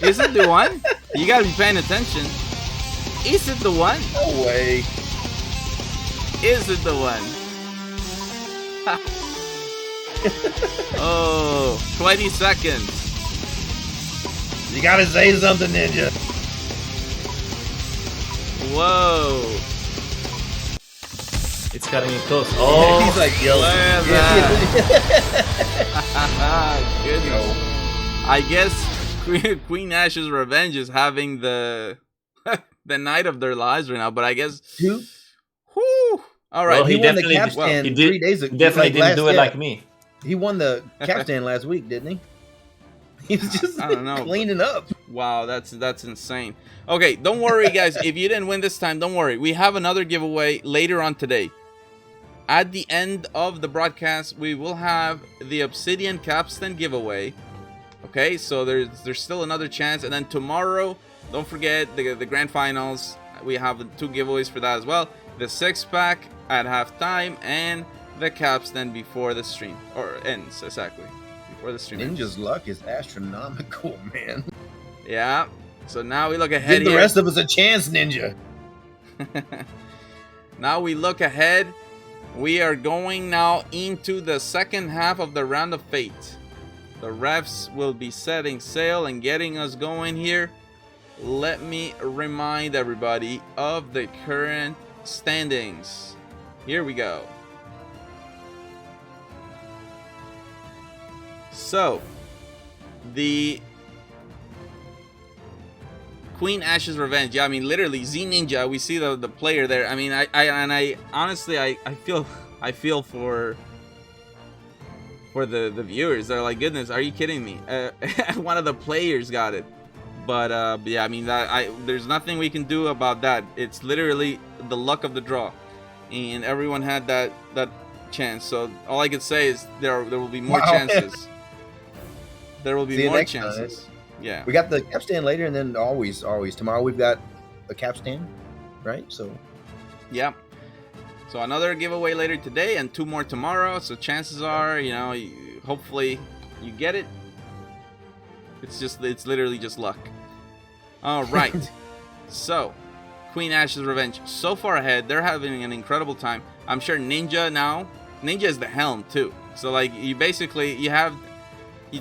Is it the one? You gotta be paying attention. Is it the one? No way. Is it the one? Oh, 20 seconds. You gotta say something, Ninja. Whoa. It's cutting it close. Oh, he's like yelling. Goodness. I guess Queen Ash's Revenge is having the the night of their lives right now, but I guess. Who? Whew. All right. Well, he won the capstan he 3 days ago. He definitely didn't do it like me. He won the capstan last week, didn't he? He was just I don't know, cleaning up. Wow, that's insane. Okay, don't worry, guys. If you didn't win this time, don't worry. We have another giveaway later on today. At the end of the broadcast, we will have the Obsidian Capstan giveaway. Okay, so there's still another chance. And then tomorrow, don't forget the grand finals. We have 2 giveaways for that as well. The 6-pack at halftime and the capstan before the stream. Or ends, exactly. Before the stream ends. Ninja's luck is astronomical, man. Yeah. So now we look ahead Give the rest of us a chance, Ninja. Now we look ahead. We are going now into the second half of the Round of Fate. The refs will be setting sail and getting us going here. Let me remind everybody of the current standings. Here we go. So, the Queen Ash's Revenge. Yeah, I mean, literally, Z Ninja. We see the player there. I mean, I honestly, I feel for the viewers. They're like, goodness, are you kidding me? One of the players got it. But yeah, I mean, there's nothing we can do about that. It's literally the luck of the draw, and everyone had that chance. So all I can say is there will be more chances. There will be more chances. Yeah. We got the capstan later, and then always tomorrow we've got a capstan, right? So. Yeah. So another giveaway later today, and 2 more tomorrow. So chances are, hopefully you get it. It's literally just luck. All right. So, Queen Ash's Revenge so far ahead. They're having an incredible time. I'm sure Ninja is the helm too. So like you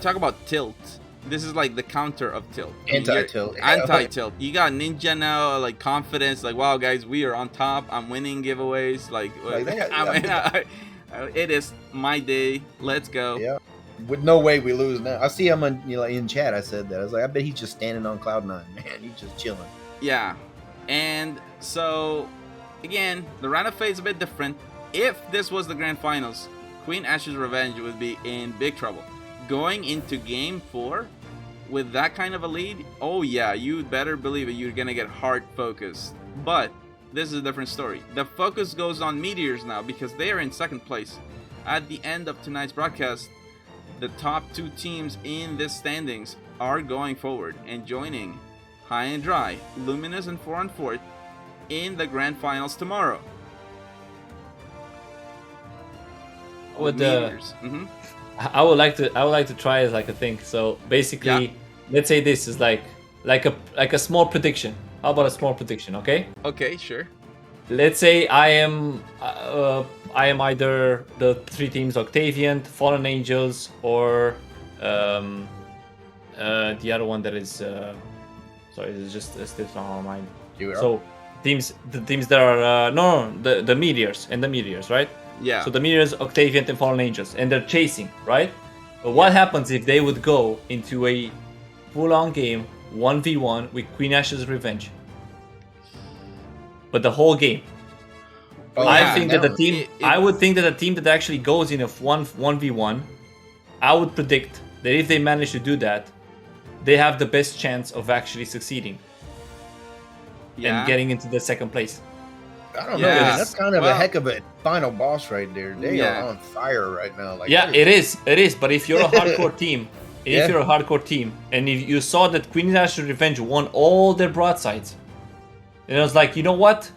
talk about tilt. This is like the counter of tilt. Anti-tilt. Anti-tilt. You got Ninja now, like confidence, like wow guys, we are on top. I'm winning giveaways. It is my day. Let's go. Yeah. With no way we lose now. I see him in chat. I said that. I was like, I bet he's just standing on cloud 9, man. He's just chilling. Yeah. And so again, the Round of Fate is a bit different. If this was the grand finals, Queen Ash's Revenge would be in big trouble. Going into game 4 with that kind of a lead, oh yeah, you better believe it, you're gonna get hard focused. But this is a different story. The focus goes on Meteors now because they are in second place. At the end of tonight's broadcast, the top 2 teams in this standings are going forward and joining High and Dry, Luminous, and 4 on 4th in the grand finals tomorrow. With I would like to try it like a thing. So basically, let's say this is like a small prediction. How about a small prediction? Okay. Okay, sure. Let's say I am either the 3 teams Octavian, Fallen Angels, or the other one that is sorry, it's just slipped on my mind. So the teams that are the Meteors and the Meteors, right? Yeah. So the Meteors, Octavian, and Fallen Angels, and they're chasing, right? But what happens if they would go into a full-on game 1v1 with Queen Ash's Revenge? But the whole game. I think that the team. I would think that a team that actually goes in a 1v1, I would predict that if they manage to do that, they have the best chance of actually succeeding and getting into the second place. I don't know, man. That's kind of a heck of a final boss right there. They are on fire right now. Like, it is. It is. But if you're a hardcore team, and if you saw that Queen National Revenge won all their broadsides, and I was like, you know what?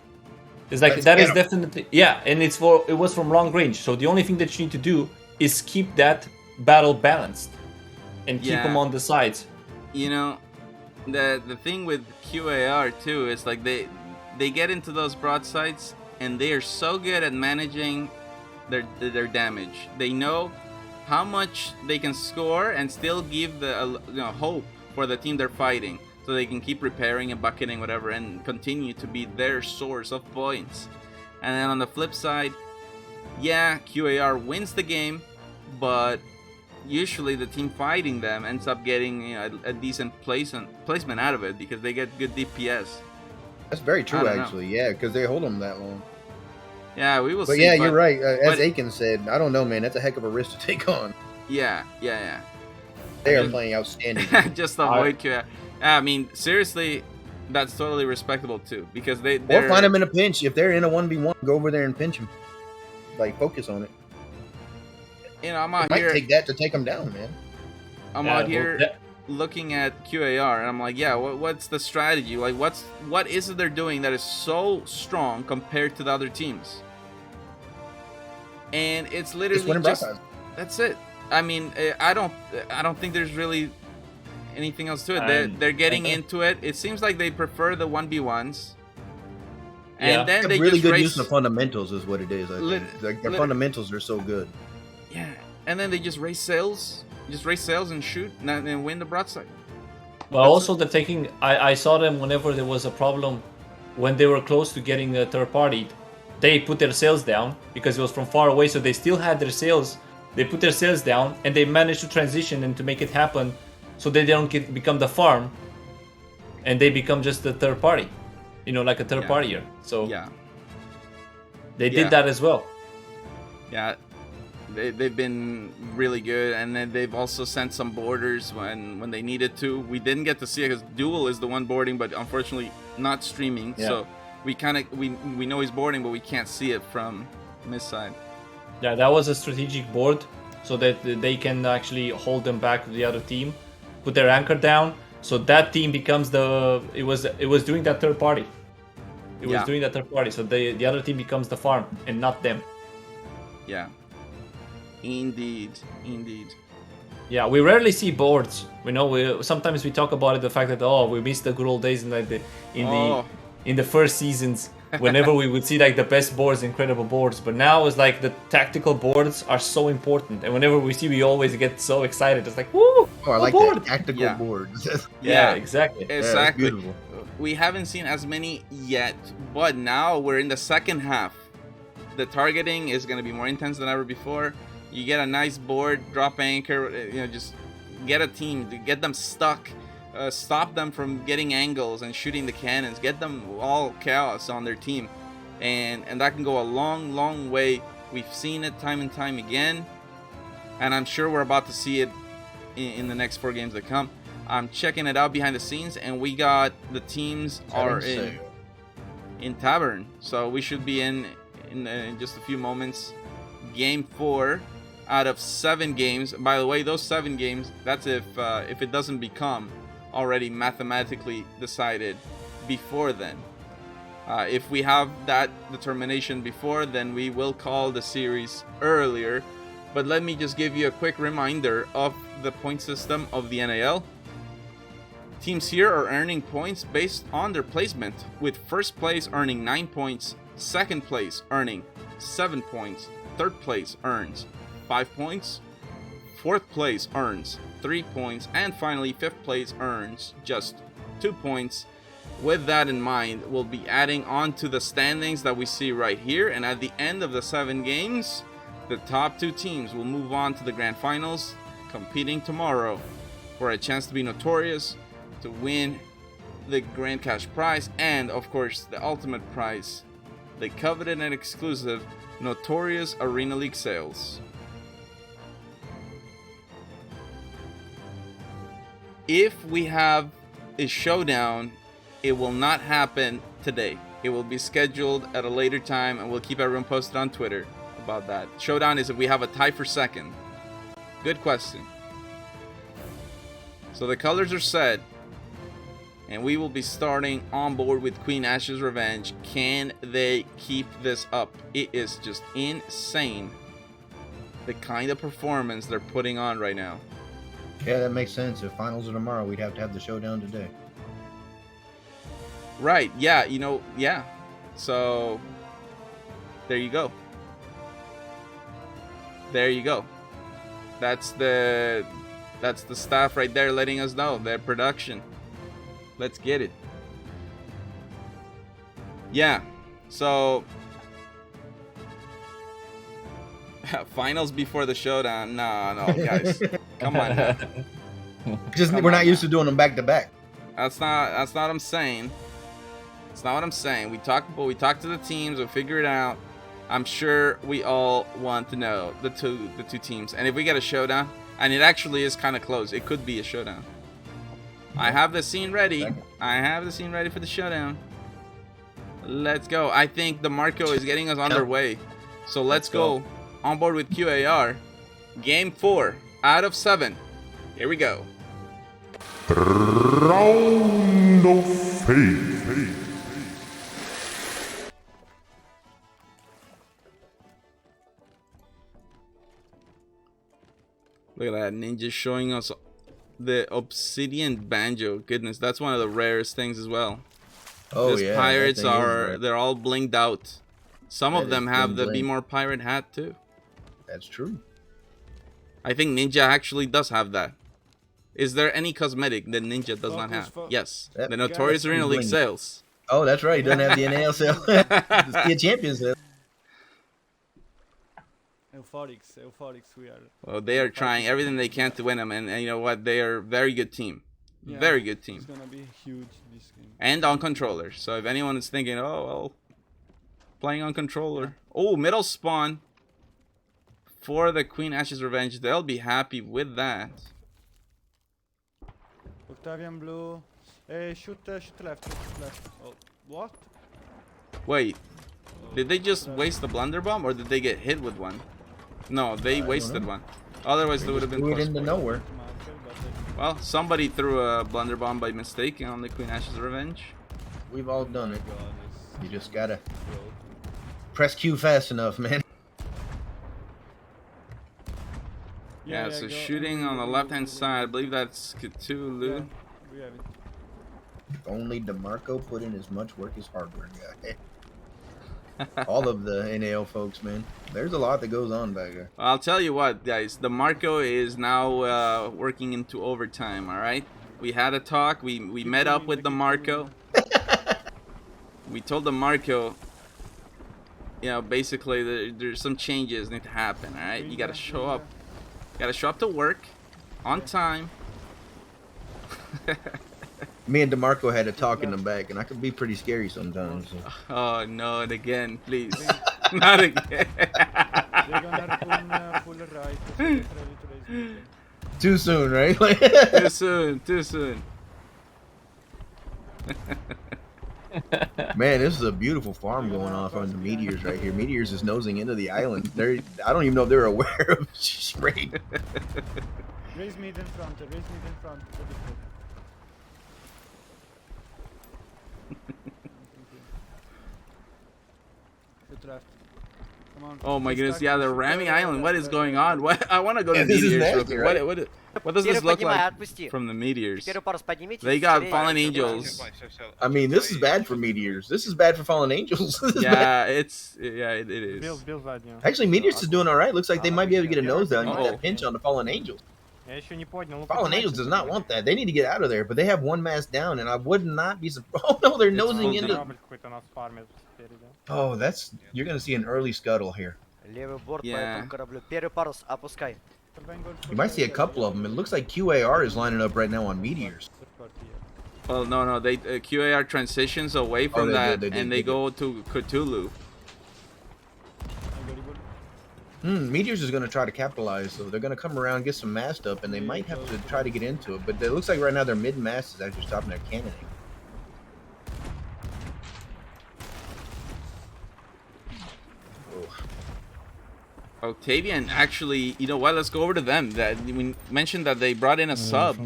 It's like that is definitely and it was from long range. So the only thing that you need to do is keep that battle balanced and keep them on the sides. You know, the thing with QAR too is like they get into those broadsides and they are so good at managing their damage. They know how much they can score and still give the hope for the team they're fighting, so they can keep repairing and bucketing whatever and continue to be their source of points. And then on the flip side, QAR wins the game, but usually the team fighting them ends up getting a decent placement out of it because they get good DPS. That's very true, actually. Yeah, because they hold them that long. Yeah, we will see. But you're right. As Aiken said, I don't know, man. That's a heck of a risk to take on. Yeah. They are playing outstanding. Just avoid QAR. I mean, seriously, that's totally respectable too, because they're... Or find them in a pinch. If they're in a 1v1, go over there and pinch them. Like, focus on it. You know, I'm out might here... take that to take them down, man. I'm out here looking at QAR, and I'm like, what's the strategy? Like, what is it they're doing that is so strong compared to the other teams? And it's literally just... That's it. I mean, I don't think there's really anything else to it. They're getting into it. It seems like they prefer the 1v1s. And then they really just good race... use of fundamentals is what it is. I think. Like, their fundamentals are so good. Yeah, and then they just race sails and shoot and win the broadside. Well, also they're taking. I saw them whenever there was a problem, when they were close to getting a third party, they put their sails down because it was from far away. So they still had their sails. They put their sails down and they managed to transition and to make it happen, so they don't become the farm, and they become just the third party, like a third partier. So they did that as well. Yeah. They've been really good, and then they've also sent some boarders when they needed to. We didn't get to see it because Duel is the one boarding, but unfortunately not streaming. Yeah. So we know he's boarding, but we can't see it from this side. Yeah, that was a strategic board, so that they can actually hold them back to the other team, put their anchor down, so that team becomes it was doing that third party. It was doing that third party, so the other team becomes the farm and not them. Yeah. Indeed. Yeah, we rarely see boards. Sometimes we talk about it, the fact that we miss the good old days in the first seasons, whenever we would see like the best boards, incredible boards. But now it's like the tactical boards are so important, and whenever we see, we always get so excited. It's like, woo! Oh, I like that tactical boards. Yeah, exactly. Exactly. We haven't seen as many yet, but now we're in the second half. The targeting is going to be more intense than ever before. You get a nice board, drop anchor, just get a team, get them stuck, stop them from getting angles and shooting the cannons, get them all chaos on their team, and that can go a long, long way. We've seen it time and time again, and I'm sure we're about to see it in the next 4 games that come. I'm checking it out behind the scenes, and we got the teams are in Tavern, so we should be in just a few moments. Game 4 out of 7 games. By the way, those 7 games, that's if it doesn't become already mathematically decided before then. If we have that determination before, then we will call the series earlier. But let me just give you a quick reminder of the point system of the NAL. Teams here are earning points based on their placement, with first place earning 9 points, second place earning 7 points, third place earns 5 points, fourth place earns 3 points, and finally fifth place earns just 2 points. With that in mind, we'll be adding on to the standings that we see right here, and at the end of the 7 games, the top 2 teams will move on to the grand finals, competing tomorrow for a chance to be notorious, to win the grand cash prize, and of course the ultimate prize, the coveted and exclusive Notorious Arena League sales. If we have a showdown, it will not happen today. It will be scheduled at a later time, and we'll keep everyone posted on Twitter about that. Showdown is if we have a tie for second. Good question. So the colors are set, and we will be starting on board with Queen Ash's Revenge. Can they keep this up? It is just insane, the kind of performance they're putting on right now. Yeah, that makes sense. If finals are tomorrow, we'd have to have the showdown today. Right, yeah, you know, yeah. So, there you go. There you go. That's the staff right there letting us know their production. Let's get it. Yeah, so finals before the showdown. No, guys, come on. Now. We're not used to doing them back to back. That's not what I'm saying. It's not what I'm saying. We talk to the teams. We figure it out. I'm sure we all want to know the two teams, and if we get a showdown, and it actually is kind of close, it could be a showdown. I have the scene ready. I have the scene ready for the showdown. Let's go. I think the Marco is getting us underway, so let's go. On board with QAR. Game 4 out of 7. Here we go. Round of Fate. Look at that, Ninja showing us the Obsidian Banjo. Goodness, that's one of the rarest things as well. Oh, These yeah, pirates that thing is rare. they're all blinged out. Some of them have the Be More Pirate hat too. That's true. I think Ninja actually does have that. Is there any cosmetic that Ninja does not have? Yes. Yep. The Notorious Arena League sales. Oh, that's right. He doesn't have the NAL sale. The Kid Champion sale. Euphorics we are. Well, they are trying everything they can to win them, and you know what? They are a very good team. Yeah, very good team. It's gonna be huge this game. And on controller. So if anyone is thinking, oh, well, playing on controller. Oh, middle spawn for the Queen Ash's Revenge. They'll be happy with that. Octavian blue. Shoot left. Oh, what? Wait, did they just waste the blunder bomb, or did they get hit with one? No, they wasted one. Otherwise, they would have been threw it close. into nowhere. Well, somebody threw a blunder bomb by mistake on the Queen Ash's Revenge. We've all done it. You just gotta press Q fast enough, man. Yeah, so shooting on the left-hand side, I believe that's Cthulhu. We have it. If only DeMarco put in as much work as hardware guy. All of the NAL folks, man. There's a lot that goes on back there. I'll tell you what, guys. The Marco is now working into overtime, all right? We had a talk. We met up with the Marco. We told the Marco, you know, basically there's some changes need to happen, all right? You got to show up. You got to show up to work on time. Me and DeMarco had a talk in the back, and I could be pretty scary sometimes. So. Oh, no, and again, please. Not again. They're gonna pull right. Too soon, right? Too soon. Man, this is a beautiful farm going off on the Meteors right here. Meteors is nosing into the island. I don't even know if they're aware of raid. Raise mid in front. Left. Come on. Oh my goodness, yeah, the ramming island. What is going on? What? I want to go to Meteors real quick. Right? What does this look like from the Meteors? They got Fallen Angels. I mean, this is bad for Meteors. This is bad for Fallen Angels. Yeah, it is. Actually, Meteors is doing all right. Looks like they might be able to get a nose down. You get that pinch on the Fallen Angels. Fallen Angels does not want that. They need to get out of there. But they have one mass down, and I would not be surprised. Oh no, they're nosing into. Oh, you're gonna see an early scuttle here. Yeah. You might see a couple of them. It looks like QAR is lining up right now on Meteors. Well, no, they QAR transitions away from that, and they go to Cthulhu. Meteors is going to try to capitalize, so they're going to come around, get some mast up, and they might have to try to get into it. But it looks like right now their mid-mast is actually stopping their cannoning. Octavian actually, you know what? Let's go over to them. That we mentioned that they brought in a sub.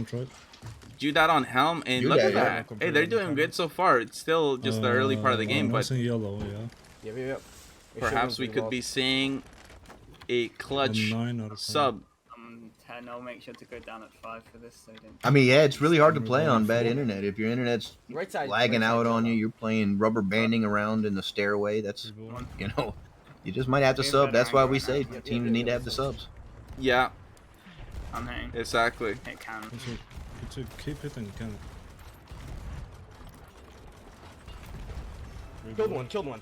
Do that on Helm, and look at that. Hey, they're doing good so far. It's still just the early part of the game, but yellow, perhaps we could be seeing a clutch sub. 10. I'll make sure to go down at 5 for this. So you don't... I mean, yeah, it's really hard to play on bad internet. If your internet's lagging out on you, you're playing rubber banding around in the stairway. That's, you know, you just might have to sub. That's why we say teams need to have the subs. Yeah. I'm hitting. Exactly. It can. Keep hitting, can. Killed one.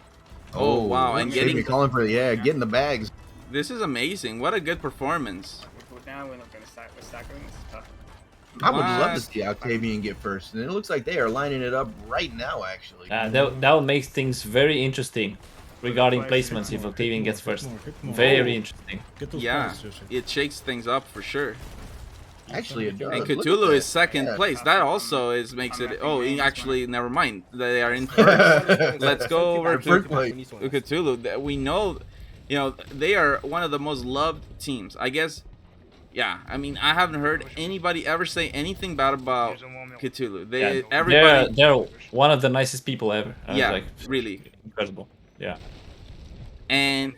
Oh wow! And getting calling for getting the bags. This is amazing. What a good performance. Now we're not going to stack. We're stacking. This stuff. I would love to see Octavian get first, and it looks like they are lining it up right now. Actually, that would make things very interesting regarding placements if Octavian gets first. Very interesting. Yeah, it shakes things up for sure. Actually, it does. And Cthulhu is second place. That also makes it. Oh, actually, never mind. They are in first. Let's go over to Cthulhu. We know, you know, they are one of the most loved teams. I guess. Yeah, I mean, I haven't heard anybody ever say anything bad about Cthulhu. They're one of the nicest people ever. Yeah, like, really incredible. Yeah, and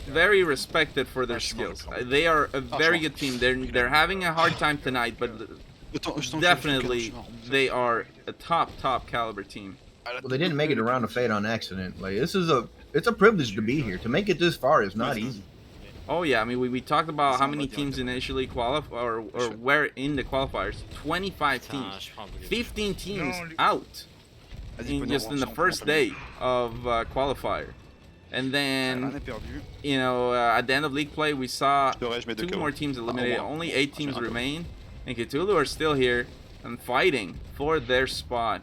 very respected for their skills. They are a very good team. They're having a hard time tonight, but definitely they are a top caliber team. Well, they didn't make it around the fade on accident. Like it's a privilege to be here. To make it this far is not easy. Oh yeah, I mean we talked about how many teams initially qualify or were in the qualifiers. 25 teams, 15 teams out in the first day of qualifier, and then you know at the end of league play we saw 2 more teams eliminated. Only 8 teams remain, and Cthulhu are still here and fighting for their spot.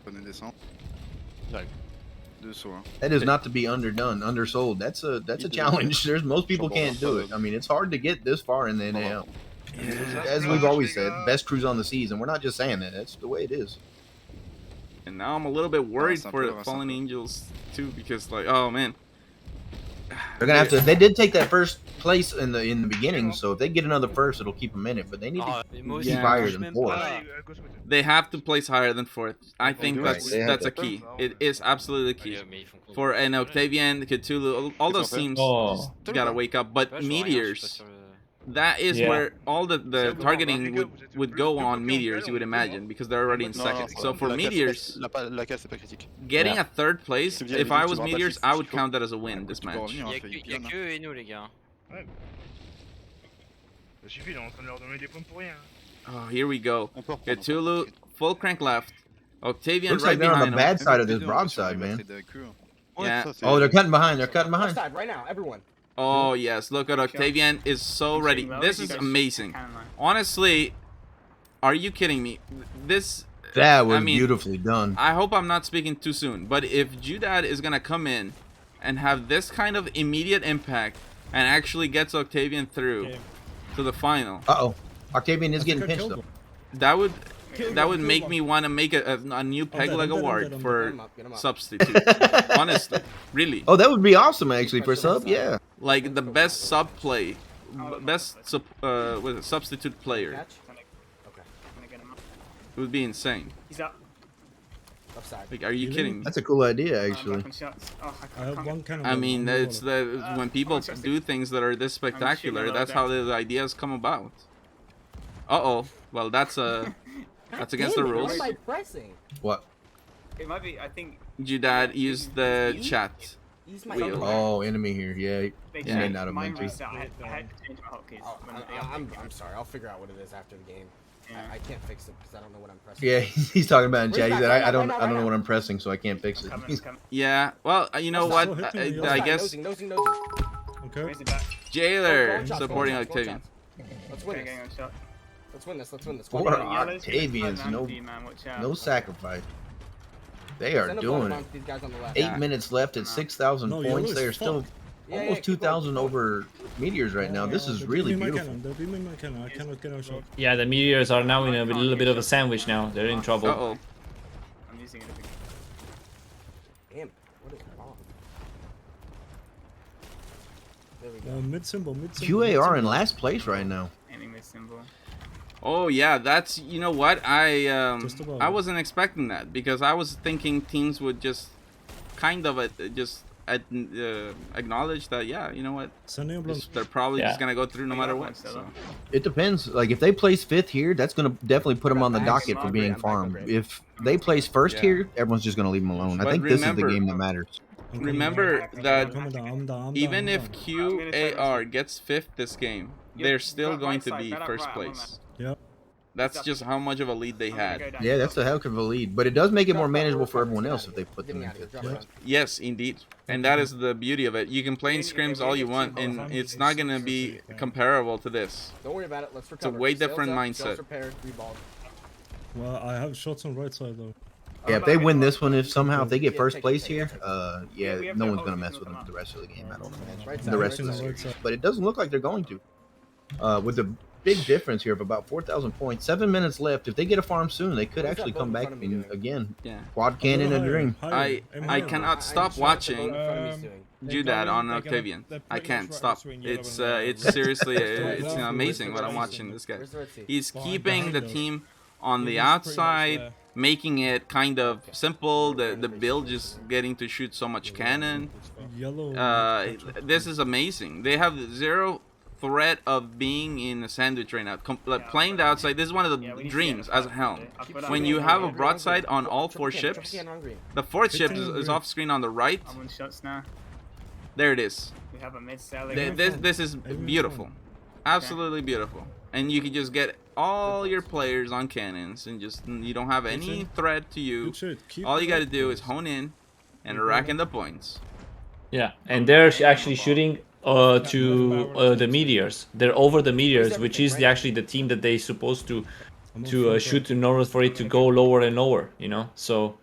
That is not to be undersold. That's a challenge. There's most people can't do it. I mean, it's hard to get this far in the NAL. As we've always said, best crews on the seas, and we're not just saying that. That's the way it is. And now I'm a little bit worried for the Fallen Angels too, because like, oh man, they're gonna have to. They did take that first place in the beginning, so if they get another first, it'll keep them in it. But they need to keep higher than 4th. They have to place higher than 4th. I think that's a key. It is absolutely key for an Octavian, Cthulhu, all those teams gotta wake up. But Meteors, that is where all the targeting would go on Meteors, you would imagine, because they're already in second. So for Meteors, getting a 3rd place, if I was Meteors, I would count that as a win this match. Oh, here we go. Cthulhu, full crank left. Octavian looks right like they're behind on the bad side of this broadside, man. Yeah. Oh, they're cutting behind. They're cutting behind. Right now, everyone. Oh yes, look at Octavian is so ready. This is amazing. Honestly, are you kidding me? That was beautifully done. I hope I'm not speaking too soon, but if Judad is gonna come in and have this kind of immediate impact and actually gets Octavian through to the final. Octavian is getting pinched though. That would make me want to make a new peg leg award for substitute. Honestly, really. Oh, that would be awesome actually for sub. Yeah. Like the best sub play, best substitute player. It would be insane. He's up. Like, are you kidding me? That's a cool idea, actually. I mean, it's when people do things that are this spectacular, that's how the ideas come about. Uh-oh. Well, that's against the rules. What am I pressing? What? It might be, I think... Judad used the chat wheel. Oh, enemy here. Yeah. He may not have meant to. I'm sorry. I'll figure out what it is after the game. I can't fix it because I don't know what I'm pressing. Yeah, he's talking about in chat. He said, I don't know what I'm pressing, so I can't fix it. Yeah, well, you know what? I guess... Okay. Jailer supporting Octavian. Let's win this. Let's win this. Let's win this. For Octavians, no sacrifice. They are doing it. 8 minutes left at 6,000 points. They are still almost 2,000 over meteors right now. This is really beautiful. They're beaming my cannon. I cannot get a shot. Yeah, the meteors are now in a little bit of a sandwich now. They're in trouble. Uh-oh. I'm using it. Damn. What is wrong? There we go. Mid symbol. QAR in last place right now. Aiming mid symbol. Oh yeah, that's, you know what, I wasn't expecting that, because I was thinking teams would just kind of acknowledge that, yeah, you know what, they're probably just gonna go through no matter what. So. It depends. Like if they place 5th here, that's gonna definitely put them on the docket for being farmed. If they place 1st here, everyone's just gonna leave them alone. I think this is the game that matters. Remember that even if QAR gets 5th this game, they're still going to be 1st place. Yep. That's just how much of a lead they had. Yeah, that's a heck of a lead, but it does make it more manageable for everyone else if they put them in 5th. Yes, indeed. And that is the beauty of it. You can play in scrims all you want, and it's not going to be comparable to this. Don't worry about it. Let's recover. It's a way different mindset. Well, I have shots on right side though. Yeah, if they win this one, if they get 1st place here, yeah, no one's gonna mess with them the rest of the game. I don't imagine the rest of the series, but it doesn't look like they're going to. With the big difference here of about 4,000 points, 7 minutes left. If they get a farm soon, they could actually come back and again. Yeah. Quad cannon a dream. I cannot stop watching Judad on Octavian. I can't stop. It's seriously it's amazing what I'm watching this guy. He's keeping the team on the outside, making it kind of simple. The build just getting to shoot so much cannon. This is amazing. They have zero threat of being in a sandwich right now. Playing the outside, this is one of the dreams as a helm. When you have a broadside on all 4 ships, the 4th ship is off screen on the right. I'm on shots now. There it is. We have a mid sailing. This is beautiful. Absolutely beautiful. And you can just get all your players on cannons and just, you don't have any threat to you. All you got to do is hone in and rack in the points. Yeah, and they're actually shooting to the meteors. They're over the meteors, which is actually the team that they supposed to shoot in order for it to go lower and lower. You know, so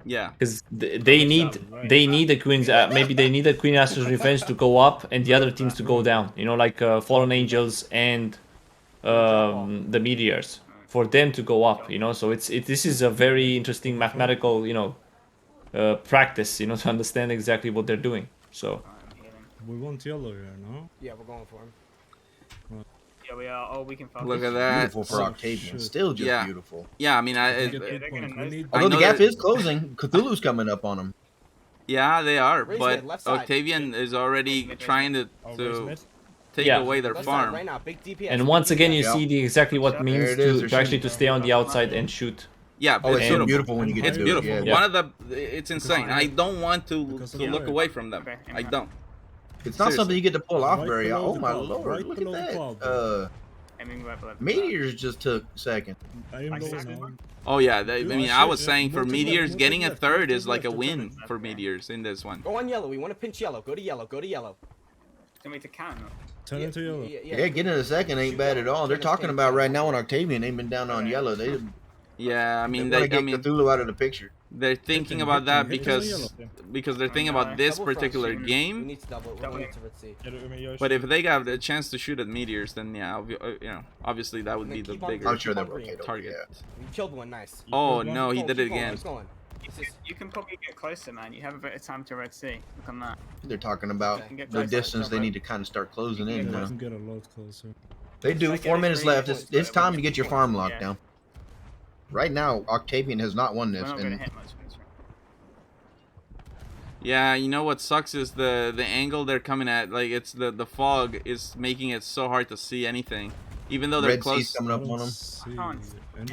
yeah, because they need the queens. Maybe they need the Queen Aster's Revenge to go up and the other teams to go down. You know, like Fallen Angels and the meteors, for them to go up. You know, so this is a very interesting mathematical practice. You know, to understand exactly what they're doing. So. We want yellow here, no? Yeah, we're going for him. Yeah, we are. Oh, we can focus. Look at that. Beautiful for Octavian. Still just beautiful. Yeah, I mean, although the gap is closing, Cthulhu's coming up on him. Yeah, they are, but Octavian is already trying to take away their farm. And once again, you see exactly what it means to actually stay on the outside and shoot. Yeah, it's so beautiful when you get to do it. It's beautiful. One of it's insane. I don't want to look away from them. I don't. It's not something you get to pull off very often. Oh my lord, look at that. Meteors just took second. Oh yeah, I mean, I was saying for Meteors, getting a 3rd is like a win for Meteors in this one. Go on yellow. We want to pinch yellow. Go to yellow. Go to yellow. Can we to cannon? Turn into yellow. Yeah, getting a 2nd ain't bad at all. They're talking about right now on Octavian aiming down on yellow. Yeah, I mean, they get Cthulhu out of the picture. They're thinking about that because they're thinking about this particular game. But if they got a chance to shoot at meteors, then yeah, obviously that would be the bigger target. You killed one, nice. Oh no, he did it again. You can probably get closer, man. You have a bit of time to Red Sea. Look on that. They're talking about the distance they need to kind of start closing in now. Get a lot closer. They do. 4 minutes left. It's time to get your farm locked down. Right now, Octavian has not won this. Yeah, you know what sucks is the angle they're coming at. Like, it's the fog is making it so hard to see anything, even though they're Red close. Sea's coming up on them.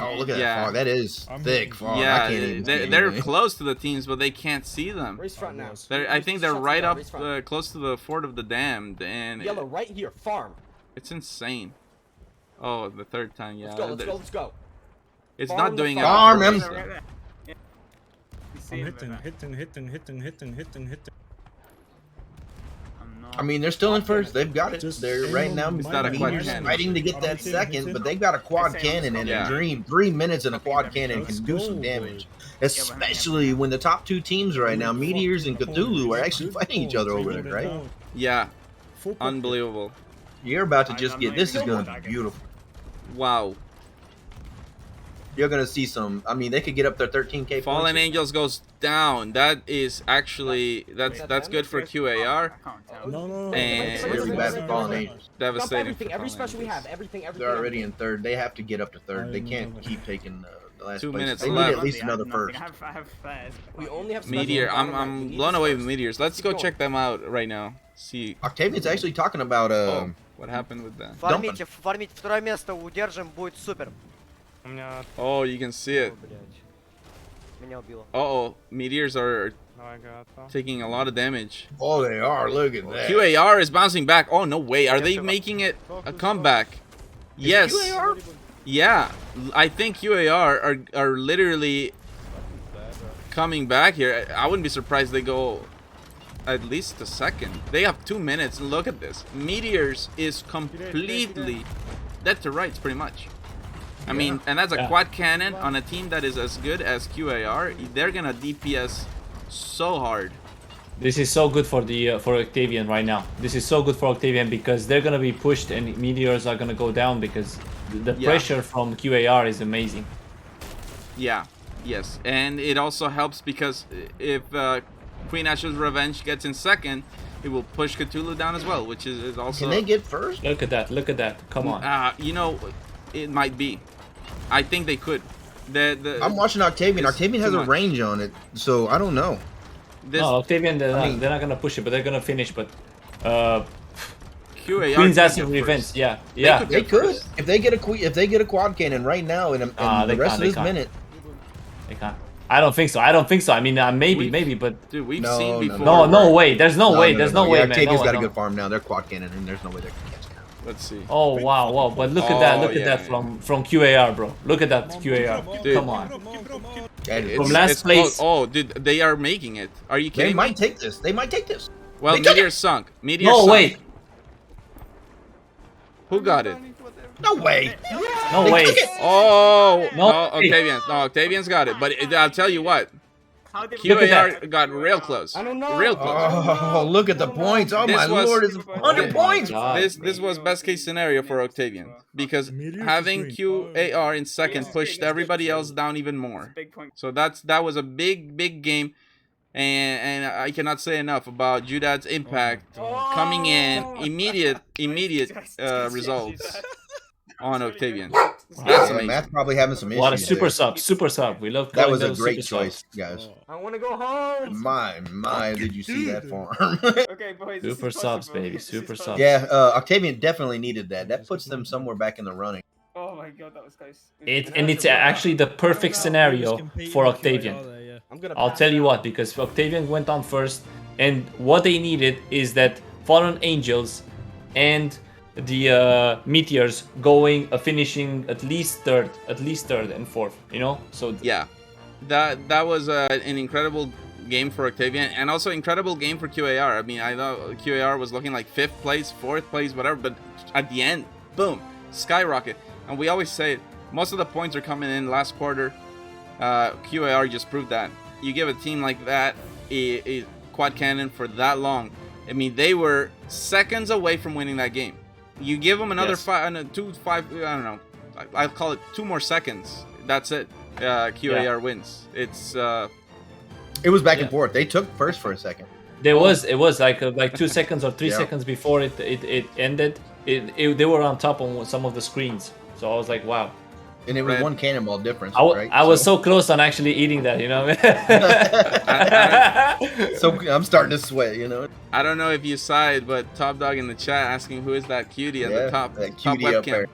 Oh, look at that fog. That is thick fog. Yeah, I can't even they're close to the teams, but they can't see them. Where's front now? I think they're right up close to the Fort of the Damned, and yellow right here, farm. It's insane. Oh, the 3rd time, yeah. Let's go. It's not doing it. Farm him. I'm hitting. I mean, they're still in first. They've got it. They're right now not a quad cannon. fighting to get that second, but they've got a quad cannon and a dream. 3 minutes in a quad cannon can do some damage, especially when the top two teams right now, Meteors and Cthulhu, are actually fighting each other over there, right? Yeah, unbelievable. You're about to just get. This is going to be beautiful. Wow. You're gonna see some. I mean, they could get up their 13K. Fallen Angels goes down. That is actually that's good for QAR. No. And It's really bad for Fallen Angels. Devastating. Every special we have, everything. They're already in third. They have to get up to third. They can't keep taking the last 2 place. minutes They need left. at least another first. I have flares. We only have Meteor. I'm blown away with Meteors. Let's go check them out right now. See. Octavian's actually talking about what happened with that? Фармите, фармите второе место, удержим, будет супер. Oh, you can see it. Меня убило. Uh-oh, Meteors are taking a lot of damage. Oh, they are. Look at that. QAR is bouncing back. Oh, no way. Are they making it a comeback? Yes. QAR? Yeah. I think QAR are literally coming back here. I wouldn't be surprised they go at least a second. They have 2 minutes. Look at this. Meteors is completely dead to rights, pretty much. I mean, and that's a quad cannon on a team that is as good as QAR. They're gonna DPS so hard. This is so good for the for Octavian right now. This is so good for Octavian because they're gonna be pushed and Meteors are gonna go down because the pressure from QAR is amazing. Yeah, yes, and it also helps because if Queen Ashes Revenge gets in second, it will push Cthulhu down as well, which is also. Can they get first? Look at that! Look at that! Come on. You know, it might be. I think they could. I'm watching Octavian. Octavian has a range on it, so I don't know. No, Octavian, they're not gonna push it, but they're gonna finish. But QAR Queen's Ashes Revenge, yeah. They could if they get a quad cannon right now in the rest of this minute. They can't. I don't think so. I mean, maybe, but dude, we've seen before. No way. There's no way. There's no way, man. Octavian's got a good farm now. They're quad cannon, and there's no way they're gonna catch that. Let's see. Oh wow! But look at that! Look at that from QAR, bro. Look at that QAR. Dude. Come on. From last place. Oh, dude, they are making it. Are you kidding? They might take this. They might take this. Well, Meteor sunk. Meteor No sunk. way. Who got it? No way. No way. Oh No. Octavian's got it. But I'll tell you what. Look at QAR got real close. I don't know. Real close. Oh, look at the points. Oh, my lord. It's 100 points. This was best case scenario for Octavian. Because having QAR in second pushed everybody else down even more. So that was a big game. And I cannot say enough about Judad's impact coming in immediate results on Octavian. That's amazing. Matt's probably having some issues. What a super sub. We love that calling was a those great super choice, subs. guys. I want to go home. My, did you see that farm? Okay, boys. Super subs, baby. Super subs. Yeah, Octavian definitely needed that. That puts them somewhere back in the running. Oh my god, that was close. It's actually the perfect scenario for Octavian. I'll tell you what, because Octavian went on first, and what they needed is that Fallen Angels and the Meteors going finishing at least third and fourth, you know. So yeah, that was an incredible game for Octavian, and also incredible game for QAR. I mean, I thought QAR was looking like 5th place, 4th place, whatever, but at the end, boom, skyrocket. And we always say it, most of the points are coming in last quarter. QAR just proved that. You give a team like that a quad cannon for that long. I mean, they were seconds away from winning that game. You give them another 5, I don't know. I'll call it 2 more seconds. That's it. QAR wins. It's. It was back and forth. They took first for a second. It was like 2 seconds or 3 seconds before it ended. They were on top on some of the screens. So I was like, wow. And it was one cannonball difference, right? I was so close on actually eating that, you know. So I'm starting to sweat, you know. I don't know if you saw it, but Top Dog in the chat asking who is that cutie at the top. That top cutie up webcam. there.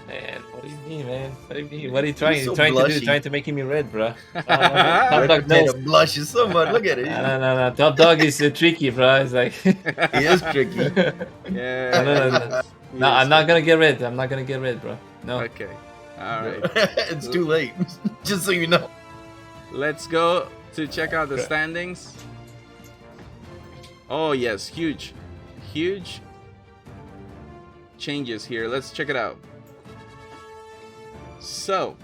Man, what do you mean, man? What do you mean? What are you trying? so Trying to do? blushy. Trying to make me red, bro. Top Red Dog knows. potato blushes so much. Look at it. No. Top Dog is tricky, bro. It's like He is tricky. Yeah. No, I'm not gonna get red. I'm not gonna get red, bro. No. Okay. All right. It's too late. Just so you know. Let's go to check out the standings. Oh yes, huge changes here. Let's check it out. So,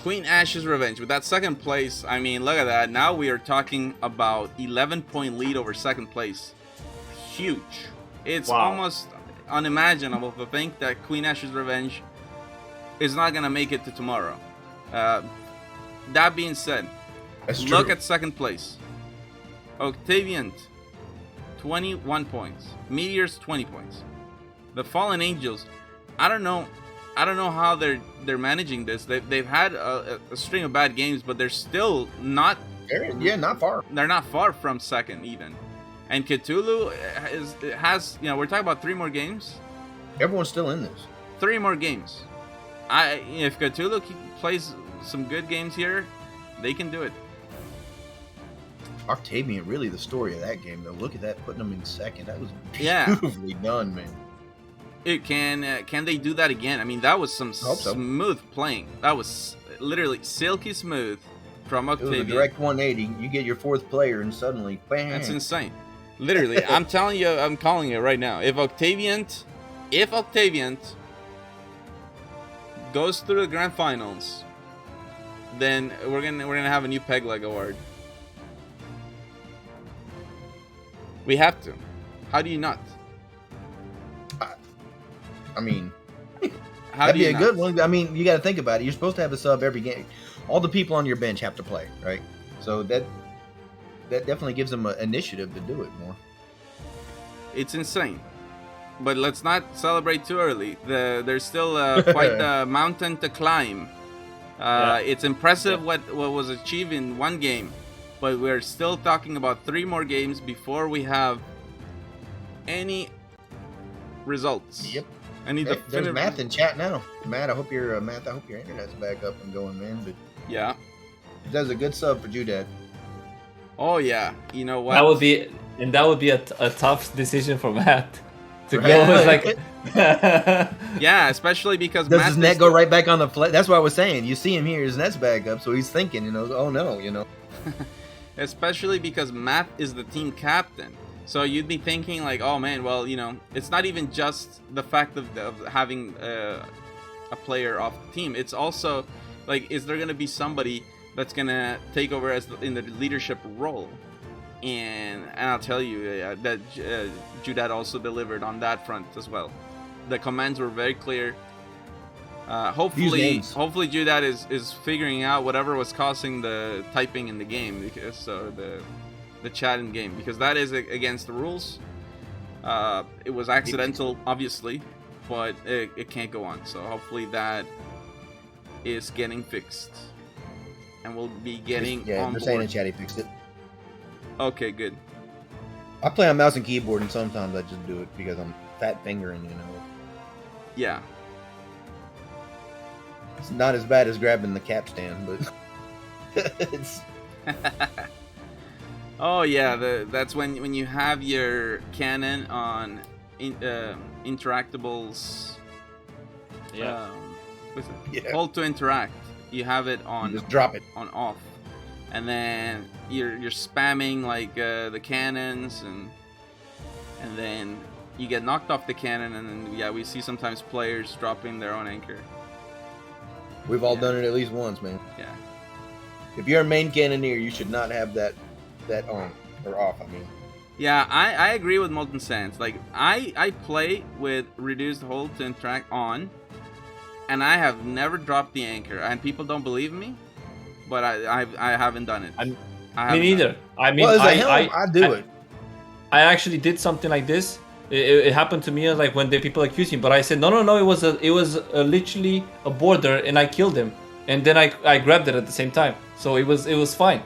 Queen Ash's Revenge with that second place. I mean, look at that. Now we are talking about 11-point lead over second place. Huge. It's almost unimaginable to think that Queen Ash's Revenge is not gonna make it to tomorrow. That being said, look at second place. Octavian, 21 points. Meteors, 20 points. The Fallen Angels, I don't know how they're managing this. They've had a string of bad games, but they're still not. Not far. They're not far from second even. And Cthulhu has we're talking about 3 more games. Everyone's still in this. 3 more games. If Cthulhu plays some good games here, they can do it. Octavian, really the story of that game though. Look at that, putting them in second. That was beautifully done, man. Can they do that again? I mean, that was some smooth playing. That was literally silky smooth from Octavian. It was a direct 180. You get your 4th player, and suddenly, bam! That's insane. Literally, I'm telling you, I'm calling it right now. If Octavian goes through the grand finals, then we're gonna have a new peg leg award. We have to. How do you not? I mean, that'd be a good one. I mean, you got to think about it. You're supposed to have a sub every game. All the people on your bench have to play, right? So that definitely gives them an initiative to do it more. It's insane. But let's not celebrate too early. There's still quite a mountain to climb. It's impressive what was achieved in 1 game, but we're still talking about 3 more games before we have any results. Yep. There's Matt in chat now. Matt, I hope your internet's back up and going, man. But yeah, that's a good sub for Judad. Oh yeah, you know what? That would be a tough decision for Matt to go. With like, yeah, especially because does his net go right back on the play? That's what I was saying. You see him here, his net's back up, so he's thinking, oh no, especially because Matt is the team captain. So you'd be thinking like, oh man, well, it's not even just the fact of having a player off the team. It's also like, is there going to be somebody that's going to take over in the leadership role? And I'll tell you that Judad also delivered on that front as well. The commands were very clear. Hopefully Judad is figuring out whatever was causing the typing in the game, because the chat in game, because that is against the rules. It was accidental, obviously, but it can't go on. So hopefully that is getting fixed, and we'll be getting on they're board. saying in chat he fixed it. Okay, good. I play on mouse and keyboard, and sometimes I just do it because I'm fat fingering, Yeah. It's not as bad as grabbing the cap stand, but it's. Oh yeah, that's when you have your cannon on interactables. Yeah. What's it? Hold to interact. You have it on. You just drop it on off, and then you're spamming like the cannons, and then you get knocked off the cannon, and then we see sometimes players dropping their own anchor. We've all done it at least once, man. Yeah. If you're a main cannoneer, you should not have that on or off. I mean. Yeah, I agree with Molten Sands. Like I play with reduced hold to interact on, and I have never dropped the anchor. And people don't believe me, but I haven't done it. Me neither. I mean, I do it. I actually did something like this. It happened to me like when the people accused me, but I said no. It was literally a border, and I killed him, and then I grabbed it at the same time, so it was fine,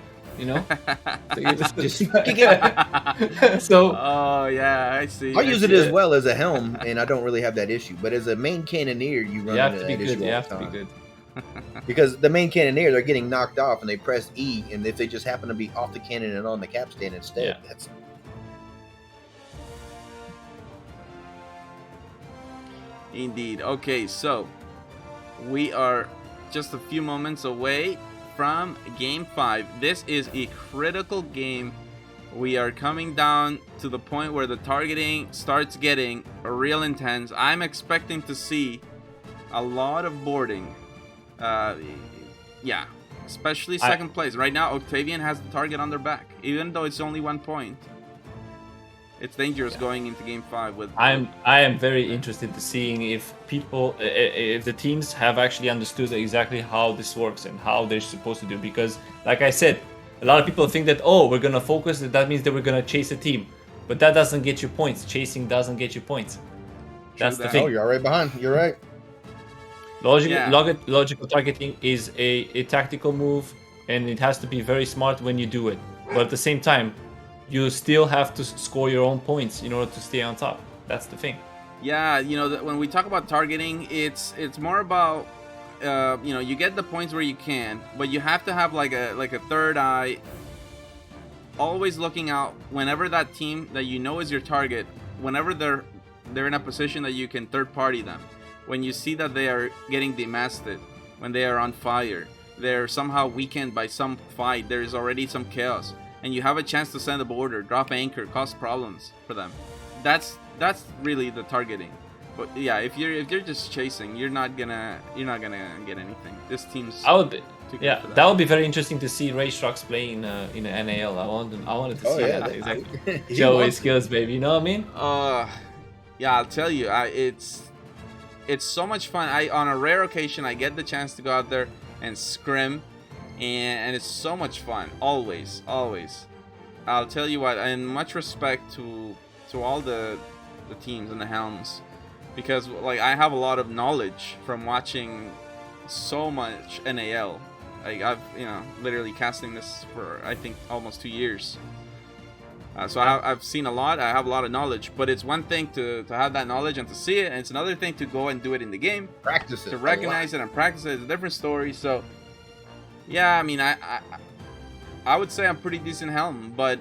So. Oh yeah, I see. I use it as well as a helm, and I don't really have that issue. But as a main cannoneer, you run into that issue all the time. You have to be good. Because the main cannoneer, they're getting knocked off, and they press E, and if they just happen to be off the cannon and on the capstan instead, that's. Indeed. Okay, so we are just a few moments away from Game 5. This is a critical game we are coming down to the point where the targeting starts getting real intense. I'm expecting to see a lot of boarding. Yeah, especially second place. Right now, Octavian has the target on their back, even though it's only 1 point. It's dangerous going into game 5 with. I am very interested to seeing if people, if the teams have actually understood exactly how this works and how they're supposed to do. Because, like I said, a lot of people think that, oh, we're gonna focus. That means that we're gonna chase a team, but that doesn't get you points. Chasing doesn't get you points. That's the thing. Oh, you're right behind. You're right. Logical targeting is a tactical move, and it has to be very smart when you do it. But at the same time, you still have to score your own points in order to stay on top. That's the thing. Yeah, you know, when we talk about targeting, it's more about you know, you get the points where you can, but you have to have like a third eye, always looking out whenever that team that you know is your target, whenever they're in a position that you can third party them. When you see that they are getting demasted, when they are on fire, they're somehow weakened by some fight, there is already some chaos, and you have a chance to send a border, drop anchor, cause problems for them. That's really the targeting. But yeah, if you're just chasing, you're not gonna get anything. This team's that would be very interesting to see Ray Strux play in the NAL. I wanted to see that exactly. Show his skills, baby. You know what I mean? Yeah, I'll tell you, it's so much fun. On a rare occasion, I get the chance to go out there and scrim, and it's so much fun. Always. I'll tell you what, and much respect to all the teams and the helms, because like I have a lot of knowledge from watching so much NAL. Like I've literally casting this for I think almost 2 years. So I've seen a lot. I have a lot of knowledge, but it's one thing to have that knowledge and to see it, and it's another thing to go and do it in the game, practice it, to recognize it and practice it. It's a different story. So yeah, I mean, I would say I'm pretty decent helm, but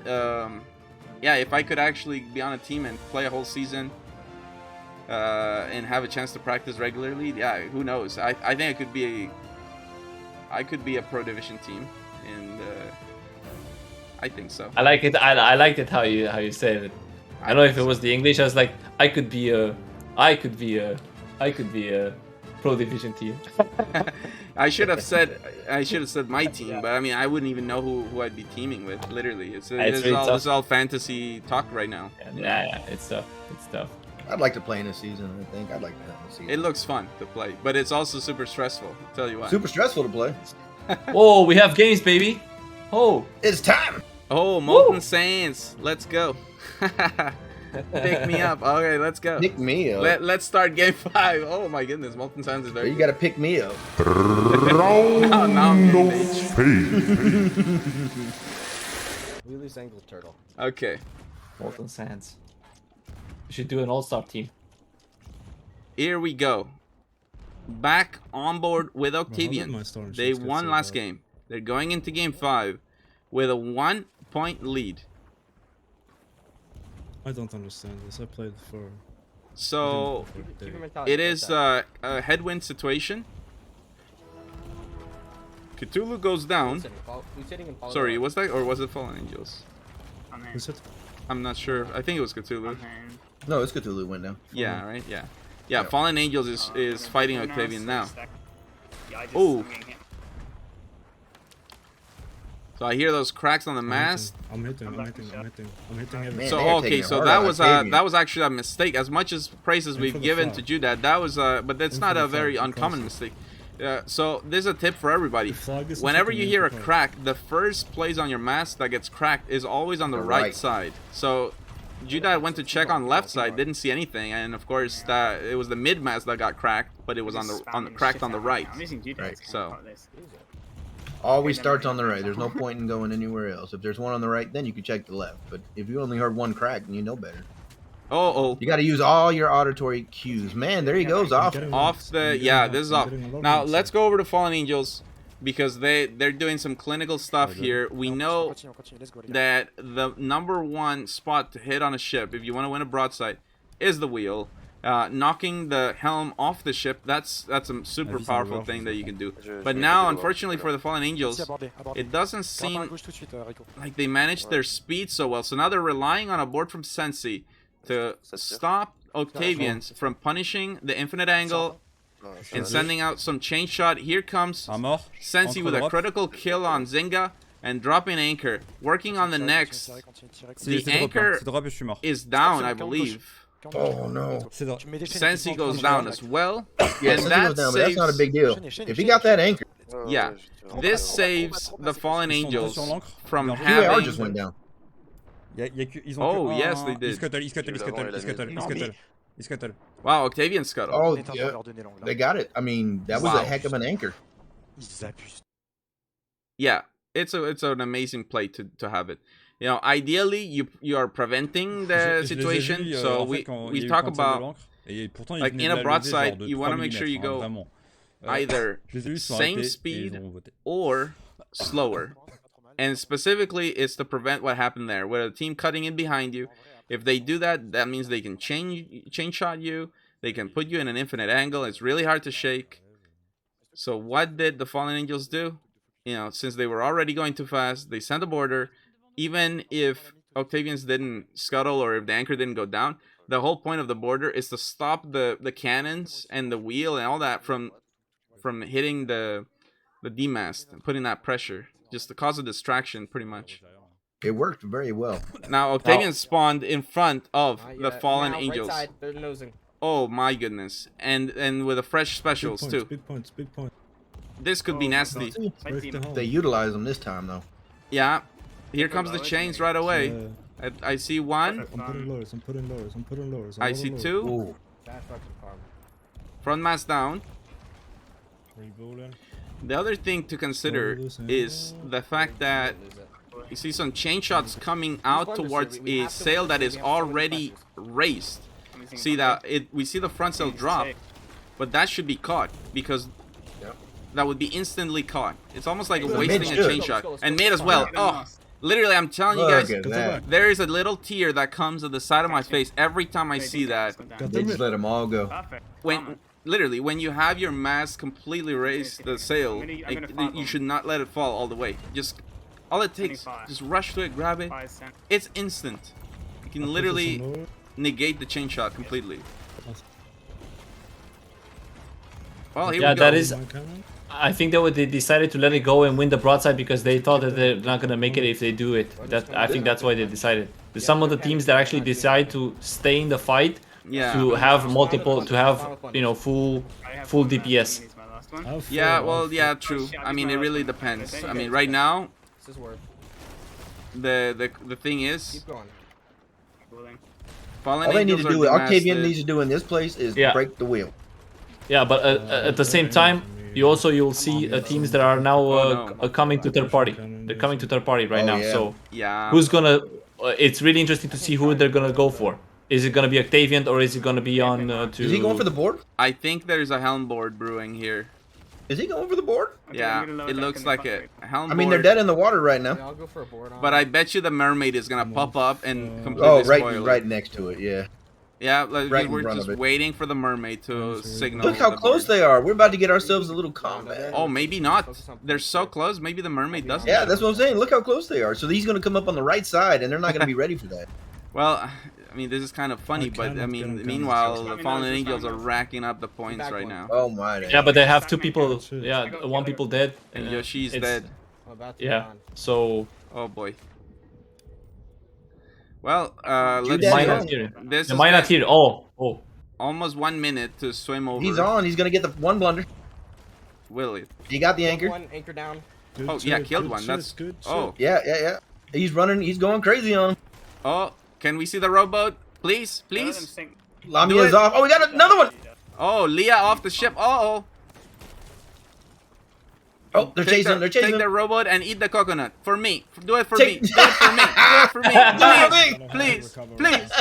yeah, if I could actually be on a team and play a whole season and have a chance to practice regularly, yeah, who knows? I think I could be a pro division team, and I think so. I like it. I liked it how you said it. I don't know if it was the English. I was like, I could be a pro division team. I should have said my team, but I mean I wouldn't even know who I'd be teaming with. Literally, this is all fantasy talk right now. Yeah, it's tough. I'd like to play in a season. I think I'd like to have a season. It looks fun to play, but it's also super stressful. I'll tell you what. Super stressful to play. Whoa, we have games, baby. Oh, it's time. Oh, Molten Saints, let's go. Pick me up. Okay, let's go. Pick me up. Let's start game 5. Oh my goodness, Molten Saints is very. You gotta pick me up. Round of fate. We lose Angle Turtle. Okay. Molten Sands. We should do an all-star team. Here we go. Back on board with Octavian. They won last game. They're going into game 5 with a 1-point lead. I don't understand this. I played for. So it is a headwind situation. Cthulhu goes down. Sorry, was that or was it Fallen Angels? I'm not sure. I think it was Cthulhu. No, it's Cthulhu went down. Yeah, right. Yeah. Fallen Angels is fighting Octavian now. Oh. So I hear those cracks on the mast. I'm hitting everything. So okay, so that was actually a mistake. As much as praises we've given to Judad, that was but that's not a very uncommon mistake. So there's a tip for everybody. Whenever you hear a crack, the first place on your mast that gets cracked is always on the right side. So Judad went to check on left side, didn't see anything, and of course that it was the mid mast that got cracked, but it was cracked on the right. So. Always starts on the right. There's no point in going anywhere else. If there's one on the right, then you can check the left. But if you only heard one crack, then you know better. Oh. You got to use all your auditory cues. Man, there he goes off the. Yeah, this is off. Now let's go over to Fallen Angels because they're doing some clinical stuff here. We know that the #1 spot to hit on a ship if you want to win a broadside is the wheel. knocking the helm off the ship. That's a super powerful thing that you can do. But now, unfortunately for the Fallen Angels, it doesn't seem like they managed their speed so well. So now they're relying on a board from Sensi to stop Octavians from punishing the infinite angle and sending out some chain shot. Here comes Sensi with a critical kill on Zynga and dropping anchor, working on the next. The anchor is down, I believe. Oh no. Sensi goes down as well. Yeah, and Sensi that goes down, but saves, that's not a big deal. If he got that anchor. Yeah, this saves the Fallen Angels from UAR having. just went down. Oh, yes, they did. Il scuttle. Wow, Octavian scuttle. Oh, yeah. They got it. I mean, that was a heck of an anchor. Yeah, it's an amazing play to have it. You know, ideally you are preventing the situation. So we talk about like in a broadside, you want to make sure you go either same speed or slower. And specifically, it's to prevent what happened there, where a team cutting in behind you. If they do that, that means they can chain shot you. They can put you in an infinite angle. It's really hard to shake. So what did the Fallen Angels do? You know, since they were already going too fast, they sent a border. Even if Octavians didn't scuttle or if the anchor didn't go down, the whole point of the border is to stop the cannons and the wheel and all that from hitting the D-mast and putting that pressure. Just to cause a distraction, pretty much. It worked very well. Now Octavian spawned in front of the Fallen now, Angels. Right side, they're nosing. Oh my goodness. And with the fresh specials too. Big points. This could be nasty. They utilize them this time though. Yeah. Here comes the chains right away. I see one. I'm putting lowers. I see two. Ooh. Front mass down. The other thing to consider is the fact that you see some chain shots coming out towards a sail that is already raised. See that we see the front sail drop, but that should be caught because that would be instantly caught. It's almost like wasting a chain shot. And made as well. Oh, literally, I'm telling you guys, there is a little tear that comes to the side of my face every time I see that. They just let them all go. Literally, when you have your mast completely raised, the sail, you should not let it fall all the way. Just, all it takes, just rush to it, grab it. It's instant. You can literally negate the chain shot completely. Well, here we go. That is. I think they decided to let it go and win the broadside because they thought that they're not gonna make it if they do it. I think that's why they decided. There's some of the teams that actually decide to stay in the fight. Yeah. To have multiple, to have, you know, full DPS. Yeah, well, yeah, true. I mean, it really depends. I mean, right now, the thing is, all they need to do, Octavian needs to do in this place is break the wheel. Yeah, but at the same time, you'll see teams that are now coming to third party. They're coming to third party right now. Yeah. So yeah, who's gonna? It's really interesting to see who they're gonna go for. Is it gonna be Octavian or is it gonna be on to? Is he going for the board? I think there's a helm board brewing here. Is he going for the board? Yeah, it looks like a helm board. I mean, they're dead in the water right now. I'll go for a board. But I bet you the mermaid is gonna pop up and completely spoil right it. next to it, yeah. Yeah, like, Right in we're front just of it. waiting for the mermaid to signal. Look how close they are. We're about to get ourselves a little combat. Oh, maybe not. They're so close. Maybe the mermaid doesn't. Yeah, that's what I'm saying. Look how close they are. So he's going to come up on the right side, and they're not going to be ready for that. Well, I mean, this is kind of funny, but I mean, meanwhile, the Fallen Angels are racking up the points right now. Oh my! Yeah, but they have two people. Yeah, one people dead. And Yoshi's dead. Yeah. So. Oh boy. Well, let's see. This might not here. Oh. Almost 1 minute to swim over. He's on. He's gonna get the one blunder. Will it? He got the anchor. One anchor down. Oh yeah, killed one. That's good. Oh yeah. He's running. He's going crazy on him. Oh, can we see the rowboat, please? Lamia's off. Oh, we got another one. Oh, Leah off the ship. Oh. Oh, they're chasing. Take the rowboat and eat the coconut for me. Do it for me. Do it for me. Do it for me. Please.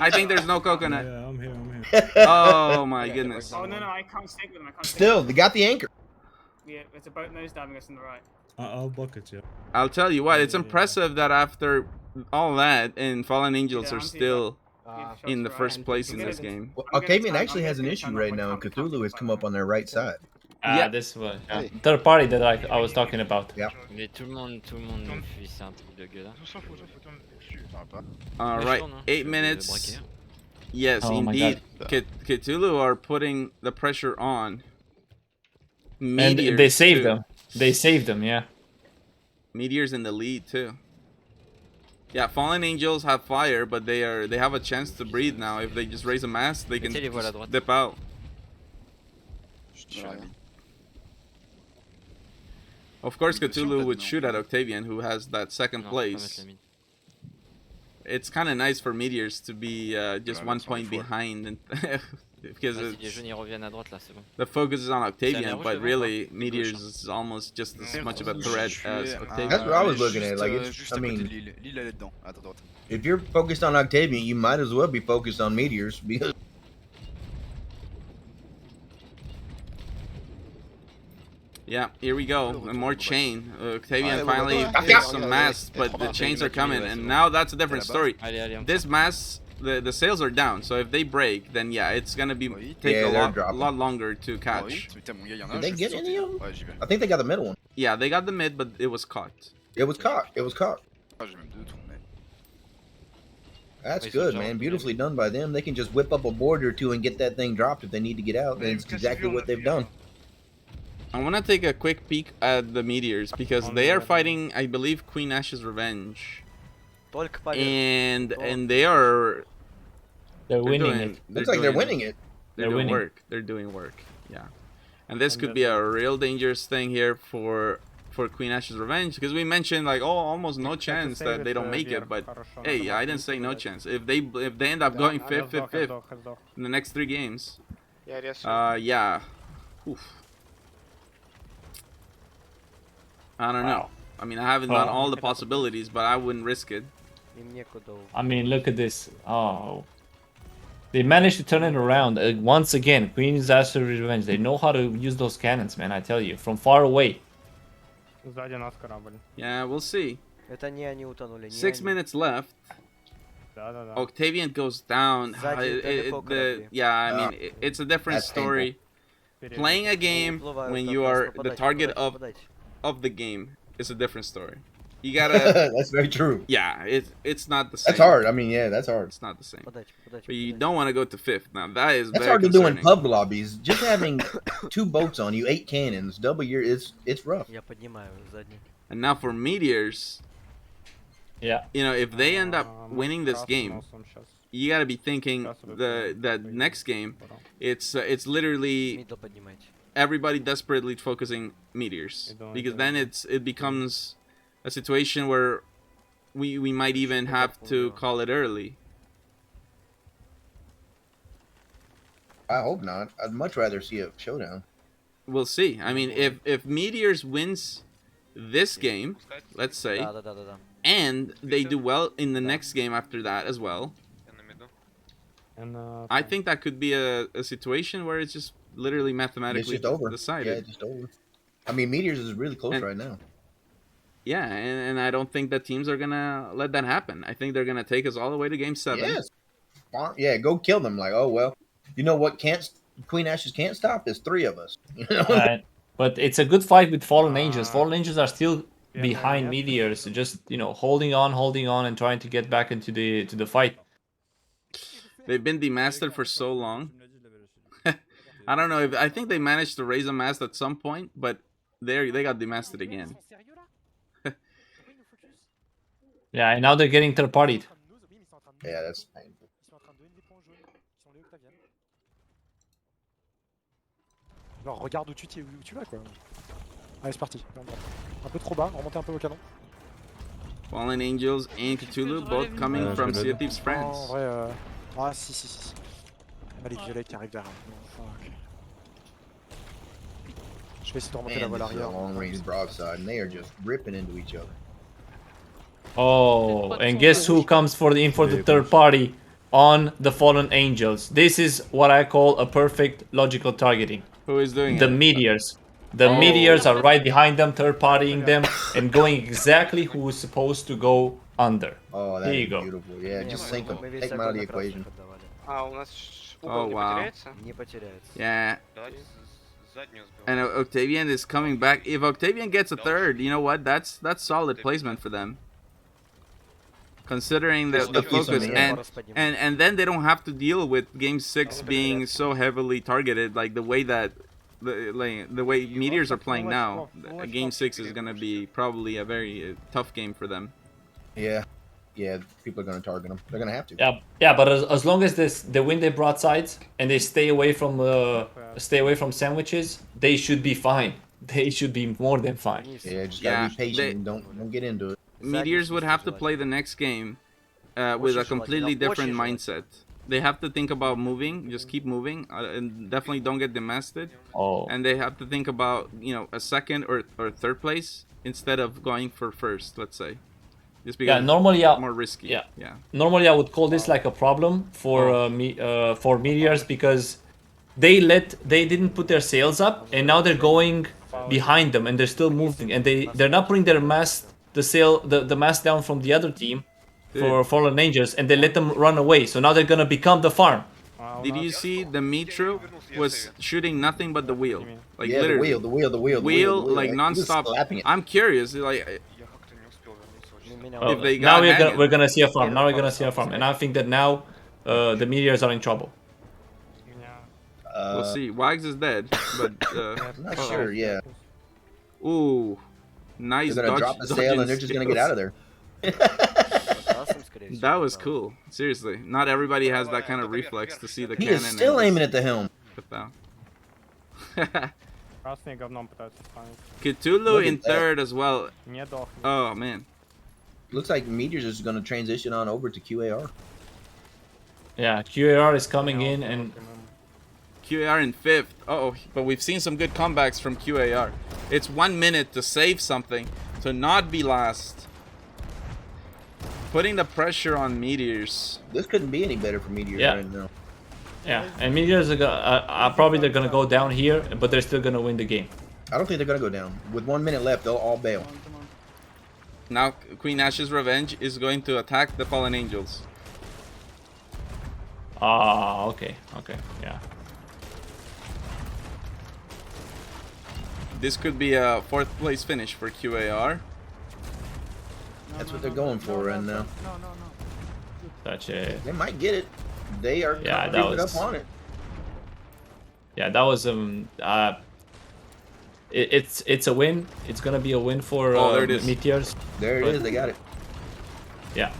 I think there's no coconut. Yeah, I'm here. Oh my goodness. Oh no, I can't stick with them. Still, they got the anchor. Yeah, it's a boat nose diving us on the right. I'll bucket you. I'll tell you what, it's impressive that after all that, and Fallen Angels are still in the first place in this game. Well, Octavian actually has an issue right now, and Cthulhu has come up on their right side. Yeah, this was third party that I was talking about. Yeah. Mais tout le monde fuit, c'est un truc de gueule. Alright, 8 minutes. Yes, Oh my indeed. God. Cthulhu are putting the pressure on. And Meteors they saved too. them. They saved them, yeah. Meteors in the lead too. Yeah, Fallen Angels have fire, but they have a chance to breathe now. If they just raise a mask, they can just dip out. Of course, Cthulhu would shoot at Octavian, who has that second place. It's kind of nice for Meteors to be just 1 point behind, and because the focus is on Octavian, but really Meteors is almost just as much of a threat as Octavian. That's what I was looking at. Like, I mean, if you're focused on Octavian, you might as well be focused on Meteors because. Yeah, here we go. More chain. Octavian finally gets some masks, but the chains are coming, and now that's a different story. This mask, the sales are down, so if they break, then yeah, it's gonna be take a lot longer to catch. Did they get any of them? I think they got the middle one. Yeah, they got the mid, but it was caught. It was caught. It was caught. That's good, man. Beautifully done by them. They can just whip up a board or two and get that thing dropped if they need to get out. And it's exactly what they've done. I want to take a quick peek at the Meteors because they are fighting, I believe, Queen Ash's Revenge, and they're winning it. Looks like they're winning it. They're doing work. They're doing work. Yeah, and this could be a real dangerous thing here for Queen Ash's Revenge, because we mentioned like, oh, almost no chance that they don't make it, but hey, I didn't say no chance. If they end up going fifth in the next 3 games, yeah, oof. I don't know. I mean, I haven't done all the possibilities, but I wouldn't risk it. I mean, look at this. Oh, they managed to turn it around once again. Queen's Ash's Revenge. They know how to use those cannons, man. I tell you, from far away. Yeah, we'll see. 6 minutes left. Octavian goes down. Yeah, I mean, it's a different story. Playing a game when you are the target of the game is a different story. You gotta. That's very true. Yeah, it's not the same. That's hard. I mean, yeah, that's hard. It's not the same. But you don't want to go to 5th. Now that is that's very hard concerning. to do in pub lobbies. Just having 2 boats on you, 8 cannons, double your it's rough. And now for Meteors, yeah, you know, if they end up winning this game, you gotta be thinking the next game, it's literally everybody desperately focusing Meteors, because then it becomes a situation where we might even have to call it early. I hope not. I'd much rather see a showdown. We'll see. I mean, if Meteors wins this game, let's say, and they do well in the next game after that as well, I think that could be a situation where it's just literally mathematically decided. Yeah, just over. I mean, Meteors is really close right now. Yeah, and I don't think that teams are gonna let that happen. I think they're gonna take us all the way to Game 7. Yes. Yeah, go kill them. Like, oh well, you know what? Queen Ashes can't stop is 3 of us. You know? Right. But it's a good fight with Fallen Angels. Fallen Angels are still behind Meteors, just holding on, and trying to get back into the fight. They've been demastered for so long. I don't know I think they managed to raise a mast at some point, but they got demastered again. Yeah, and now they're getting third-partied. Yeah, that's painful. Alors regarde où tu vas quoi. Allez, c'est parti. Un peu trop bas, remonter un peu au canon. Fallen Angels and Cthulhu both coming from Sea of Thieves France. En vrai, ah si. On a les violets qui arrivent derrière. Je vais essayer de remonter la voile arrière. Long range broadside, and they are just ripping into each other. Oh, and guess who comes for the third party on the Fallen Angels? This is what I call a perfect logical targeting. Who is doing the it? Meteors. The Meteors are right behind them, third partying them, and going exactly who is supposed to go under. Oh, Here you that's go. beautiful. Yeah, just sink them. Take them out of the equation. Oh wow. Yeah. And Octavian is coming back. If Octavian gets a third, you know what? That's solid placement for them. Considering the focus, and then they don't have to deal with Game 6 being so heavily targeted, like the way that the way Meteors are playing now. Game 6 is gonna be probably a very tough game for them. Yeah, yeah, people are gonna target them. They're gonna have to. Yeah, but as long as they win their broadsides and they stay away from sandwiches, they should be fine. They should be more than fine. Yeah, just gotta be patient and don't get into it. Meteors would have to play the next game with a completely different mindset. They have to think about moving, just keep moving, and definitely don't get demasted. Oh. And they have to think about, you know, a second or third place instead of going for first, let's say. Just because normally, it's more risky. Yeah. Normally, I would call this like a problem for for Meteors because they didn't put their sails up, and now they're going behind them, and they're still moving, and they're not putting their mast, the mast down from the other team for Fallen Angels, and they let them run away. So now they're gonna become the farm. Did you see the Mitro was shooting nothing but the wheel? Like Yeah, literally. the wheel, like He was non-stop. slapping it. I'm curious, like Oh, if they now got we're gonna see a farm. Now we're gonna see a farm, and I think that now the Meteors are in trouble. We'll see. Wags is dead, but I'm not sure. Yeah, ooh, nice. they're gonna dodge, drop the sail and they're just gonna get out of there. That was cool. Seriously, not everybody has that kind of reflex to see the He cannon. is still and aiming at the helm. put down. Красные говном пытаются спамить. Cthulhu Look in at that. third as well. Не дохнет. Oh man. Looks like Meteors is gonna transition on over to QAR. Yeah, QAR is coming in, and QAR in fifth. Oh, but we've seen some good comebacks from QAR. It's 1 minute to save something, to not be last. Putting the pressure on Meteors. This couldn't be any better for Meteors Yeah. right now. yeah, and Meteors are probably they're gonna go down here, but they're still gonna win the game. I don't think they're gonna go down. With 1 minute left, they'll all bail. Now Queen Ash's Revenge is going to attack the Fallen Angels. Ah, okay, yeah. This could be a 4th place finish for QAR. That's what they're going for right now. Such a They might get it. They are Yeah, that creeping was- up on it. yeah, that was it's a win. It's gonna be a win for there it is. Meteors. There it is. They got it. Yeah.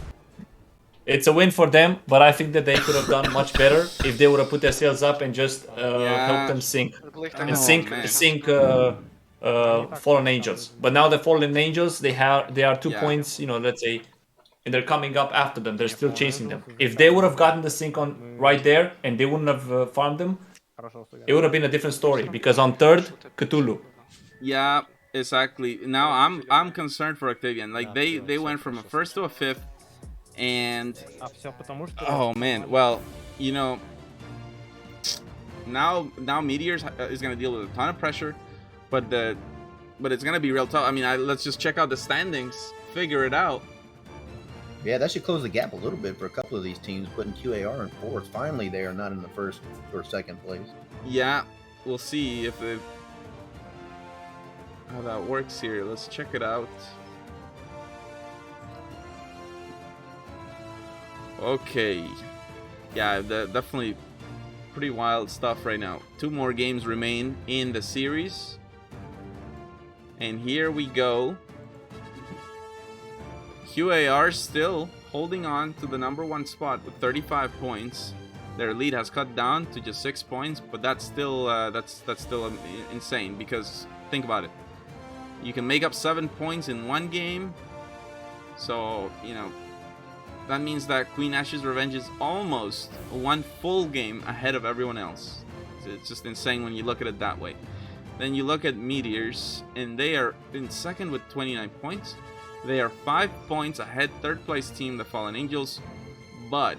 It's a win for them, but I think that they could have done much better if they would have put their sails up and just help them sink and Oh, sink man. Fallen Angels. But now the Fallen Angels, they are 2 Yeah. points, let's say, and they're coming up after them. They're still chasing them. If they would have gotten the sink on right there and they wouldn't have farmed them, it would have been a different story. Because on third, Cthulhu. Yeah, exactly. Now I'm concerned for Octavian. Like they went from a 1st to a 5th, and oh man, well, now Meteors is gonna deal with a ton of pressure, but it's gonna be real tough. I mean, let's just check out the standings, figure it out. Yeah, that should close the gap a little bit for a couple of these teams, putting QAR in 4th. Finally, they are not in the 1st or 2nd place. Yeah, we'll see if how that works here. Let's check it out. Okay. Yeah, definitely pretty wild stuff right now. 2 more games remain in the series. And here we go. QAR still holding on to the #1 spot with 35 points. Their lead has cut down to just 6 points, but that's still insane because think about it. You can make up 7 points in 1 game, so that means that Queen Ash's Revenge is almost 1 full game ahead of everyone else. It's just insane when you look at it that way. Then you look at Meteors, and they are in 2nd with 29 points. They are 5 points ahead, 3rd place team, the Fallen Angels, but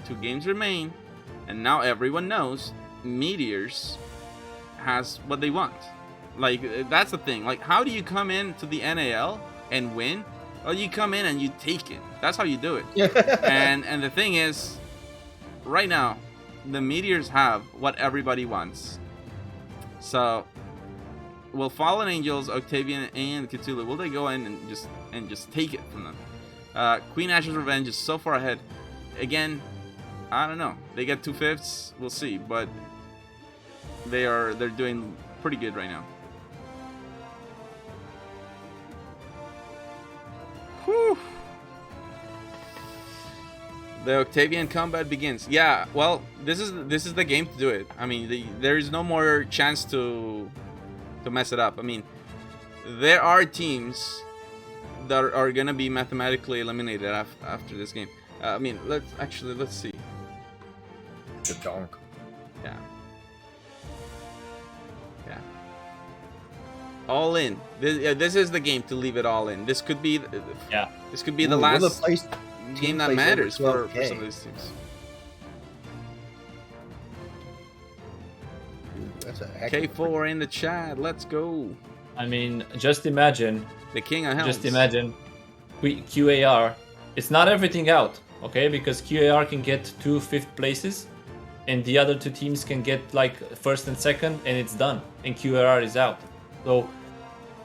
2 games remain, and now everyone knows Meteors has what they want. Like, that's the thing. Like, how do you come into the NAL and win Well, you come in and you take it. That's how you do it. and the thing is, right now, the Meteors have what everybody wants. So, will Fallen Angels, Octavian, and Cthulhu, will they go in and just take it from them? Queen Ash's Revenge is so far ahead. Again, I don't know. They get 2/5. We'll see, but they're doing pretty good right now. Whew. The Octavian combat begins. Yeah, well, this is the game to do it. I mean, there is no more chance to mess it up. I mean, there are teams that are gonna be mathematically eliminated after this game. I mean, let's see. The donk. Yeah. Yeah. All in. This is the game to leave it all in. This could be. Yeah. This could be the last game that matters for some of these teams. That's a K4 in the chat. Let's go. I mean, just imagine. The King of Helms. Just imagine. QAR. It's not everything out, okay? Because QAR can get 2 5th places, and the other 2 teams can get like 1st and 2nd, and it's done. And QAR is out. So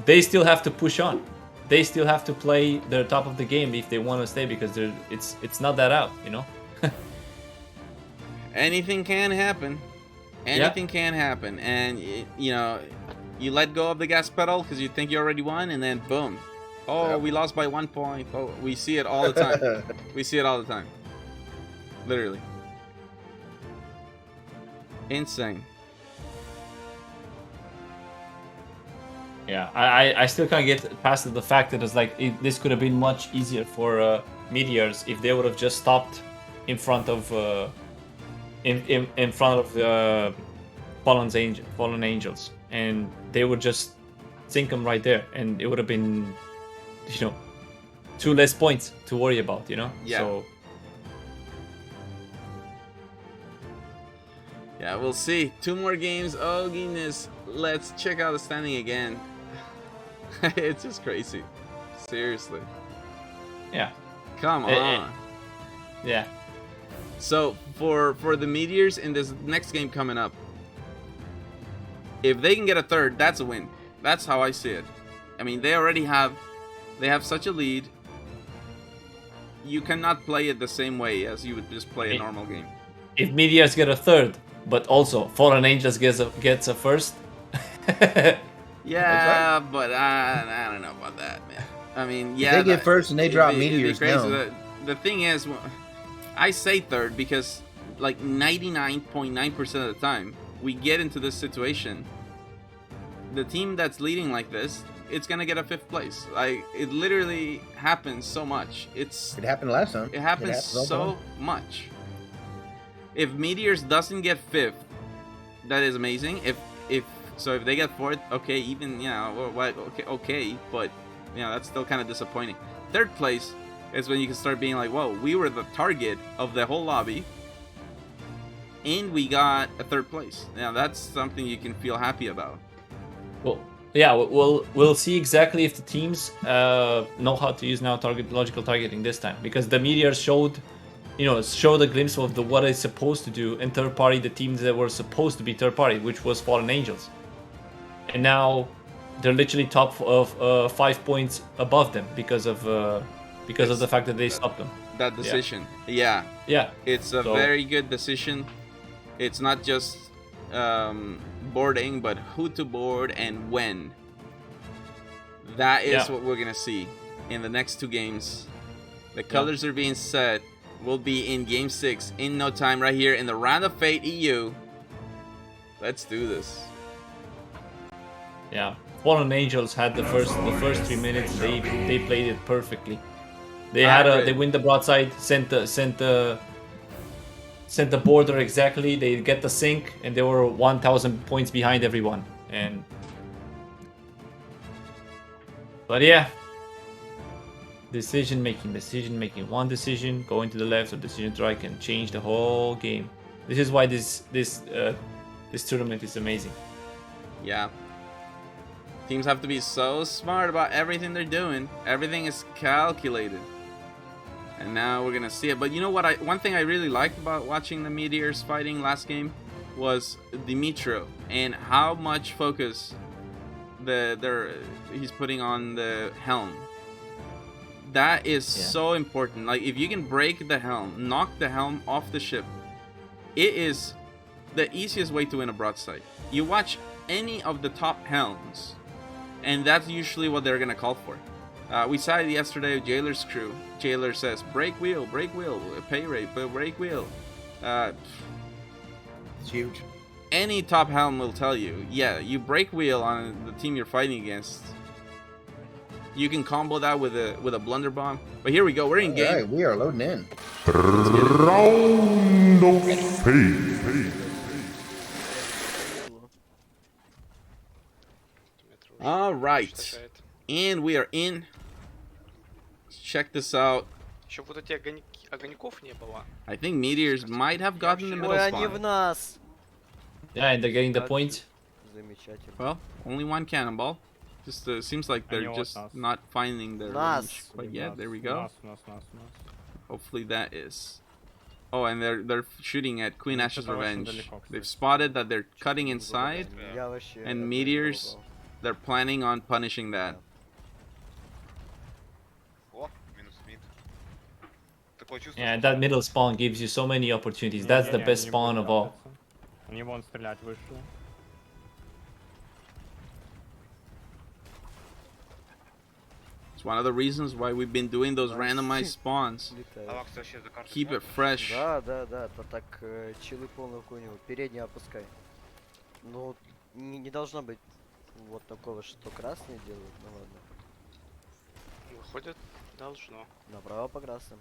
they still have to push on. They still have to play their top of the game if they want to stay, because it's not that out, you know. Anything can happen. Anything can happen, and you know, you let go of the gas pedal because you think you already won, and then boom. Oh, we lost by 1 point. Oh, we see it all the time. We see it all the time. Literally. Insane. Yeah, I still can't get past the fact that it's like this could have been much easier for Meteors if they would have just stopped in front of in front of the Fallen Angels, and they would just sink them right there, and it would have been, you know, 2 less points to worry about, you know. Yeah. So yeah, we'll see. 2 more games. Oh goodness. Let's check out the standing again. It's just crazy. Seriously. Yeah. Come on. Yeah. So for the Meteors in this next game coming up, if they can get a 3rd, that's a win. That's how I see it. I mean, they have such a lead. You cannot play it the same way as you would just play a normal game. If Meteors get a 3rd, but also Fallen Angels gets a 1st. Yeah, but I don't know about that, man. I mean, yeah, if they get 1st and they drop Meteors down. The thing is, I say 3rd because like 99.9% of the time we get into this situation. The team that's leading like this, it's gonna get a 5th place. Like, it literally happens so much. It happened last time. It happens so much. If Meteors doesn't get 5th, that is amazing. If they get 4th, okay, even, you know, okay, but you know, that's still kind of disappointing. 3rd place is when you can start being like, whoa, we were the target of the whole lobby, and we got a 3rd place. Now that's something you can feel happy about. Well, yeah, we'll see exactly if the teams know how to use now logical targeting this time, because the Meteors showed a glimpse of what it's supposed to do in 3rd party, the teams that were supposed to be 3rd party, which was Fallen Angels, and now they're literally top of 5 points above them because of the fact that they stopped them. That decision, yeah, it's a very good decision. It's not just boarding, but who to board and when. That is what we're gonna see in the next 2 games. The colors are being set. We'll be in Game 6 in no time, right here in the Round of Fate EU. Let's do this. Yeah, Fallen Angels had the first 3 minutes. They played it perfectly. They win the broadside, sent the border exactly. They get the sync, and they were 1,000 points behind everyone. But yeah, decision making. One decision going to the left or decision to the right can change the whole game. This is why this tournament is amazing. Yeah. Teams have to be so smart about everything they're doing. Everything is calculated. And now we're gonna see it. But you know what? One thing I really liked about watching the Meteors fighting last game was Dimitro and how much focus he's putting on the helm. That is so important. Like, if you can break the helm, knock the helm off the ship, it is the easiest way to win a broadside. You watch any of the top helms, and that's usually what they're gonna call for. We saw it yesterday with Jailer's crew. Jailer says, break wheel, pay rate, but break wheel. It's huge. Any top helm will tell you, yeah, you break wheel on the team you're fighting against. You can combo that with a blunder bomb. But here we go, we're in game. Alright, we are loading in. Round of fate. Alright. And we are in. Check this out. Еще вот эти огоньков не было. I think Meteors might have gotten the middle Ой, они в spawn. нас. Yeah, and they're getting the point. Замечательно. Well, only one cannonball. Just seems like they're just not finding their range quite yet. There we go. Hopefully that is. Oh, and they're shooting at Queen Ash's Revenge. They've spotted that they're cutting inside, and Meteors, they're planning on punishing that. Yeah, that middle spawn gives you so many opportunities. That's the best spawn of all. Они вон стрелять вышли. It's one of the reasons why we've been doing those randomized spawns. Keep it fresh. Да, это так чилы полную хуйню. Переднюю опускай. Ну, не должно быть вот такого, что красные делают, ну ладно. Выходит, должно. Направо по красным.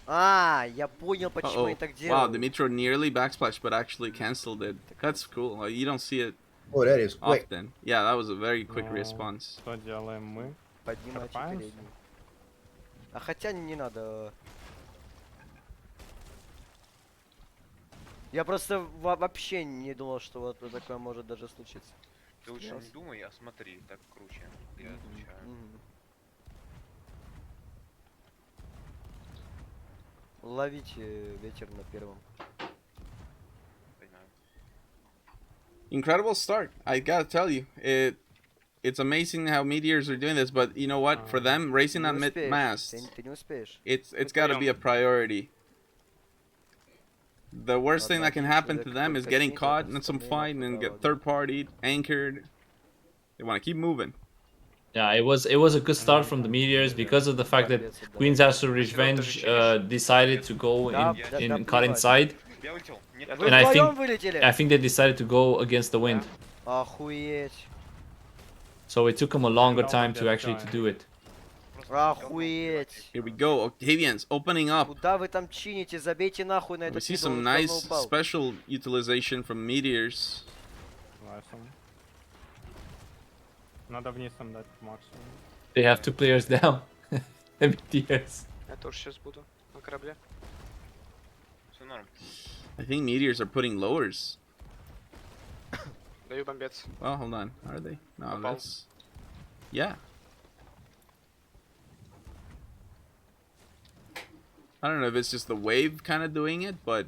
А, я понял, почему они так делают. Wow, Dimitro nearly backsplashed, but actually cancelled it. That's cool. Like, you don't see it that is quick. often. Yeah, that was a very quick response. Что делаем мы? Поднимайте переднюю. А хотя не надо. Я просто вообще не думал, что вот такое может даже случиться. Ты лучше не думай, а смотри, так круче. Я отвечаю. Ловите ветер на первом. Incredible start. I gotta tell you, it's amazing how Meteors are doing this. But you know what? For them, racing that mid mast, it's gotta be a priority. The worst thing that can happen to them is getting caught in some fight and get third-partied, anchored. They want to keep moving. Yeah, it was a good start from the Meteors because of the fact that Queen's Astro Revenge decided to go in cut inside, and I think they decided to go against the wind. Охуеть. So it took them a longer time to actually to do it. Охуеть. Here we go, Octavians opening up. Куда вы там чините? Забейте нахуй на We этот see some nice special utilization from Meteors. Надо вниз им дать максимум. They have 2 players down. Meteors. Я тоже сейчас буду на корабле. Все норм. I think Meteors are putting lowers. Даю бомбец. Well, hold on. Are they? No, that's... Yeah. I don't know if it's just the wave kind of doing it, but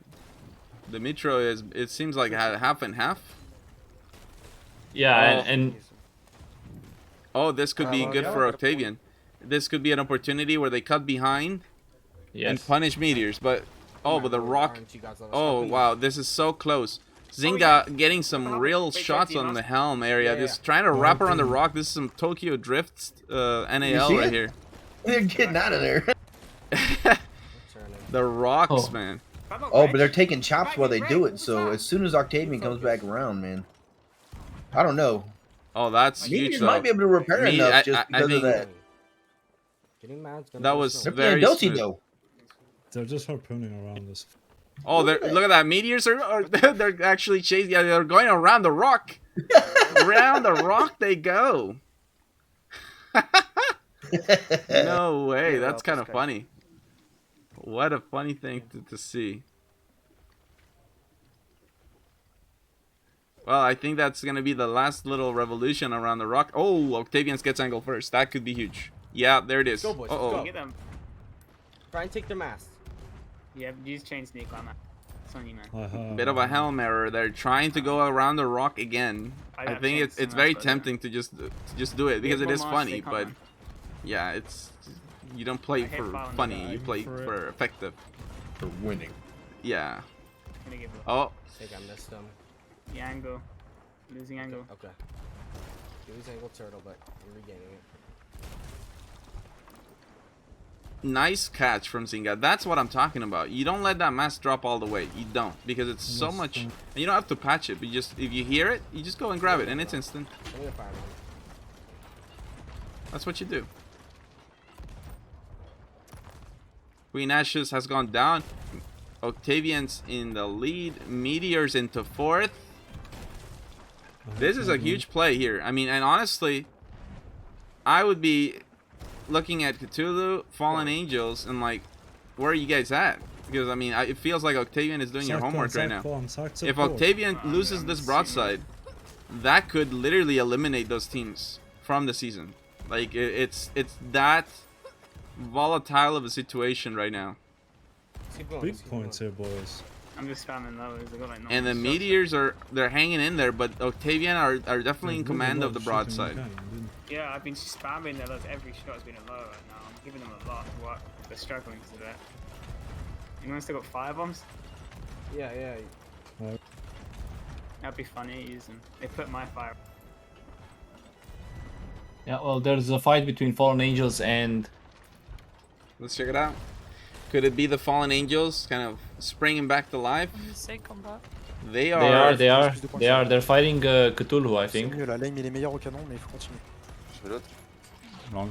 the Mitro is, it seems like half and half. Yeah, and oh, this could be good for Octavian. This could be an opportunity where they cut behind and punish Meteors, but but the rock. Oh wow, this is so close. Zynga getting some real shots on the helm area, just trying to wrap around the rock. This is some Tokyo Drift NAL right here. They're getting out of there. The rocks, man. Oh, but they're taking chops while they do it. So as soon as Octavian comes back around, man, I don't know. Oh, that's huge. Though. Might be able to repair enough just because of that. That was they're very smooth. Though. They're just harpooning around this. Oh, look at that! Meteors are they're actually chasing. Yeah, they're going around the rock. Around the rock they go. No way! That's kind of funny. What a funny thing to see. Well, I think that's gonna be the last little revolution around the rock. Oh, Octavian gets angle first. That could be huge. Yeah, there it is. Go, boys. Uh-oh. Let's go. Get them. Try and take their mast. Yeah, use chain sneak on that. It's on you, man. Bit of a helm error. They're trying to go around the rock again. I think it's very tempting to just do it because it is funny, but yeah, it's you don't play for funny. You play for effective. For winning. Yeah. I think I missed them. The angle. Losing angle. Okay. Lose angle turtle, but I'm regaining it. Nice catch from Zinga. That's what I'm talking about. You don't let that mask drop all the way. You don't, because it's so much. And you don't have to patch it. But you just, if you hear it, you just go and grab it, and it's instant. That's what you do. Queen Ashes has gone down. Octavian's in the lead. Meteor's into 4th. This is a huge play here. I mean, and honestly, I would be looking at Cthulhu, Fallen Angels, and like, where are you guys at? Because I mean, it feels like Octavian is doing your homework right now. If Octavian loses this broadside, that could literally eliminate those teams from the season. Like, it's that volatile of a situation right now. Big points here, boys. I'm just spamming those. I got like And the Meteors they're hanging in there, but Octavian are definitely in command of the broadside. Yeah, I've been spamming their loads. Every shot has been a low right now. I'm giving them a lot of work. They're struggling to do that. Anyone still got fire bombs? Yeah. That'd be funny using. They put my fire. Yeah, well, there's a fight between Fallen Angels and... Let's check it out. Could it be the Fallen Angels kind of springing back to life? They are. They're fighting Cthulhu, I think. La lane il est meilleur au canon, mais il faut continuer.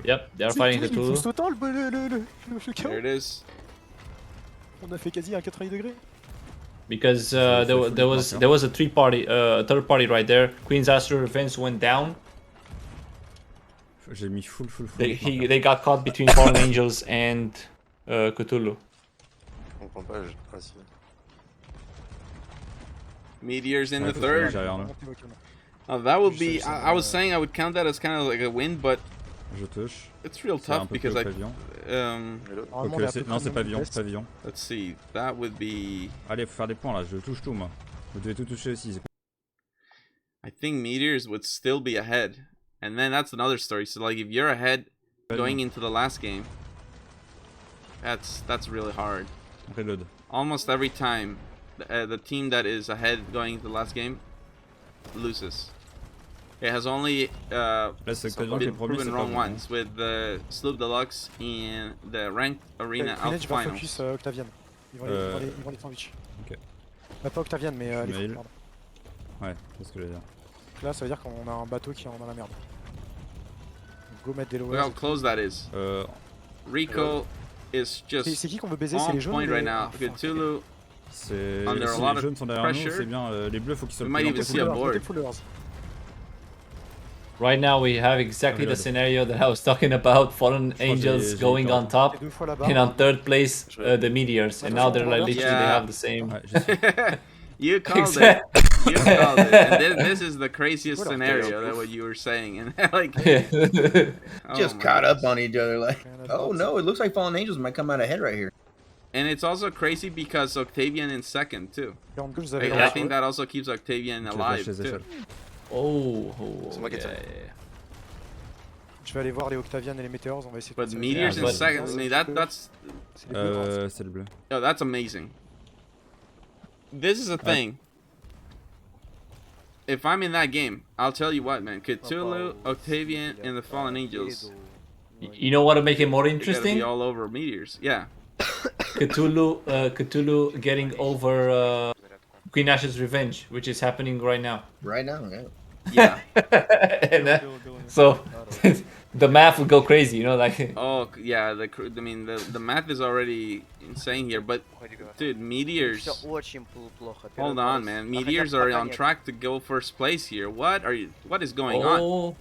Yep, they're fighting Cthulhu. There it is. On a fait quasi un 90 degrés. Because there was a third party right there. Queen's Astral Revenge went down. J'ai mis full. They got caught between Fallen Angels and Cthulhu. Meteors in the 3rd. That would be. I was saying I would count that as kind of like a win, but it's real tough because I. Non, c'est pavillon. Let's see. That would be. Allez, faut faire des points là. Je touche tout moi. Vous devez tout toucher aussi. I think Meteors would still be ahead, and then that's another story. So like, if you're ahead going into the last game, that's really hard. Reload. Almost every time, the team that is ahead going into the last game loses. It has only been proven wrong once with the Sloop Deluxe in the ranked arena out finals. Focus Octavian. Ils vont les sandwich. Ok. Bah, pas Octavian, mais les fous, pardon. Ouais, c'est ce que je veux dire. Donc là, ça veut dire qu'on a un bateau qui est dans la merde. Donc, go mettre des Look how close that is. Rico is just c'est qui qu'on veut baiser? C'est les jaunes point right now. Cthulhu under a lot of pressure. C'est bien. Les bleus, faut qu'ils soient. We might even see a board. Right now we have exactly the scenario that I was talking about. Fallen Angels going on top, and on 3rd place the Meteors, and now they're like literally they have the same. You called it. You called it. And this is the craziest scenario that what you were saying, and like just caught up on each other. Like, oh no, it looks like Fallen Angels might come out ahead right here. And it's also crazy because Octavian in 2nd too. I think that also keeps Octavian alive too. Oh, yeah. Je vais aller voir les Octavian et les Meteors, on va essayer de... But Meteors in 2nd, I mean, that's... C'est le bleu. Oh, that's amazing. This is a thing. If I'm in that game, I'll tell you what, man. Cthulhu, Octavian, and the Fallen Angels. You know what would make it more interesting? Be all over Meteors, yeah. Cthulhu getting over Queen Ash's Revenge, which is happening right now. Right now, yeah. And, so the math would go crazy, you know, like. Oh yeah, I mean the math is already insane here, but dude, Meteors. Hold on, man. Meteors are on track to go 1st place here. What is going on?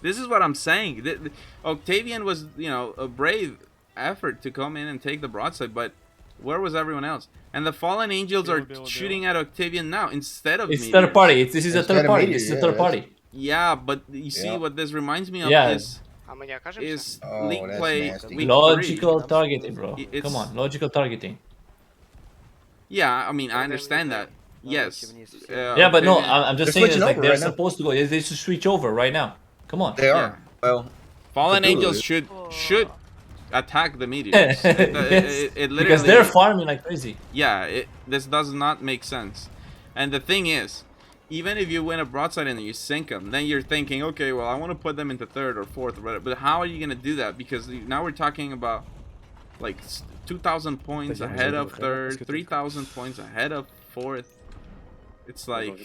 This is what I'm saying. Octavian was, you know, a brave effort to come in and take the broadside, but where was everyone else? And the Fallen Angels are shooting at Octavian now instead of It's Meteors. third party. This is a third party. This is a third party. Yeah, but you see what this reminds me of is League Play week Logical 3. targeting, bro. Come on, logical targeting. Yeah, I mean, I understand that. Yes. Yeah, but no, Octavian- I'm just saying it's like they're supposed to go. They should switch over right now. Come on. They are. Well, Fallen Angels should attack the Meteors. It literally, because they're farming like crazy. Yeah, this does not make sense. And the thing is, even if you win a broadside and you sink them, then you're thinking, okay, well, I want to put them into third or fourth or whatever. But how are you going to do that? Because now we're talking about like 2,000 points ahead of third, 3,000 points ahead of fourth. It's like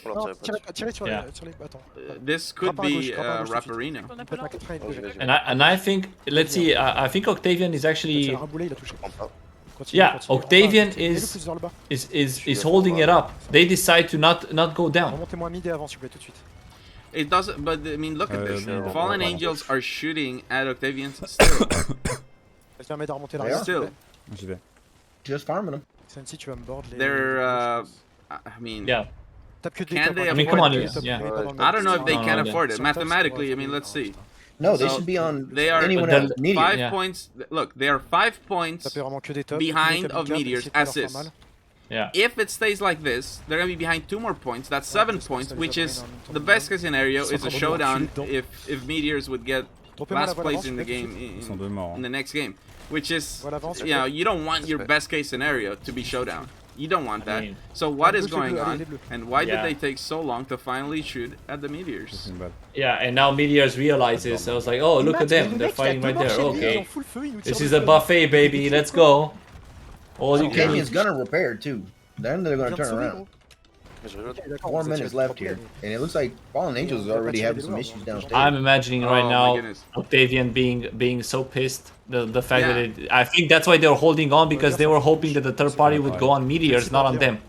this could be Rapparino. And I think, let's see, I think Octavian is actually, yeah, Octavian is holding it up. They decide to not go down. It doesn't, but I mean, look at this. Fallen Angels are shooting at Octavians still. Still. Just farming them. They're, I mean, yeah. Can they afford come on, this? yeah. I don't know if they can afford it. Mathematically, I mean, let's see. No, they should be on They are anyone else. 5 points. Look, they are 5 points behind of Meteors assists. Yeah. If it stays like this, they're gonna be behind 2 more points. That's 7 points, which is the best case scenario. Is a showdown if Meteors would get last place in the game in the next game, which is, you know, you don't want your best case scenario to be showdown. You don't want that. So what is going on, and why did they take so long to finally shoot at the Meteors? Yeah, and now Meteors realizes. I was like, oh, look at them. They're fighting right there. Okay. This is a buffet, baby. Let's go. All you can Octavian's gonna repair too. Then they're gonna turn around. 4 minutes left here, and it looks like Fallen Angels is already having some issues downstairs. I'm imagining right now Octavian being so pissed. The fact that I think that's why they were holding on, because they were hoping that the third party would go on Meteors, not on them.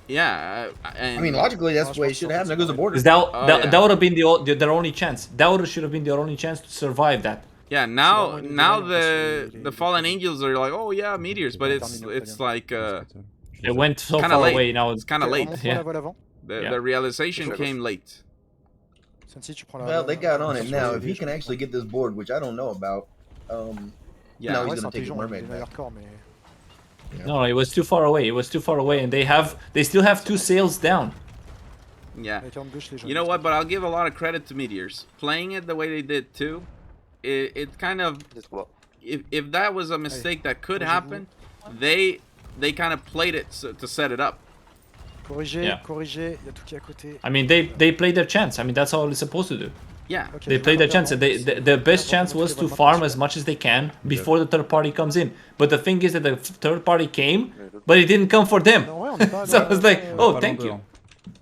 Yeah, I mean, logically, that's the way it should happen. There goes the border. That would have been their only chance. That should have been their only chance to survive that. Yeah, now the Fallen Angels are like, oh yeah, Meteors, but it's like it went so kinda far late. away now. It's kind of late. Yeah. The realization came late. Well, they got on it now. If he can actually get this board, which I don't know about, yeah, no, he's gonna take the mermaid back. No, it was too far away. It was too far away, and they still have 2 sails down. Yeah. You know what? But I'll give a lot of credit to Meteors. Playing it the way they did too, it kind of, if that was a mistake that could happen, they kind of played it to set it up. I mean, they played their chance. I mean, that's all it's supposed to do. Yeah. They played their chance. Their best chance was to farm as much as they can before the third party comes in. But the thing is that the third party came, but it didn't come for them. So I was like, oh, thank you.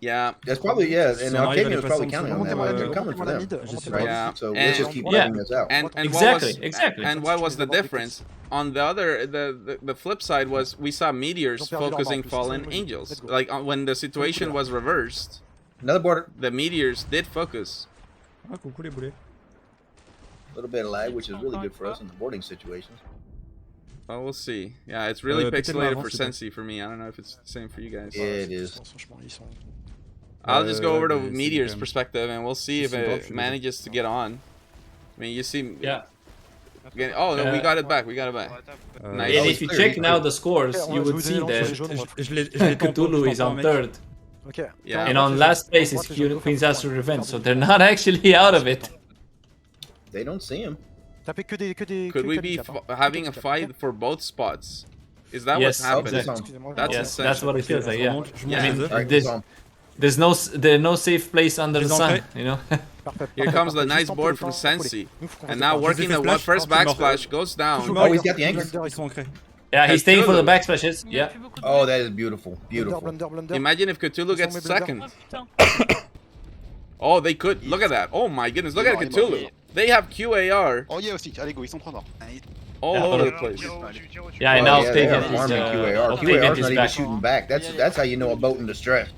Yeah. That's probably, and Octavian was probably counting on that. They're coming for them. Right? Yeah. So let's just keep letting this out. And exactly. And what was the difference? On the other, the flip side was we saw Meteors focusing Fallen Angels. Like when the situation was reversed, another border. The Meteors did focus. A little bit of lag, which is really good for us in the boarding situations. Well, we'll see. Yeah, it's really pixelated for Sensi for me. I don't know if it's the same for you guys. Yeah, it is. I'll just go over to Meteor's perspective, and we'll see if it manages to get on. I mean, you see... Yeah. Oh, no, we got it back. We got it back. Nice. And if you check now the scores, you would see that Cthulhu is on third. Okay. Yeah. And on last place is Queen's Astro Revenge, so they're not actually out of it. They don't see him. Could we be having a fight for both spots? Is that what's happening? That's what it feels like, yeah. I mean, there's no safe place under the sun, you know? Here comes the nice board from Sensi. And now working the first backsplash goes down. Oh, he's got the anchor. Yeah, he's staying for the backsplashes. Yeah. Oh, that is beautiful. Beautiful. Imagine if Cthulhu gets second. Oh, they could. Look at that. Oh my goodness. Look at Cthulhu. They have QAR. Oh, yeah, aussi. Allez, go, ils sont prendre. All over the place. Yeah, and now Octavian is QAR. QAR's not even shooting back. That's how you know a boat in distress.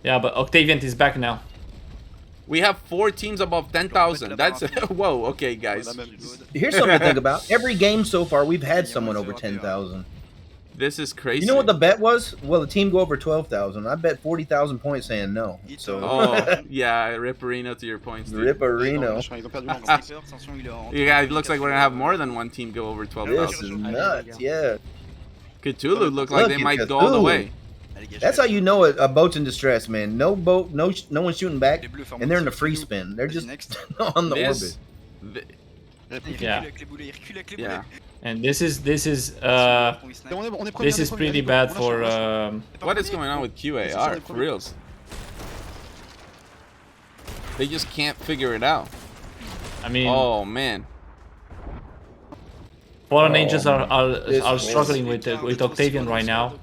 Yeah, but Octavian is back now. We have 4 teams above 10,000. That's whoa. Okay, guys. Here's something to think about. Every game so far, we've had someone over 10,000. This is crazy. You know what the bet was? Will the team go over 12,000? I bet 40,000 points saying no. So. Oh, yeah, Ripperino to your points, dude. Ripperino. Yeah, it looks like we're gonna have more than one team go over 12,000. This is nuts, yeah. Cthulhu look like they might go all the way. That's how you know a boat's in distress, man. No boat, no one's shooting back, and they're in the free spin. They're just on the orbit. Yeah. Yeah. And this is pretty bad for. What is going on with QAR? For reals? They just can't figure it out. I mean, oh man. Fallen Angels are struggling with Octavian right now,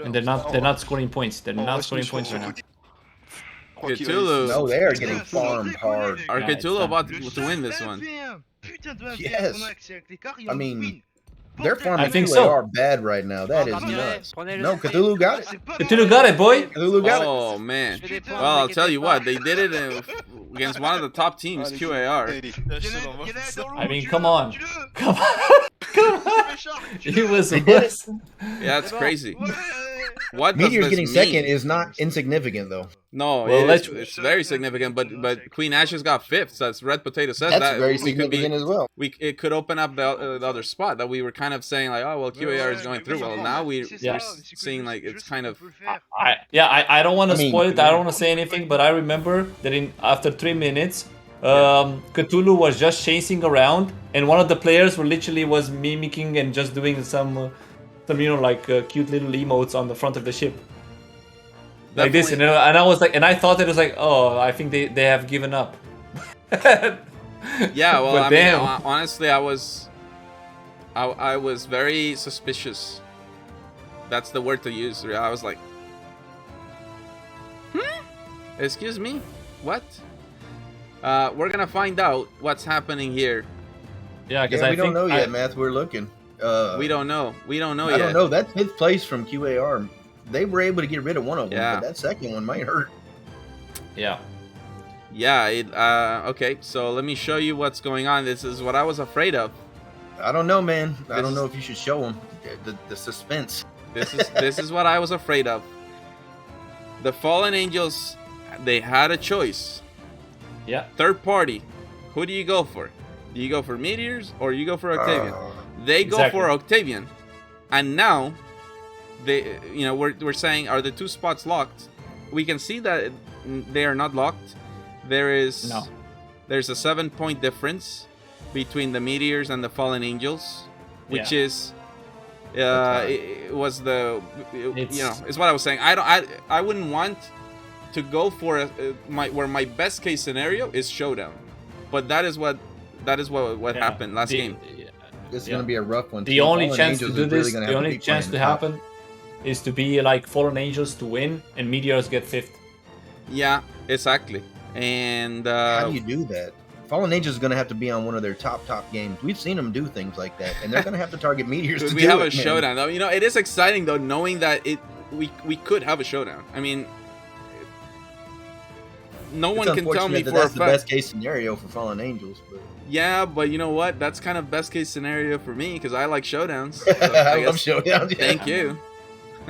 and they're not scoring points. They're not scoring points right now. Cthulhu. No, they are getting farmed hard. Are Cthulhu about to win this one? Yes. I mean, their farm I think QA so. are bad right now. That is nuts. No, Cthulhu got it. Cthulhu got it, boy. Cthulhu got it. Oh man. Well, I'll tell you what. They did it against one of the top teams, QAR. I mean, come on. Come on. It was worse. Yeah, that's crazy. What Meteor's does getting this second mean? is not insignificant though. No, Well, it's very significant. But Queen Ashes got fifth. So that's Red Potato says That's that very we could significant as well. It could open up the other spot that we were kind of saying like, oh well, QAR is going through. Well, now we're seeing like it's kind of. I don't want to spoil it. I don't want to say anything, but I remember that after 3 minutes, Cthulhu was just chasing around, and one of the players was mimicking and just doing some cute little emotes on the front of the ship. Like this, and I was like, and I thought it was like, oh, I think they have given up. Yeah, well, But I mean, damn. honestly, I was very suspicious. That's the word to use. I was like, excuse me, what? We're gonna find out what's happening here. Yeah, because we don't know yet, Matt. We're looking. We don't know. We don't know I yet. don't know. That's fifth place from QAR. They were able to get rid of one of them, but that second one might hurt. Yeah. Yeah. Okay. So let me show you what's going on. This is what I was afraid of. I don't know, man. I don't know if you should show them the suspense. This is what I was afraid of. The Fallen Angels, they had a choice. Yeah. Third party. Who do you go for? Do you go for Meteors or you go for Octavian? They go for Octavian, and now we're saying, are the two spots locked? We can see that they are not locked. There's a 7-point difference between the Meteors and the Fallen Angels, which is it's what I was saying. I wouldn't want to go for where my best case scenario is showdown, but that is what happened last game. This is gonna be a rough one. The only chance to do this, the only chance to happen, is to be like Fallen Angels to win and Meteors get fifth. Yeah, exactly. And how do you do that? Fallen Angels is gonna have to be on one of their top games. We've seen them do things like that, and they're gonna have to target Meteors. We have a showdown, though. It is exciting though, knowing that we could have a showdown. I mean, no one can tell me for a fact. That's the best case scenario for Fallen Angels. But... Yeah, but you know what? That's kind of best case scenario for me because I like showdowns. So I love showdowns. Yeah. Thank you.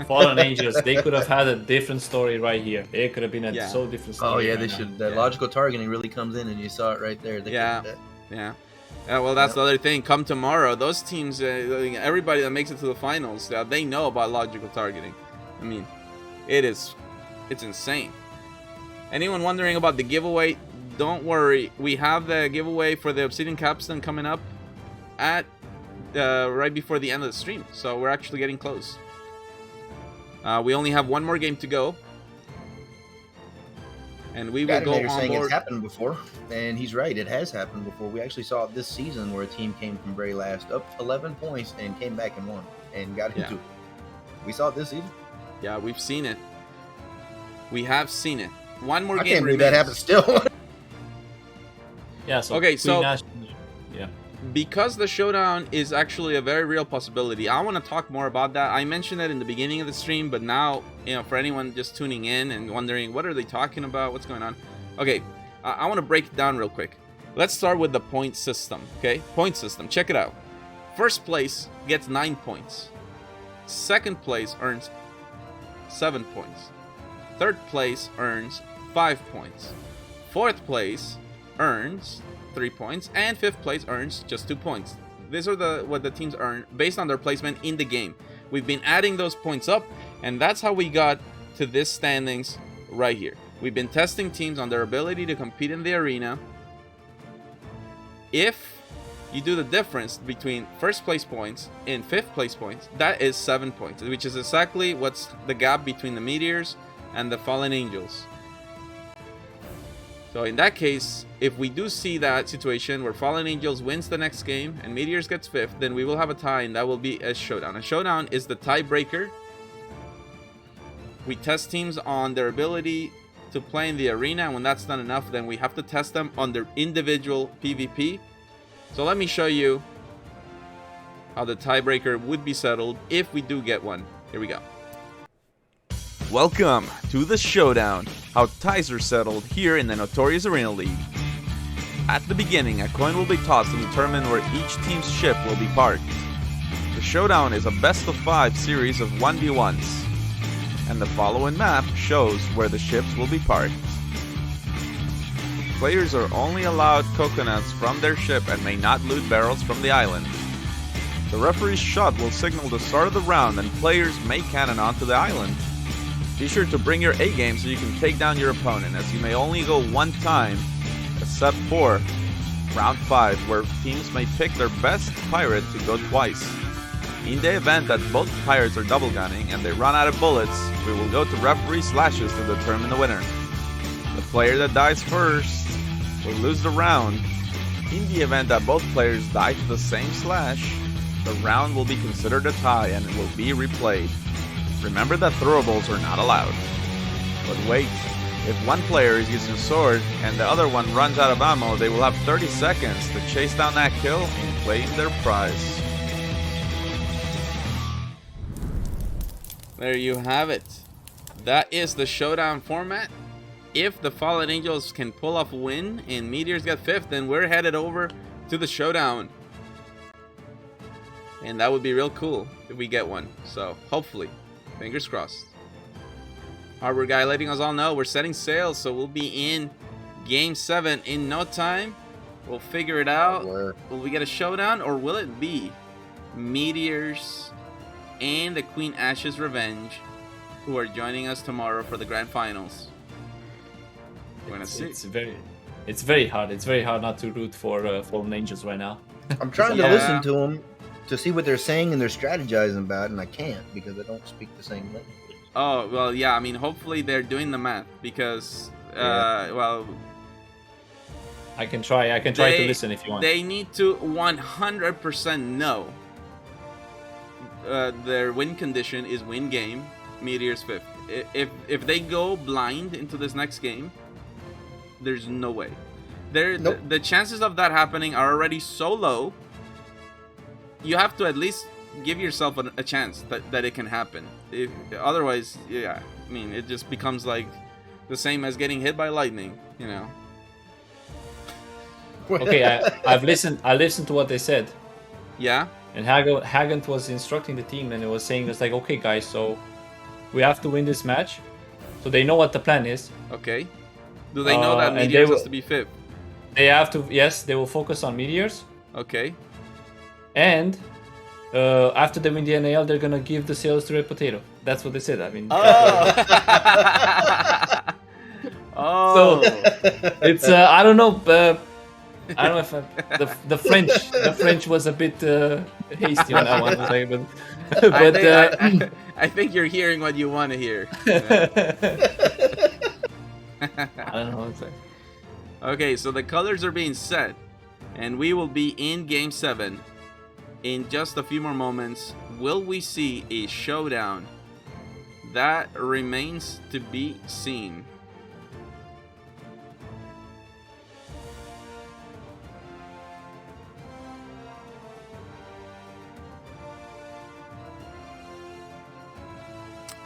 Fallen Angels, they could have had a different story right here. It could have been a so different story. Oh yeah, right they should. That logical targeting really comes in, and you saw it right there. Yeah. Well, that's the other thing. Come tomorrow, those teams, everybody that makes it to the finals, they know about logical targeting. I mean, it's insane. Anyone wondering about the giveaway? Don't worry, we have the giveaway for the Obsidian Capstone coming up at right before the end of the stream, so we're actually getting close. We only have one more game to go, and we will go on saying board. It's happened before, and he's right. It has happened before. We actually saw it this season where a team came from very last up 11 points and came back and won and got into it. We saw it this season. Yeah, we've seen it. We have seen it. One more I game can't believe remains. that happened still. Yeah. So okay, so yeah. Because the showdown is actually a very real possibility, I want to talk more about that. I mentioned it in the beginning of the stream, but now, for anyone just tuning in and wondering, what are they talking about? What's going on? Okay, I want to break it down real quick. Let's start with the point system, okay? Point system, check it out. First place gets 9 points. Second place earns 7 points. Third place earns 5 points. Fourth place earns 3 points, and fifth place earns just 2 points. These are what the teams earn based on their placement in the game. We've been adding those points up, and that's how we got to this standings right here. We've been testing teams on their ability to compete in the arena. If you do the difference between first place points and fifth place points, that is 7 points, which is exactly what's the gap between the Meteors and the Fallen Angels. So in that case, if we do see that situation where Fallen Angels wins the next game and Meteors gets fifth, then we will have a tie, and that will be a showdown. A showdown is the tiebreaker. We test teams on their ability to play in the arena, and when that's not enough, then we have to test them on their individual PvP. So let me show you how the tiebreaker would be settled if we do get one. Here we go. Welcome to the showdown, how ties are settled here in the Notorious Arena League. At the beginning, a coin will be tossed to determine where each team's ship will be parked. The showdown is a best of 5 series of 1v1s, and the following map shows where the ships will be parked. Players are only allowed coconuts from their ship and may not loot barrels from the island. The referee's shot will signal the start of the round, and players may cannon onto the island. Be sure to bring your A game so you can take down your opponent, as you may only go one time, except for round 5, where teams may pick their best pirate to go twice. In the event that both pirates are double gunning and they run out of bullets, we will go to referee slashes to determine the winner. The player that dies first will lose the round. In the event that both players die to the same slash, the round will be considered a tie and it will be replayed. Remember that throwables are not allowed. But wait, if one player is using a sword and the other one runs out of ammo, they will have 30 seconds to chase down that kill and claim their prize. There you have it. That is the showdown format. If the Fallen Angels can pull off a win and Meteors get 5th, then we're headed over to the showdown. And that would be real cool if we get one. So, hopefully. Fingers crossed. Harbor guy letting us all know we're setting sail, so we'll be in Game 7 in no time. We'll figure it out. Will we get a showdown, or will it be Meteors and the Queen Ash's Revenge who are joining us tomorrow for the Grand Finals? We're gonna see. It's very hard. It's very hard not to root for Fallen Angels right now. I'm trying to listen to them to see what they're saying and they're strategizing about, and I can't because I don't speak the same language. Oh, well, yeah, I mean, hopefully they're doing the math because, well... I can try to listen if you want. They need to 100% know their win condition is win game, Meteors 5th. If they go blind into this next game, there's no way. The chances of that happening are already so low. You have to at least give yourself a chance that it can happen. Otherwise, yeah, I mean, it just becomes like the same as getting hit by lightning, you know. Okay, I listened to what they said. Yeah. And Hagant was instructing the team, and it was saying it's like, okay, guys, so we have to win this match. So they know what the plan is. Okay. Do they know that Meteors has to be 5th? They have to. Yes, they will focus on Meteors. Okay. And after they win the NAL, they're gonna give the sales to Red Potato. That's what they said. I mean. Oh. So it's I don't know. I don't know if the French was a bit hasty on that one. But I think you're hearing what you want to hear. I don't know what to say. Okay, so the colors are being set, and we will be in Game 7 in just a few more moments. Will we see a showdown? That remains to be seen.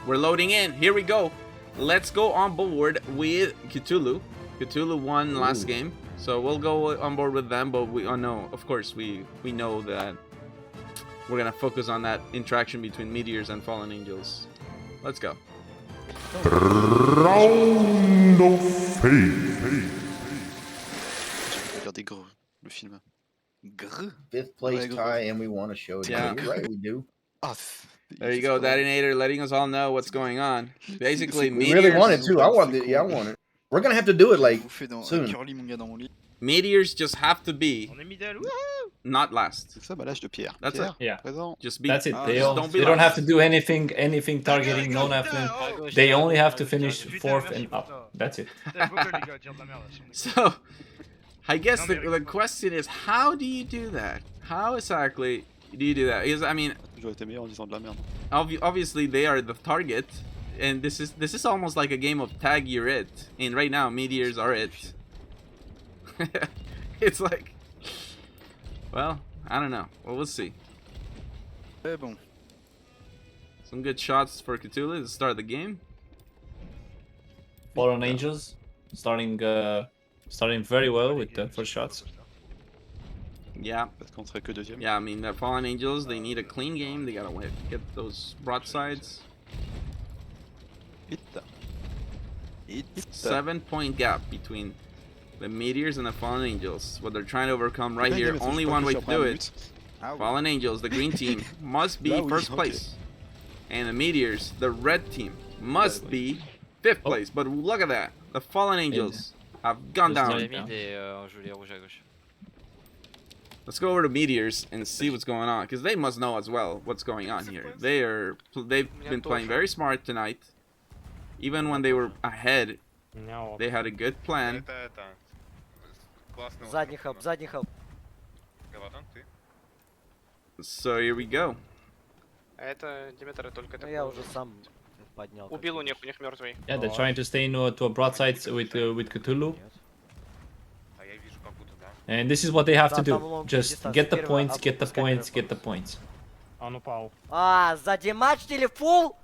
We're loading in. Here we go. Let's go on board with Cthulhu. Cthulhu won last game, so we'll go on board with them. But we know, of course, we know that we're gonna focus on that interaction between Meteors and Fallen Angels. Let's go. Round of Fate. Regardez gros le film. Grrr. Fifth place Ouais, gros. tie, and we want to show it. Yeah. You're right, we do. Ah, There you go, Dadinator, letting us all know what's going on. Basically, We really Meteors. want it too. I want it. Yeah, I want it. We're gonna have to do it like soon. Curly, mon gars, dans mon lit. Meteors just have to be not last. C'est ça, balage de Pierre. That's Pierre, it. Yeah. Présent. Just be. That's it. just They don't be don't have last. to do anything targeting. No nothing. They only have to finish 4th and up. That's it. So, I guess the question is, how do you do that? How exactly do you do that? Because I mean, J'aurais été meilleur en disant de la merde. obviously they are the target, and this is almost like a game of tag. You're it, and right now Meteors are it. It's like, well, I don't know. Well, we'll see. Eh bon. Some good shots for Cthulhu to start the game. Fallen Angels starting very well with the first shots. Yeah. Parce qu'on serait que deuxième. Yeah, I mean, the Fallen Angels, they need a clean game. They gotta get those broadsides. 7-point gap between the Meteors and the Fallen Angels. What they're trying to overcome right here. Only one way to do it. Fallen Angels, the green team, must be first place. And the Meteors, the red team, must be 5th place. But look at that. The Fallen Angels have gone down. Let's go over to Meteors and see what's going on, because they must know as well what's going on here. They've been playing very smart tonight. Even when they were ahead, they had a good plan. Задний хаб, задний хаб. So here we go. Это Димитр только Ну я уже сам поднял. Убил у них мертвый. Yeah, they're trying to stay to a broadside with Cthulhu. And this is what they have to do. Just get the points, get the points, get the points. Он упал. А, задемачили фул.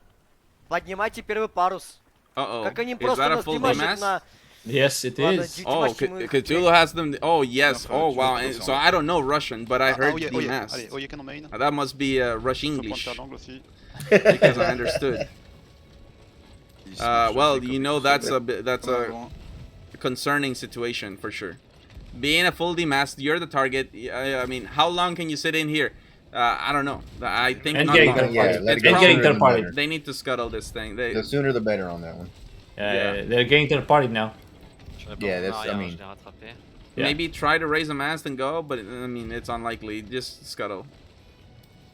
Поднимайте первый парус. Uh-oh. Как они Is просто that a нас full демачат DMS? на... Yes, it Ладно, is. Oh, Cthulhu has them. Oh, yes. Oh, wow. And so I don't know Russian, but I heard DMS. That must be Rush English. Because I understood. Well, you know that's a concerning situation for sure. Being a full DMS, you're the target. I mean, how long can you sit in here? I don't know. I think And not getting long. third party. They need to scuttle this thing. The sooner the better on that one. Yeah, they're getting third party now. Yeah, that's. I mean, maybe try to raise a mast and go, but I mean it's unlikely. Just scuttle.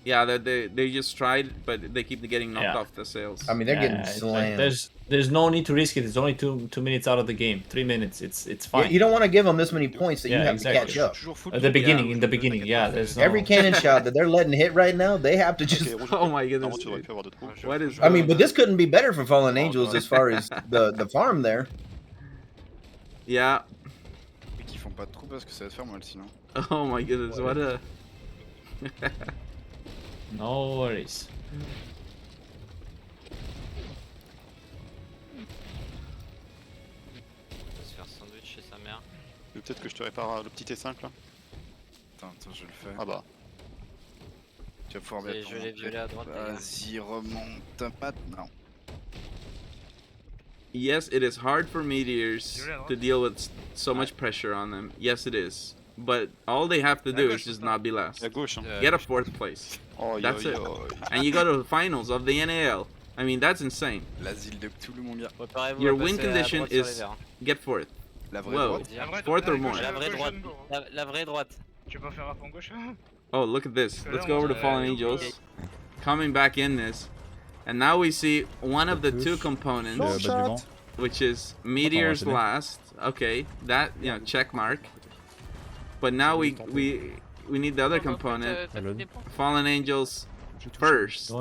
Yeah, they just tried, but they keep getting knocked off the sails. I mean, they're getting slammed. There's no need to risk it. It's only two minutes out of the game. 3 minutes. It's fine. Yeah, you don't want to give them this many points that you have to catch up. At the beginning, in the beginning, yeah. There's no... Every cannon shot that they're letting hit right now, they have to just. Oh my goodness! What is? I mean, but this couldn't be better for Fallen Angels as far as the farm there. Yeah. Et qu'ils font pas trop parce que ça va se faire mal sinon. Oh my goodness! What a. No worries. Peut-être que je te répare le petit T5 là. Attends, je le fais. Ah bah. Tu vas pouvoir mettre. Je l'ai violé à droite. Vas-y, remonte maintenant. Yes, it is hard for Meteors to deal with so much pressure on them. Yes, it is. But all they have to do is just not be last. Get a 4th place. That's it. And you go to the finals of the NAL. I mean, that's insane. L'asile de Cthulhu, mon gars. Your win condition is get 4th. Whoa, 4th or more. La vraie droite. Tu peux faire à fond gauche? Oh, look at this. Let's go over to Fallen Angels. Coming back in this. And now we see one of the two components, which is Meteors last. Okay, that, you know, check mark. But now we need the other component, Fallen Angels first.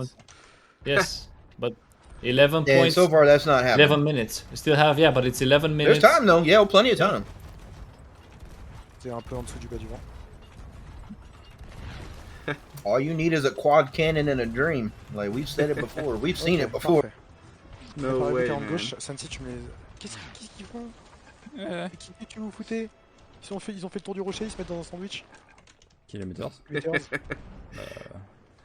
Yes, but 11 Yeah, points. so far that's not happening. 11 minutes. We still have, yeah, but it's 11 minutes. There's time though. Yeah, plenty of time. C'est un peu en dessous du bas du vent. All you need is a quad cannon and a dream. Like we've said it before. We've seen it before. No way, en man. gauche, Santi, tu me les... Qu'est-ce qu'ils font? Qui tu vous foutez? Ils ont fait le tour du rocher, ils se mettent dans un sandwich. Qui est le Meteors?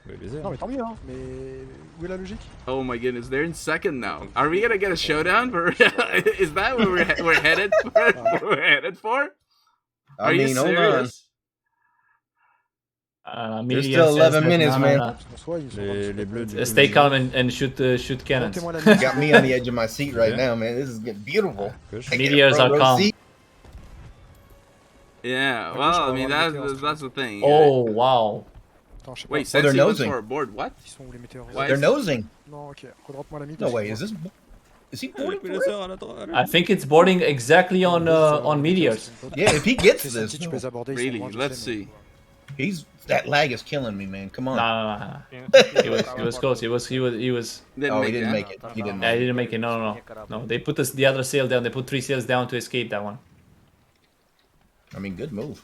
Non mais tant mieux hein, mais où est la logique? Oh my goodness, they're in second now. Are we gonna get a showdown? Is that what we're headed for? We're headed for? Are you serious? There's still 11 minutes, man. Les bleus du Stay calm and shoot cannons. You got me on the edge of my seat right now, man. This is getting beautiful. Meteors are calm. Yeah, well, I mean that's the thing. Oh wow. Wait, they're Sensi went nosing. for a board. What? Why They're is- nosing. Non, ok, redrop-moi la mid. No way, is he boarding for real? I think it's boarding exactly on meteors. Yeah, if he gets this, Really? Let's see. That lag is killing me, man. Come on. Nah. He was close. He was. Oh, he didn't make it. He didn't. Yeah, he didn't make it. No. They put the other sail down. They put 3 sails down to escape that one. I mean, good move.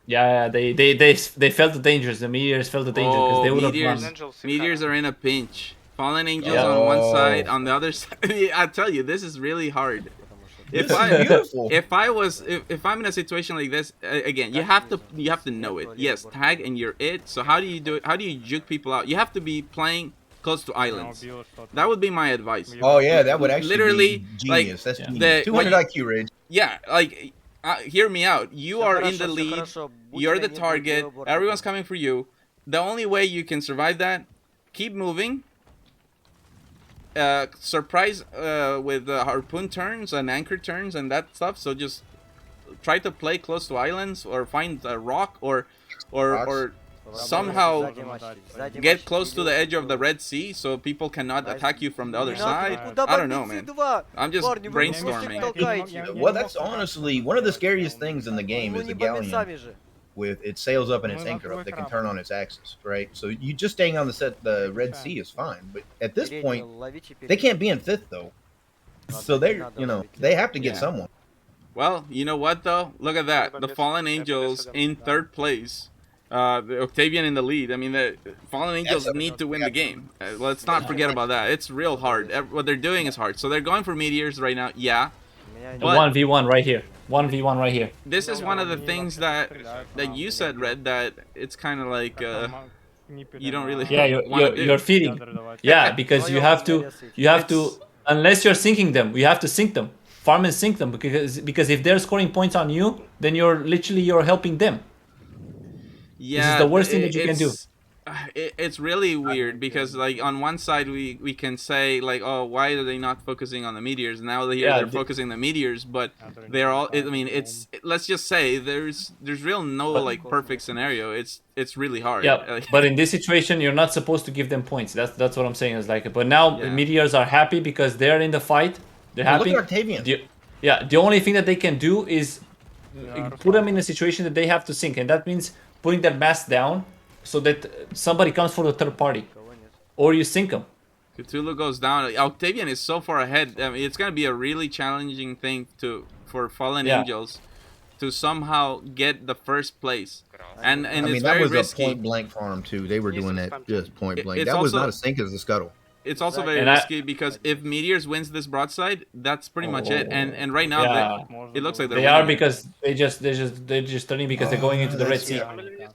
Yeah, they felt the dangers. The meteors felt the danger because they would have run. Meteors are in a pinch. Fallen angels on one side, on the other side. I tell you, this is really hard. If I'm in a situation like this, again, you have to know it. Yes, tag and you're it. So how do you do it? How do you juke people out? You have to be playing close to islands. That would be my advice. Oh yeah, that would actually literally be genius. like That's genius. 200 IQ range. Yeah, like hear me out. You are in the lead. You're the target. Everyone's coming for you. The only way you can survive that, keep moving. Surprise with harpoon turns and anchor turns and that stuff. So just try to play close to islands or find a rock or somehow get close to the edge of the Red Sea so people cannot attack you from the other side. I don't know, man. I'm just brainstorming. Well, that's honestly one of the scariest things in the game is the galleon with its sails up and its anchor up that can turn on its axis, right? So you just staying on the Red Sea is fine, but at this point they can't be in 5th though, so they have to get someone. Well, you know what though? Look at that. The Fallen Angels in 3rd place. The Octavian in the lead. I mean, the Fallen Angels need to win the game. Let's not forget about that. It's real hard. What they're doing is hard. So they're going for meteors right now. Yeah. 1v1 right here. 1v1 right here. This is one of the things that you said, Red, that it's kind of like you don't really you're feeding. Yeah, because you have to unless you're sinking them, you have to sink them. Farm and sink them because if they're scoring points on you, then you're helping them. Yeah, this is the worst thing that you can do. It's really weird because like on one side we can say like, oh, why are they not focusing on the meteors? Now they're focusing on the meteors, but they're all. I mean, let's just say there's no like perfect scenario. It's really hard. Yeah, but in this situation, you're not supposed to give them points. That's what I'm saying. Is like, but now meteors are happy because they're in the fight. They're happy. Look at Octavian. The only thing that they can do is put them in a situation that they have to sink, and that means putting their mast down so that somebody comes for the 3rd party, or you sink them. Cthulhu goes down. Octavian is so far ahead. I mean, it's gonna be a really challenging thing for Fallen Angels to somehow get the 1st place. And I mean, it's very that was risky. A point blank farm too. They were doing that just point blank. That was not a sink, it was a scuttle. It's also very risky because if Meteors wins this broadside, that's pretty much it. And right now, it looks like they are because they're just turning because they're going into the Red Sea.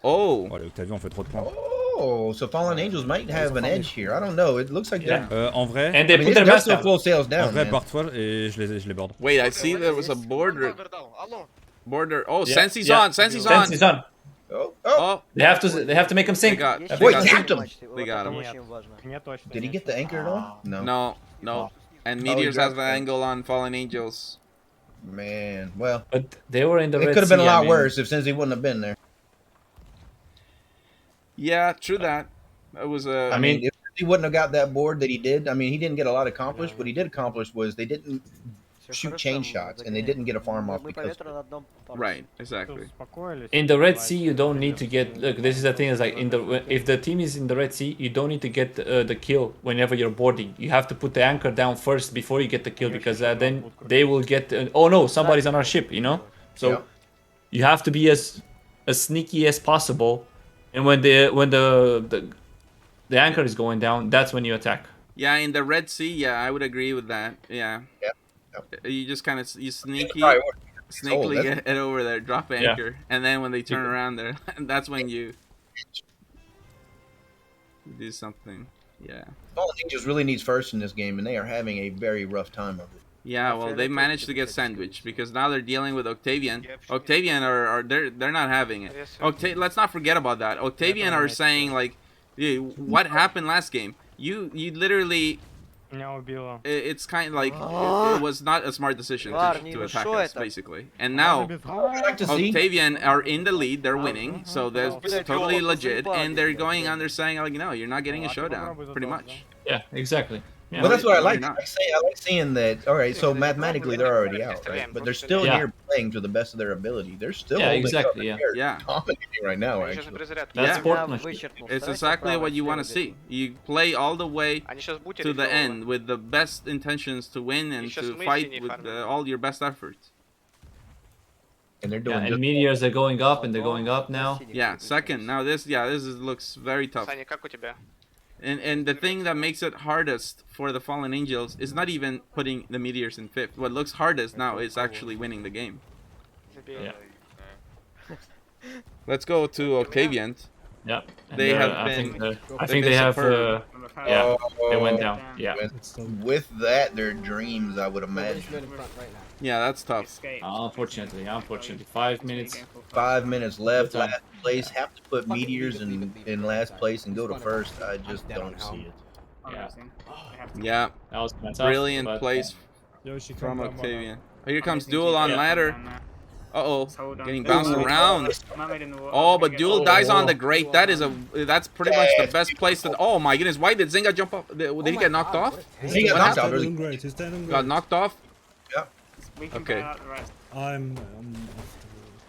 Oh, Octavian fait trop de points. Oh, so Fallen Angels might have an edge here. I don't know. It looks like they're. En vrai. And they put their mast down. Full sails down. En vrai, barre-toi et je les board. Wait, I see there was a border. Oh, Sensi's on. Sensi's on. Sensi's on. Oh. They have to make him sink. They got him. They got him. Did he get the anchor at all? No. And Meteors has the angle on Fallen Angels. Man, well. But they were in the Red Sea. It could have been a lot worse if Sensi wouldn't have been there. Yeah, true that. It was a. I mean, if he wouldn't have got that board that he did, I mean, he didn't get a lot accomplished. What he did accomplish was they didn't shoot chain shots and they didn't get a farm off because. Right, exactly. In the Red Sea, you don't need to get. Look, this is the thing. Is like if the team is in the Red Sea, you don't need to get the kill whenever you're boarding. You have to put the anchor down first before you get the kill because then they will get. Oh no, somebody's on our ship. You know, so you have to be as sneaky as possible. And when the anchor is going down, that's when you attack. Yeah, in the Red Sea, I would agree with that. Yeah. You just kind of sneakily get over there, drop anchor, and then when they turn around there, that's when you. do something. Yeah. Fallen Angels really needs first in this game, and they are having a very rough time of it. Yeah, well, they managed to get sandwiched because now they're dealing with Octavian. Octavian are they're not having it. Let's not forget about that. Octavian are saying like, what happened last game? You literally. It's kind of like it was not a smart decision to attack us, basically. And now Octavian are in the lead, they're winning, so that's totally legit. And they're going on, they're saying like, no, you're not getting a showdown, pretty much. Yeah, exactly. Yeah. Well, that's what I like. You're I not. like seeing that. All right, so mathematically they're already out, right? But they're still here playing to the best of their ability. They're still holding up. They're dominating right now, actually. It's exactly what you want to see. You play all the way to the end with the best intentions to win and to fight with all your best efforts. And they're doing. And meteors are going up, and they're going up now. Yeah, second. Now this looks very tough. And the thing that makes it hardest for the Fallen Angels is not even putting the meteors in 5th. What looks hardest now is actually winning the game. Yeah. Let's go to Octavian. Yeah. They have I been. think they have. Yeah. They went down. Yeah. With that, their dreams, I would imagine. Yeah, that's tough. Unfortunately. 5 minutes. 5 minutes left. Last place. Have to put meteors in last place and go to first. I just don't see it. Yeah. Yeah. That was brilliant place from Octavian. Oh, here comes Duel on ladder. Uh-oh, getting bounced around. Oh, but Duel dies on the grate. That's pretty much the best place to. Oh my goodness, why did Zynga jump off? Did he get knocked off? He got knocked out. Got knocked off? Yeah. Okay.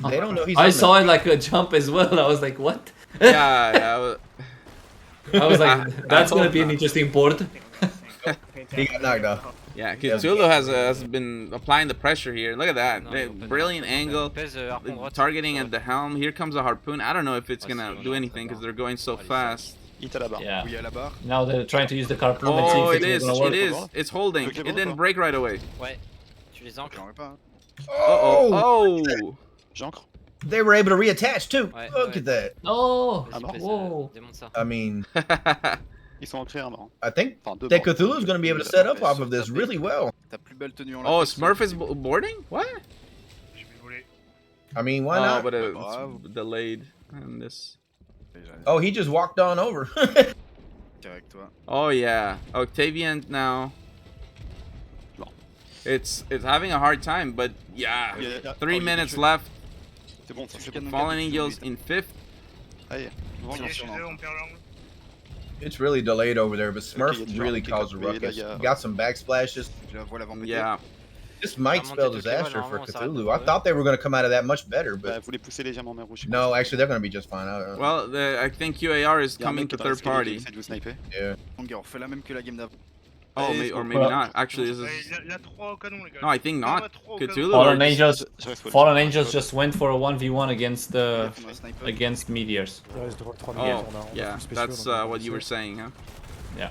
They don't know he's. I saw it like a jump as well. I was like, what? Yeah. I was like, that's gonna be an interesting board. He got knocked off. Yeah, Cthulhu has been applying the pressure here. Look at that. Brilliant angle. Targeting at the helm. Here comes a harpoon. I don't know if it's going to do anything because they're going so fast. Yeah. Now they're trying to use the harpoon. Oh, it is. It is. It's holding. It didn't break right away. Oh! They were able to reattach too. Look at that. Oh! Whoa. I mean... Ils sont ancrés en I think that Cthulhu's going to be able to set up off of this really well. Oh, Smurf is boarding? What? I mean, why not? Oh, but it's delayed on this. Oh, he just walked on over. Oh, yeah. Octavian now. It's having a hard time, but yeah. 3 minutes left. Fallen Angels in 5th. It's really delayed over there, but Smurf really caused a ruckus. Got some backsplashes. Yeah. This might spell disaster for Cthulhu. I thought they were going to come out of that much better, but... No, actually, they're going to be just fine. Well, I think QAR is coming to third party. Yeah. Oh, or maybe not. Actually, this is... No, I think not. Cthulhu Fallen Angels just went for a 1v1 against meteors. Oh, yeah. That's what you were saying, huh? Yeah.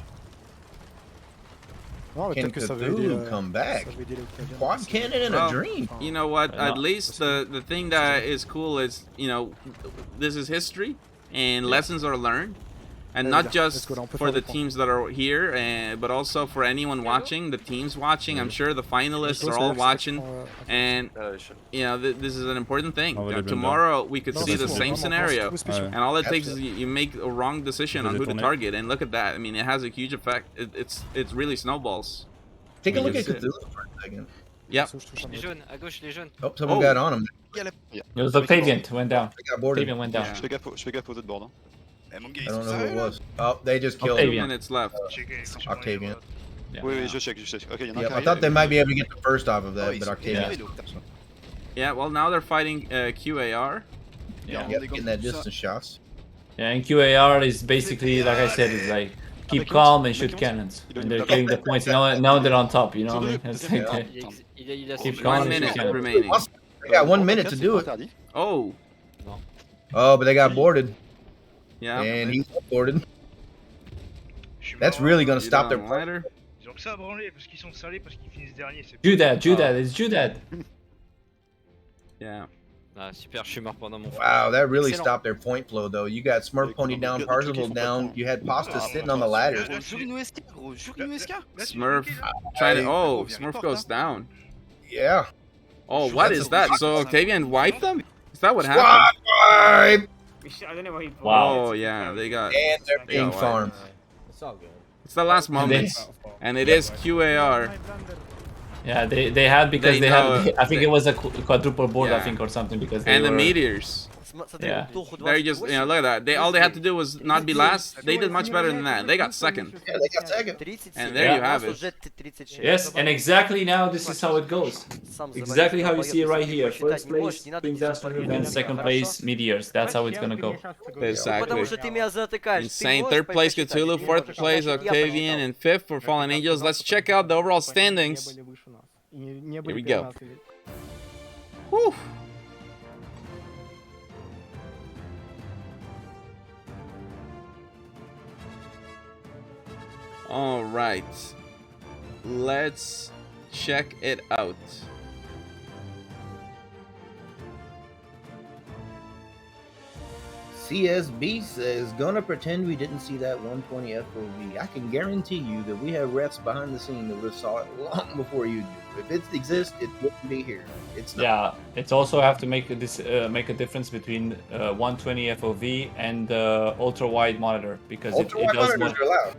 Can Cthulhu come back? Quad cannon in a dream. You know what? At least the thing that is cool is, you know, this is history and lessons are learned. And not just for the teams that are here, but also for anyone watching, the teams watching. I'm sure the finalists are all watching. And, you know, this is an important thing. Tomorrow, we could see the same scenario. And all it takes is you make a wrong decision on who to target. And look at that. I mean, it has a huge effect. It really snowballs. Take a look at Cthulhu for a second. Yep. Oh, someone got on him. It was Octavian went down. Octavian went down. Je fais gaffe aux autres bords. I don't know who it was. Oh, they just killed him. 2 minutes left. Octavian. Oui, je check. Okay, I thought they might be able to get the first off of that, but Octavian. Yeah, well, now they're fighting QAR. Yeah, getting that distance shots. Yeah, and QAR is basically, like I said, is like keep calm and shoot cannons. And they're getting the points. Now they're on top, you know what I mean? It's like, keep calm 1 minute and remaining. They got 1 minute to do it. Oh. Oh, but they got boarded. Yeah. And he's boarded. That's really going to stop their ladder. Judad, it's Judad. Yeah. Ah, super, je suis mort pendant mon Wow, that really Excellent. stopped their point flow, though. You got Smurf Pony down, Parzival down. You had Pasta sitting on the ladder. Smurf trying to. Oh, Smurf goes down. Yeah. Oh, what is that? So Octavian wiped them? Is that what Squad happened? wipe! I don't know what he bought. Wow. Oh yeah, they got. And they're they being got wiped. farmed. It's all good. It's the last moments, and it is QAR. Yeah, they had because they know- had. I think it was a quadruple board, I Yeah. think, or something because they And the were, meteors. Yeah. They're just, look at that. All they had to do was not be last. They did much better than that. They got second. Yeah, they got second. And there you have it. Yes, and exactly now this is how it goes. Exactly how you see it right here. First place, Queen's Astro Revenge. Second place, Meteors. That's how it's gonna go. Exactly. Insane. Third place, Cthulhu. Fourth place, Octavian. And fifth for Fallen Angels. Let's check out the overall standings. Here we go. Whew. All right, let's check it out. CSB says, gonna pretend we didn't see that 120 FOV. I can guarantee you that we have refs behind the scene that would have saw it long before you do. If it exists, it wouldn't be here. It's not. Yeah, it's also have to make make a difference between 120 FOV and ultra wide monitor because it Ultra-wide does. monitors are allowed.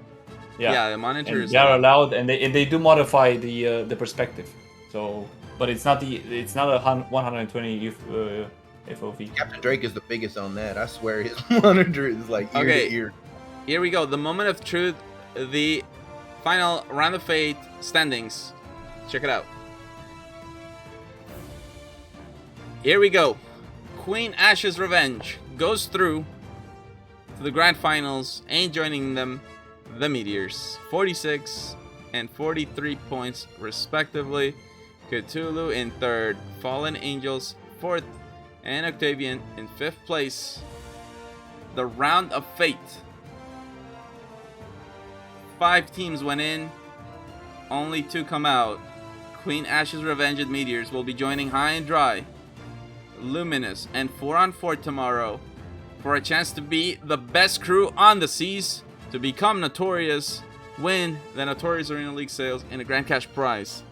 Yeah, the monitor and is they are allowed, and they do modify the perspective. So, but it's not a 120 FOV. Captain Drake is the biggest on that. I swear his monitor is like ear to ear. Here we go. The moment of truth. The final round of fate standings. Check it out. Here we go. Queen Ash's Revenge goes through to the grand finals and joining them, the Meteors. 46 and 43 points respectively. Cthulhu in third. Fallen Angels fourth. And Octavian in fifth place. The round of fate. 5 teams went in. Only 2 come out. Queen Ash's Revenge and Meteors will be joining High and Dry, Luminous, and 4-on-4 tomorrow for a chance to be the best crew on the seas, to become notorious, win the Notorious Arena League sales, and a grand cash prize.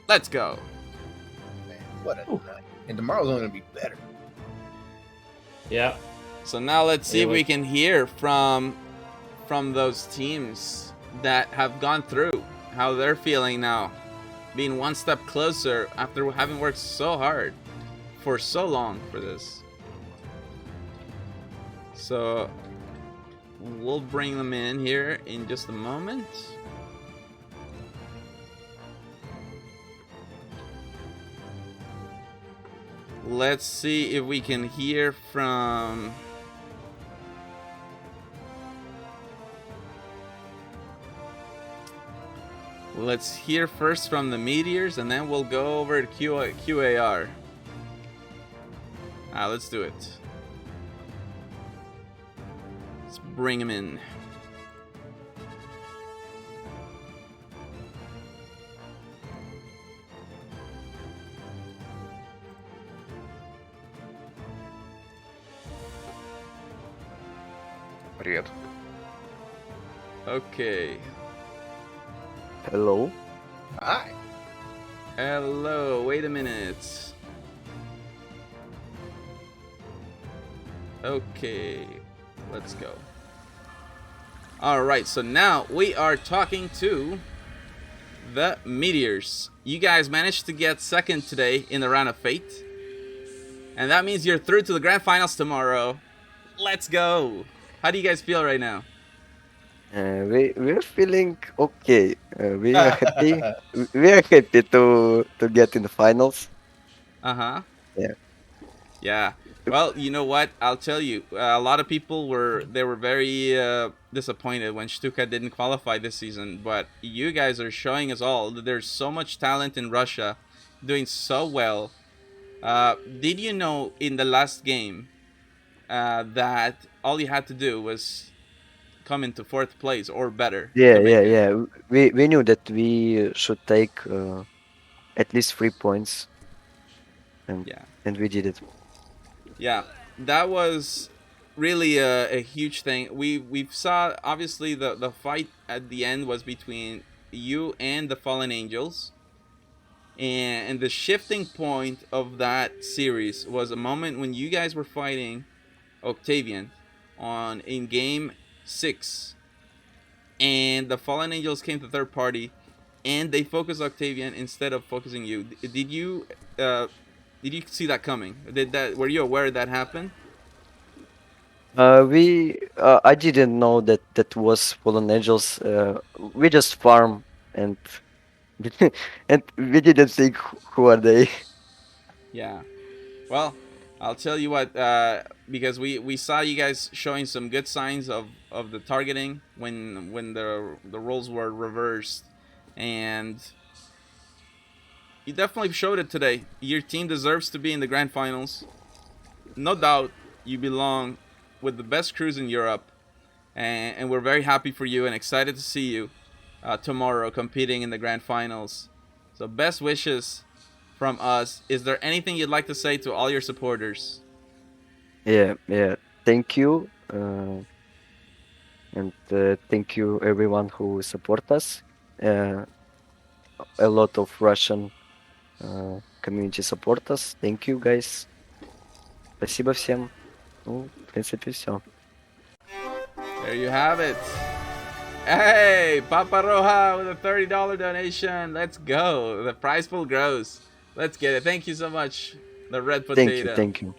Let's go. Man, what a night. And tomorrow's only gonna be better. Yeah. So now let's see if we can hear from those teams that have gone through, how they're feeling now, being one step closer after having worked so hard for so long for this. So we'll bring them in here in just a moment. Let's see if we can hear from Let's hear first from the Meteors, and then we'll go over to QAR. Let's do it. Let's bring him in. Привет. Okay. Hello. Hi. Hello. Wait a minute. Okay. Let's go. Alright, so now we are talking to the Meteors. You guys managed to get second today in the round of fate. And that means you're through to the grand finals tomorrow. Let's go. How do you guys feel right now? We're feeling okay. We are happy. We are happy to get in the finals. Uh-huh. Yeah. Yeah. Well, you know what? I'll tell you. A lot of people were very disappointed when Stuka didn't qualify this season, but you guys are showing us all that there's so much talent in Russia, doing so well. Did you know in the last game that all you had to do was come into 4th place or better? Yeah. We knew that we should take at least 3 points. and we did it. Yeah, that was really a huge thing. We saw obviously the fight at the end was between you and the Fallen Angels, and the shifting point of that series was a moment when you guys were fighting Octavian on in game 6, and the Fallen Angels came to third party, and they focused Octavian instead of focusing you. Did you see that coming? Were you aware that happened? I didn't know that that was Fallen Angels. We just farm and and we didn't think who are they. Yeah. Well, I'll tell you what, because we saw you guys showing some good signs of the targeting when the roles were reversed, and you definitely showed it today. Your team deserves to be in the grand finals. No doubt, you belong with the best crews in Europe, and we're very happy for you and excited to see you tomorrow competing in the grand finals. So best wishes from us. Is there anything you'd like to say to all your supporters? Yeah. Thank you, and thank you everyone who support us. Uh, a lot of Russian community support us. Thank you, guys. Спасибо всем. Ну, в принципе, все. There you have it. Hey, Papa Roja with a $30 donation. Let's go. The prize pool grows. Let's get it. Thank you so much, the red potato. Thank you.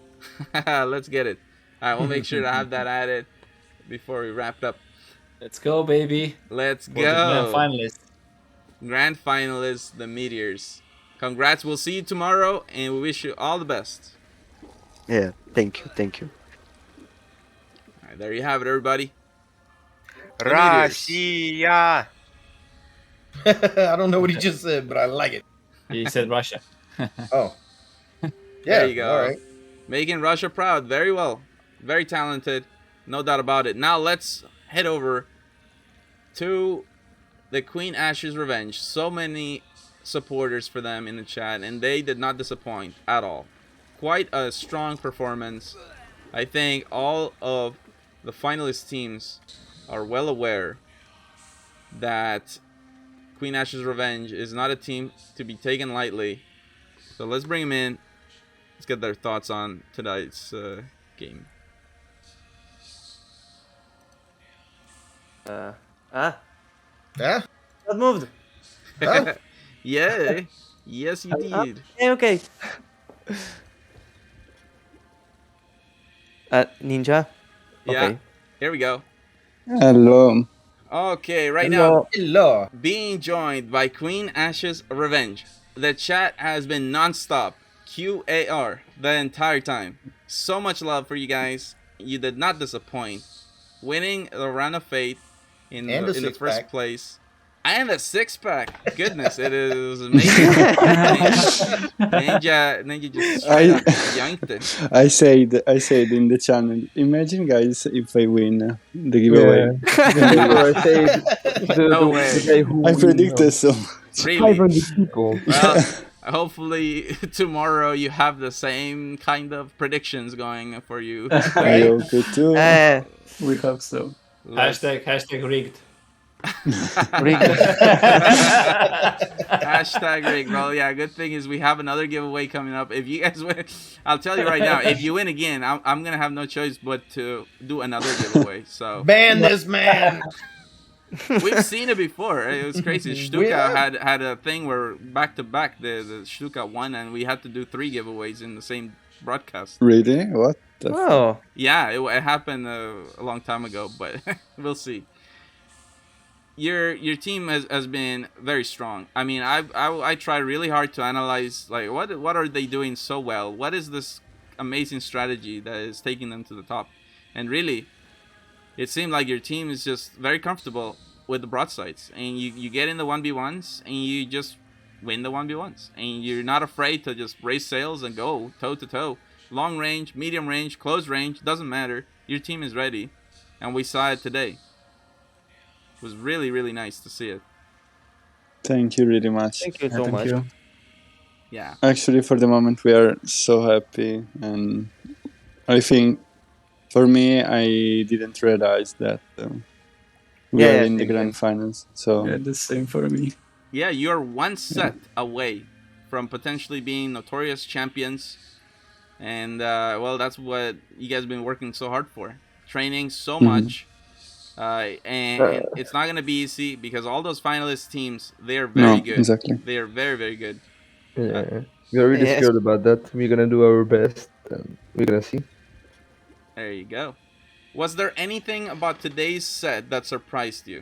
Let's get it. All right, we'll make sure to have that added before we wrap up. Let's go, baby. Let's For the grand go. finalists. Grand finalists, the Meteors. Congrats. We'll see you tomorrow, and we wish you all the best. Yeah, thank you. All right, there you have it, everybody. Россия! I don't know what he just said, but I like it. He said Russia. Oh. Yeah, There you go. all right. Making Russia proud. Very well. Very talented. No doubt about it. Now let's head over to the Queen Ashes Revenge. So many supporters for them in the chat, and they did not disappoint at all. Quite a strong performance. I think all of the finalist teams are well aware that Queen Ashes Revenge is not a team to be taken lightly. So let's bring them in. Let's get their thoughts on tonight's game. That moved. Yeah. Yes, you did. Okay. Ninja. Yeah. Okay. Here we go. Hello. Okay, right Hello. now, being joined by Queen Ashes Revenge. The chat has been non-stop, QAR, the entire time. So much love for you guys. You did not disappoint. Winning the Round of Fate in the first place. And a 6-pack. Goodness, it is amazing. Ninja just yanked it. I said in the channel, imagine guys if I win the giveaway. No way. I predicted so. Really? 500 people. Well, hopefully tomorrow you have the same kind of predictions going for you. I hope it too. We hope so. Hashtag rigged. Hashtag rigged, bro. Yeah, good thing is we have another giveaway coming up. If you guys win, I'll tell you right now, if you win again, I'm gonna have no choice but to do another giveaway. So ban this man. We've seen it before. It was crazy. Stuka had a thing where back to back the Stuka won, and we had to do 3 giveaways in the same broadcast. Really? What? Oh. Yeah, it happened a long time ago, but we'll see. Your team has been very strong. I mean, I try really hard to analyze like what are they doing so well? What is this amazing strategy that is taking them to the top? And really, it seemed like your team is just very comfortable with the broadsides, and you get in the 1v1s and you just win the 1v1s, and you're not afraid to just raise sails and go toe to toe. Long range, medium range, close range, doesn't matter. Your team is ready, and we saw it today. It was really, really nice to see it. Thank you really much. Thank you so much. Yeah. Actually, for the moment, we are so happy, and I think for me, I didn't realize that we are in the grand finals. So Yeah, the same for me. Yeah, you're one set away from potentially being notorious champions, and well, that's what you guys have been working so hard for, training so much. And it's not gonna be easy because all those finalist teams, they're very no, good. exactly. They are very, very good. Yeah, we are really scared about that. We're gonna do our best, and we're gonna see. There you go. Was there anything about today's set that surprised you?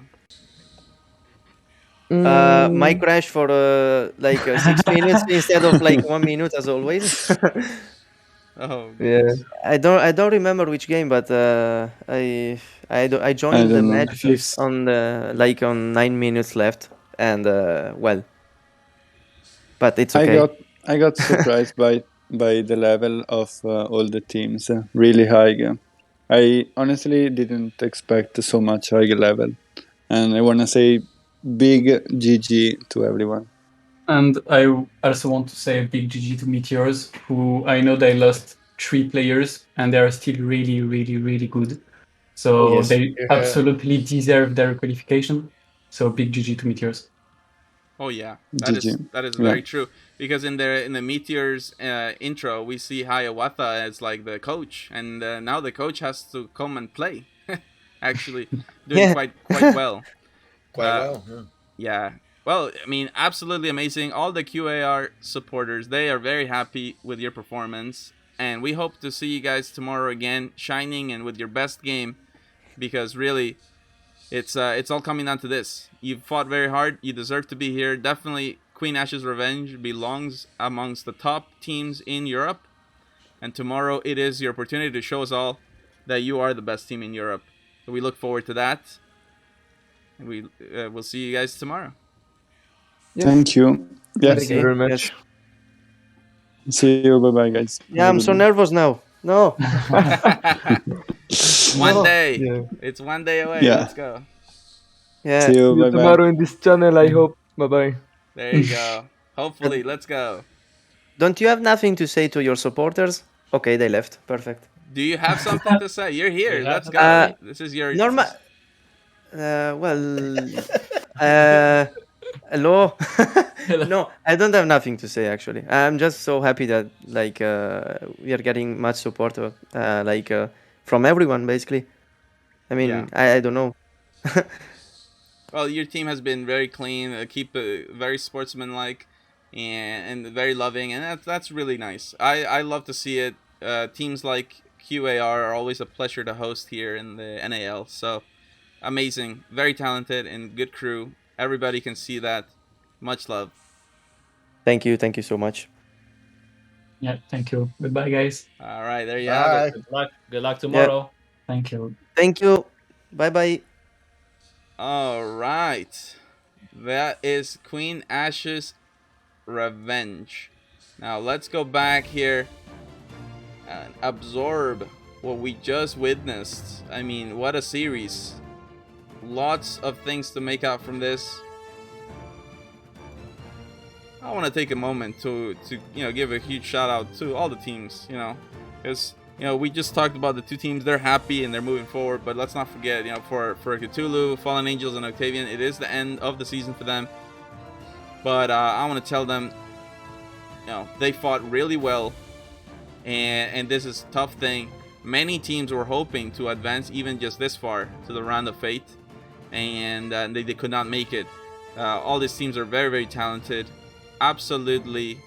My crash for like 6 minutes instead of like 1 minute as always. Oh, Yeah. goodness. I don't remember which game, but I joined the don't know. match on like on 9 minutes left, and well, but it's okay. I got surprised by the level of all the teams. Really high. I honestly didn't expect so much high level, and I wanna say big GG to everyone. And I also want to say a big GG to Meteors, who I know they lost 3 players, and they are still really, really, really good. So Yes. they Yeah. absolutely deserve their qualification. So big GG to Meteors. Oh yeah, GG. that is Yeah. very true. Because in the Meteors intro, we see Hiawatha as like the coach, and now the coach has to come and play. Actually, doing Yeah. quite well. Quite well. Yeah. Yeah. Well, I mean, absolutely amazing. All the QAR supporters, they are very happy with your performance, and we hope to see you guys tomorrow again, shining and with your best game, because really, it's all coming down to this. You've fought very hard. You deserve to be here. Definitely, Queen Ash's Revenge belongs amongst the top teams in Europe, and tomorrow it is your opportunity to show us all that you are the best team in Europe. So we look forward to that. And we'll see you guys tomorrow. Yes. Thank you. Yes. Thank you very much. See you. Bye bye, guys. Yeah, I'm so nervous now. No. One day. Yeah. It's one day away. Yeah. Let's go. Yeah. See you. See you Bye bye. tomorrow in this channel, I hope. Bye bye. There you go. Hopefully, let's go. Don't you have nothing to say to your supporters? Okay, they left. Perfect. Do you have something to say? You're here. Yeah. Let's go. This is your Normal. Well. Hello. No, I don't have nothing to say actually. I'm just so happy that like we are getting much support from everyone basically. I mean, Yeah. I don't know. Well, your team has been very clean, very sportsmanlike, and very loving, and that's really nice. I love to see it. Teams like QAR are always a pleasure to host here in the NAL. So amazing, very talented, and good crew. Everybody can see that. Much love. Thank you so much. Yeah, thank you. Goodbye, guys. All right, there you have it. Good luck tomorrow. Thank you. Thank you. Bye bye. All right, that is Queen Ash's Revenge. Now let's go back here and absorb what we just witnessed. I mean, what a series. Lots of things to make out from this. I want to take a moment to give a huge shout out to all the teams, because we just talked about the two teams. They're happy and they're moving forward, but let's not forget, for Cthulhu, Fallen Angels, and Octavian, it is the end of the season for them. But I want to tell them, they fought really well, and this is a tough thing. Many teams were hoping to advance even just this far to the round of fate, and they could not make it. All these teams are very, very talented. Absolutely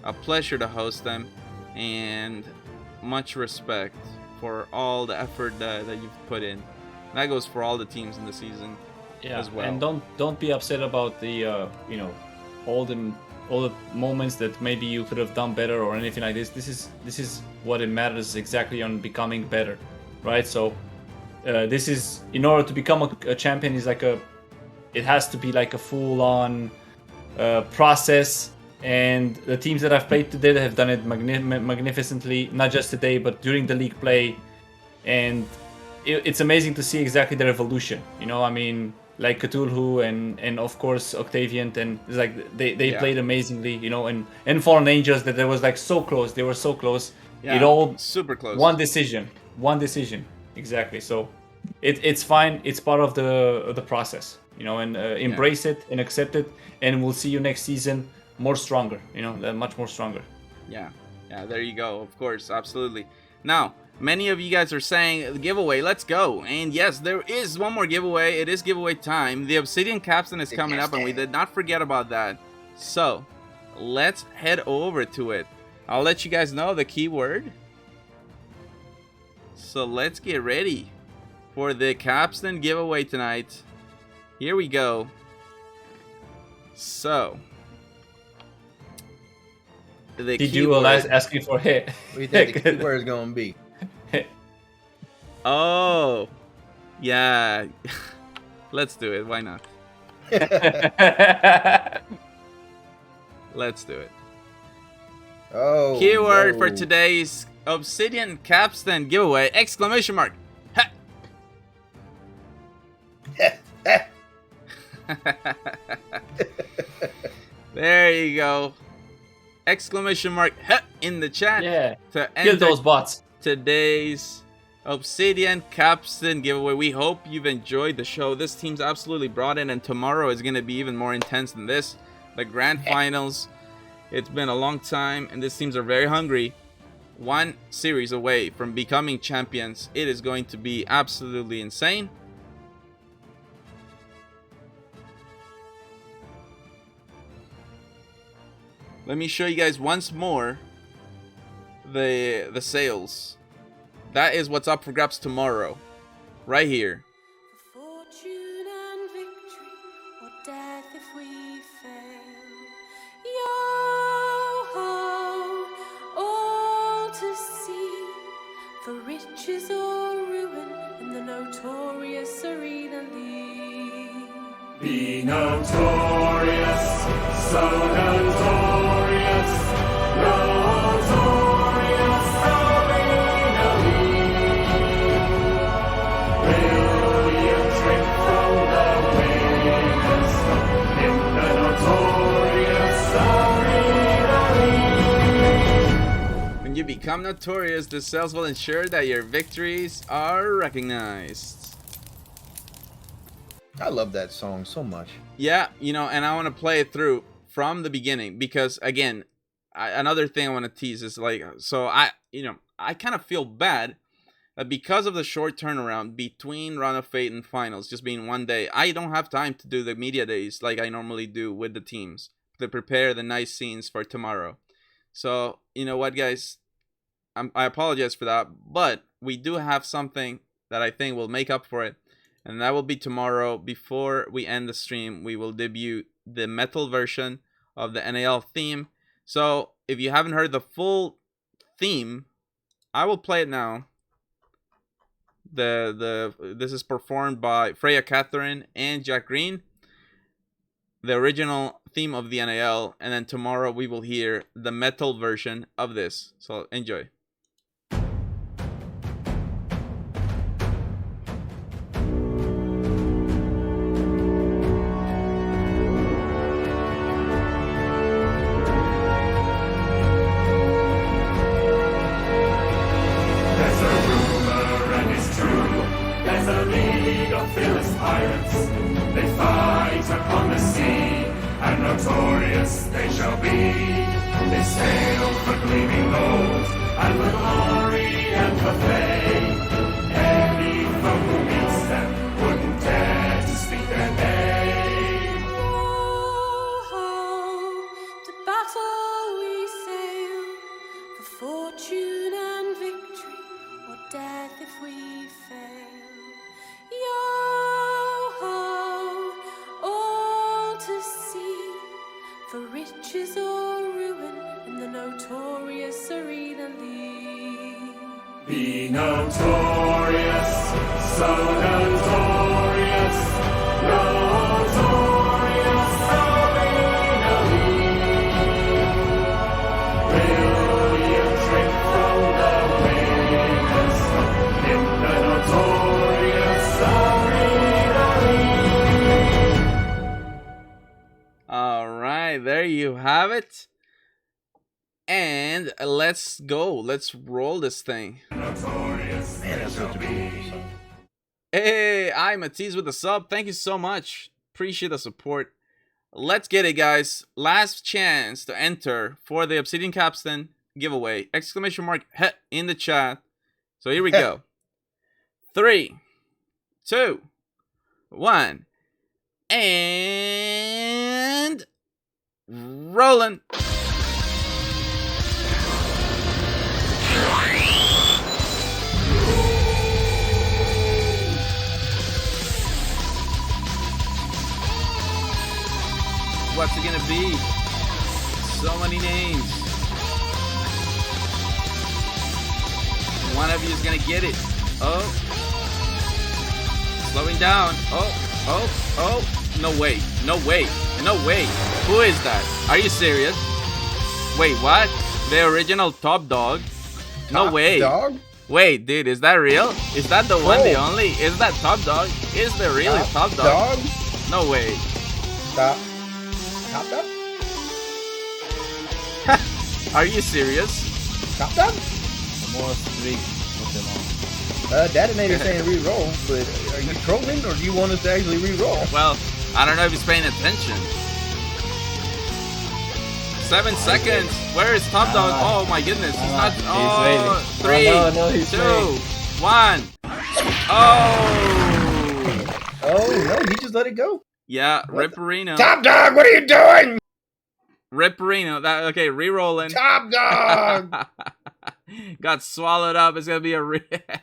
a pleasure to host them, and much respect for all the effort that you've put in. That goes for all the teams in the season as well. And don't be upset about the all the moments that maybe you could have done better or anything like this. This is what it matters exactly on becoming better, right? So this is, in order to become a champion, is it has to be like a full-on process, and the teams that I've played today have done it magnificently, not just today but during the league play, and it's amazing to see exactly their evolution. I mean, like Cthulhu and of course Octavian, and it's like they played amazingly, you know, and Fallen Angels, that they was like so close. They were so close. Yeah, it all super close. One decision exactly. So it's fine. It's part of the process, you know, and embrace it and accept it, and we'll see you next season more stronger, you know, much more stronger. Yeah, there you go. Of course, absolutely. Now, many of you guys are saying giveaway, let's go. And yes, there is one more giveaway. It is giveaway time. The Obsidian Capstan is coming up, and we did not forget about that. So let's head over to it. I'll let you guys know the keyword. So let's get ready for the Capstan giveaway tonight. Here we go. So the keyword asking for hit. What do you think the keyword is going to be? Oh, yeah. Let's do it. Why not? Let's do it. Oh. Keyword for today's Obsidian Capstan giveaway! Exclamation mark! Ha! There you go. Exclamation mark ha! In the chat. Yeah. To Kill those bots. Today's Obsidian Capstan giveaway. We hope you've enjoyed the show. This team's absolutely brought in, and tomorrow is going to be even more intense than this. The grand finals. It's been a long time, and these teams are very hungry. One series away from becoming champions. It is going to be absolutely insane. Let me show you guys once more the sales. That is what's up for grabs tomorrow. Right here. Fortune and victory, or death if we fail. Yo-ho, all to see, for riches or ruin in the notorious arena league. Be notorious, so notorious, notorious arena league. Will you drink from the winners in the notorious arena league? When you become notorious, the sales will ensure that your victories are recognized. I love that song so much. Yeah, you know, and I want to play it through from the beginning because, again, another thing I want to tease is like, so I kind of feel bad that because of the short turnaround between Run of Fate and finals, just being one day, I don't have time to do the media days like I normally do with the teams to prepare the nice scenes for tomorrow. So, you know what, guys, I apologize for that, but we do have something that I think will make up for it. And that will be tomorrow. Before we end the stream, we will debut the metal version of the NAL theme. So if you haven't heard the full theme, I will play it now. This is performed by Freya Catherine and Jack Green, the original theme of the NAL. And then tomorrow we will hear the metal version of this. So enjoy. Notorious they shall be. They sail for gleaming gold and for glory and for fame. Any foe who meets them wouldn't dare to speak their name. Yo-ho, to battle we sail, for fortune and victory, or death if we fail. Yo-ho, all to see, for riches or ruin in the notorious arena league. Be notorious, so notorious, notorious arena league. Will you drink from the winners in the notorious arena league? All right, there you have it. And let's go. Let's roll this thing. Notorious Man, that's such a beautiful song. Hey, I'm Matisse with the sub. Thank you so much. Appreciate the support. Let's get it, guys. Last chance to enter for the Obsidian Capstan giveaway. Exclamation mark "heh" in the chat. So here we go. 3, 2, 1, and rolling. What's it gonna be? So many names. One of you is gonna get it. Oh. Slowing down. Oh. No way. No way. No way. Who is that? Are you serious? Wait, what? The original Top Dog? No way. Dog? Wait, dude, is that real? Is that the one, the only? Is that Top Dog? Is there really Top Dog? No way. Stop. Top Dog? Are you serious? Top Dog? Detonator saying re-roll, but are you trolling or do you want us to actually re-roll? Well, I don't know if he's paying attention. 7 seconds. Where is Top Dog? Oh my goodness. He's not. Oh, 3, 2, 1. Oh. Oh no, he just let it go. Yeah, Ripperino. Top Dog, what are you doing? Ripperino. That okay? Re-rolling. Top Dog. Got swallowed up. It's gonna be a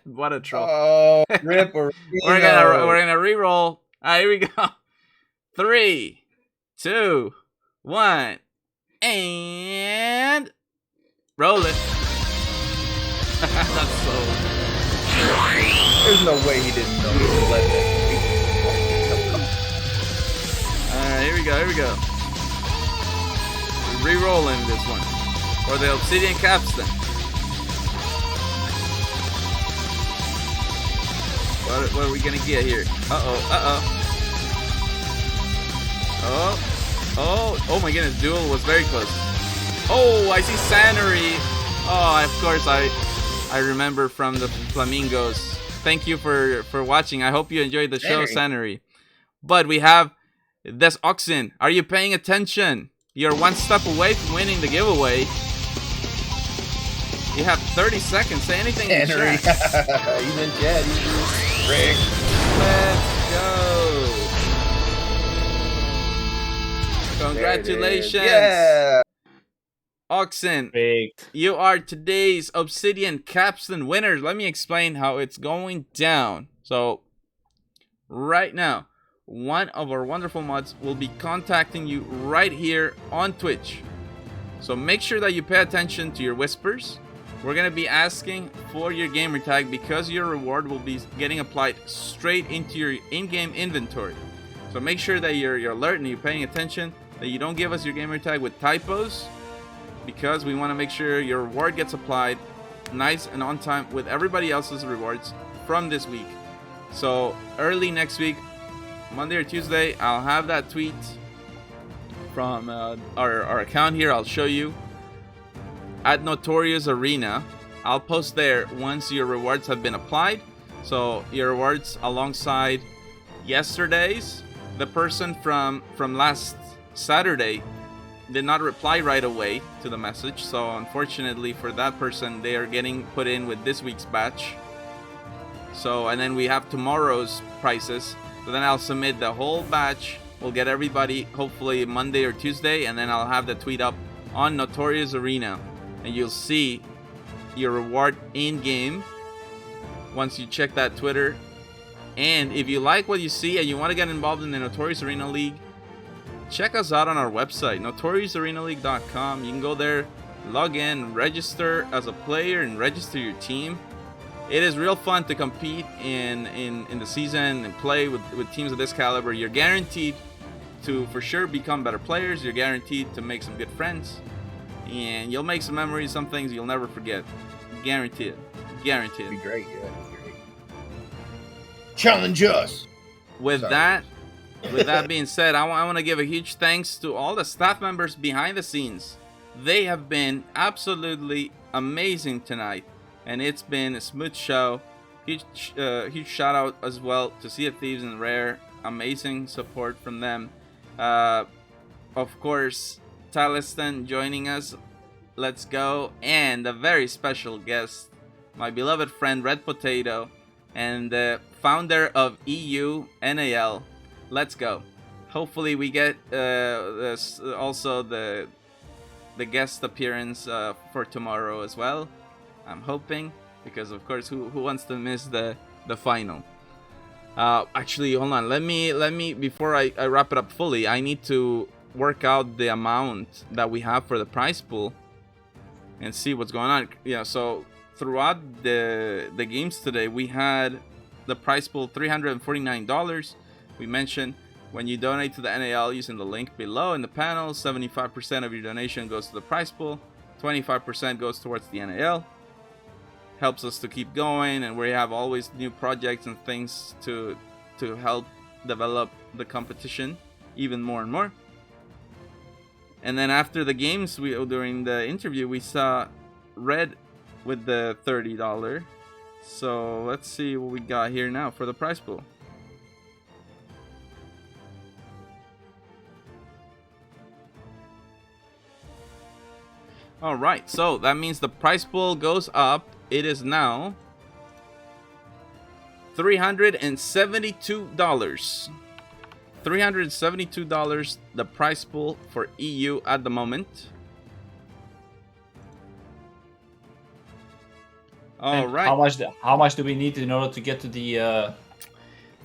what a troll. Oh, Ripperino. we're gonna re-roll. Here we go. 3, 2, 1, and roll it. That's so. There's no way he didn't know he was let that. Alright, here we go. We're re-rolling this one for the Obsidian Capstan. What are we gonna get here? Oh my goodness, Duel was very close. Oh, I see Sanary. Oh, of course I remember from the Flamingos. Thank you for watching. I hope you enjoyed the show, Sanary. But we have this Oxen. Are you paying attention? You're one step away from winning the giveaway. You have 30 seconds. Say anything in chat. He's in chat. Rick. Let's go. Congratulations. Yeah. Oxen, you are today's Obsidian Capstan winners. Let me explain how it's going down. So, right now, one of our wonderful mods will be contacting you right here on Twitch. So make sure that you pay attention to your whispers. We're going to be asking for your gamer tag because your reward will be getting applied straight into your in-game inventory. So make sure that you're alert and you're paying attention, that you don't give us your gamer tag with typos, because we want to make sure your reward gets applied nice and on time with everybody else's rewards from this week. So early next week, Monday or Tuesday, I'll have that tweet from our account here. I'll show you at Notorious Arena. I'll post there once your rewards have been applied. So your rewards alongside yesterday's. The person from last Saturday did not reply right away to the message, so unfortunately for that person, they are getting put in with this week's batch. So, and then we have tomorrow's prices. So then I'll submit the whole batch. We'll get everybody hopefully Monday or Tuesday, and then I'll have the tweet up on Notorious Arena, and you'll see your reward in game once you check that Twitter. And if you like what you see and you want to get involved in the Notorious Arena League, check us out on our website, notoriousarenaleague.com. You can go there, log in, register as a player, and register your team. It is real fun to compete in the season and play with teams of this caliber. You're guaranteed to for sure become better players. You're guaranteed to make some good friends, and you'll make some memories, some things you'll never forget. Guaranteed. Guaranteed. Be great, yeah. Challenge us. With that, with that being said, I want to give a huge thanks to all the staff members behind the scenes. They have been absolutely amazing tonight, and it's been a smooth show. Huge shout out as well to Sea of Thieves and Rare. Amazing support from them. Of course, Talistan joining us. Let's go. And a very special guest, my beloved friend Red Potato, and the founder of EU NAL. Let's go. Hopefully we get also the guest appearance for tomorrow as well. I'm hoping, because of course who wants to miss the final. Actually, hold on, let me before I wrap it up fully, I need to work out the amount that we have for the prize pool and see what's going on. Yeah, so throughout the games today, we had the prize pool $349. We mentioned when you donate to the NAL using the link below in the panel, 75% of your donation goes to the prize pool, 25% goes towards the NAL. Helps us to keep going, and we have always new projects and things to help develop the competition even more and more. And then after the games, during the interview, we saw Red with the $30. So let's see what we got here now for the prize pool. All right, so that means the prize pool goes up. It is now $372. $372 the prize pool for EU at the moment. All right. How much do we need in order to get to the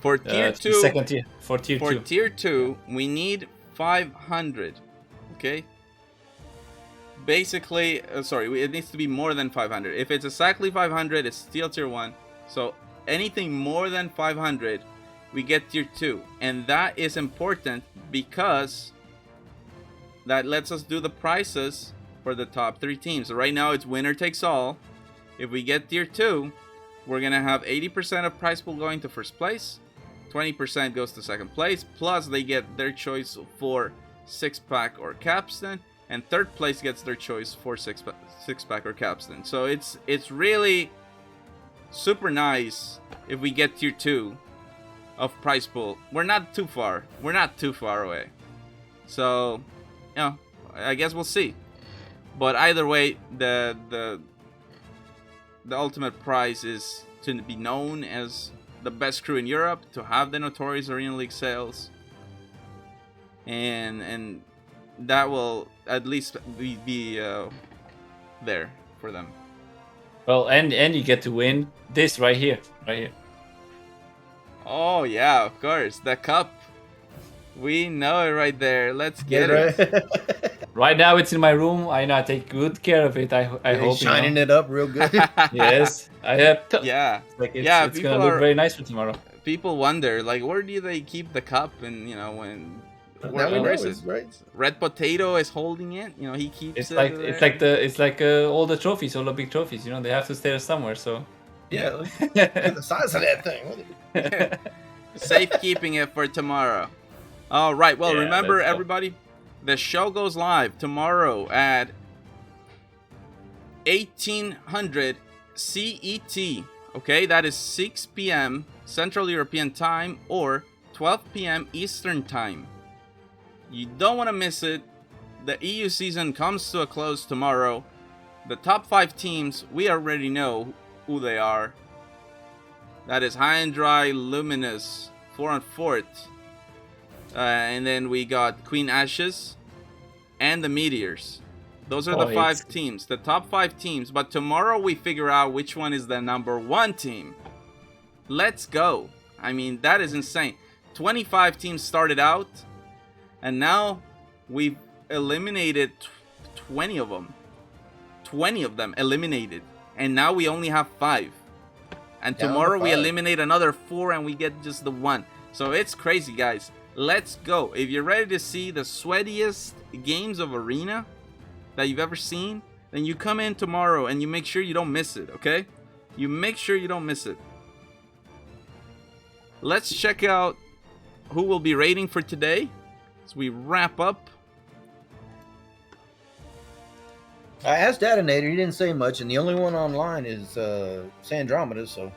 for tier 2? Second tier. For tier 2, we need 500. Okay. Basically, it needs to be more than 500. If it's exactly 500, it's still tier 1. So anything more than 500, we get tier 2. And that is important because that lets us do the prizes for the top 3 teams. So right now it's winner takes all. If we get tier 2, we're going to have 80% of prize pool going to first place. 20% goes to second place. Plus they get their choice for 6-pack or capstan. And third place gets their choice for 6-pack or capstan. So it's really super nice if we get tier 2 of prize pool. We're not too far. We're not too far away. So, you know, I guess we'll see. But either way, the ultimate prize is to be known as the best crew in Europe, to have the Notorious Arena League sales, and that will at least be there for them. Well, and you get to win this right here. Oh yeah, of course, the cup. We know it right there. Let's get it. Right now it's in my room. I know I take good care of it. I hope shining it up real good. Yes, I have. Yeah, it's gonna look very nice for tomorrow. People wonder, like, where do they keep the cup? And you know, where is it? Right. Red Potato is holding it. You know, he keeps it. It's like all the trophies, all the big trophies. You know, they have to stay somewhere. So yeah, look at the size of that thing. Safekeeping it for tomorrow. All right. Well, remember everybody, the show goes live tomorrow at 1800 CET. Okay, that is 6 p.m. Central European Time or 12 p.m. Eastern Time. You don't want to miss it. The EU season comes to a close tomorrow. The top 5 teams, we already know who they are. That is High and Dry, Luminous, 4 and 4th. And then we got Queen Ashes and the Meteors. Those are the 5 teams, the top 5 teams. But tomorrow we figure out which one is the number 1 team. Let's go. I mean, that is insane. 25 teams started out. And now we've eliminated 20 of them. 20 of them eliminated. And now we only have 5. And tomorrow we eliminate another 4 and we get just the 1. So it's crazy, guys. Let's go. If you're ready to see the sweatiest games of Arena that you've ever seen, then you come in tomorrow and you make sure you don't miss it, okay? You make sure you don't miss it. Let's check out who will be raiding for today as we wrap up. I asked Detonator, he didn't say much, and the only one online is Sandromeda, so.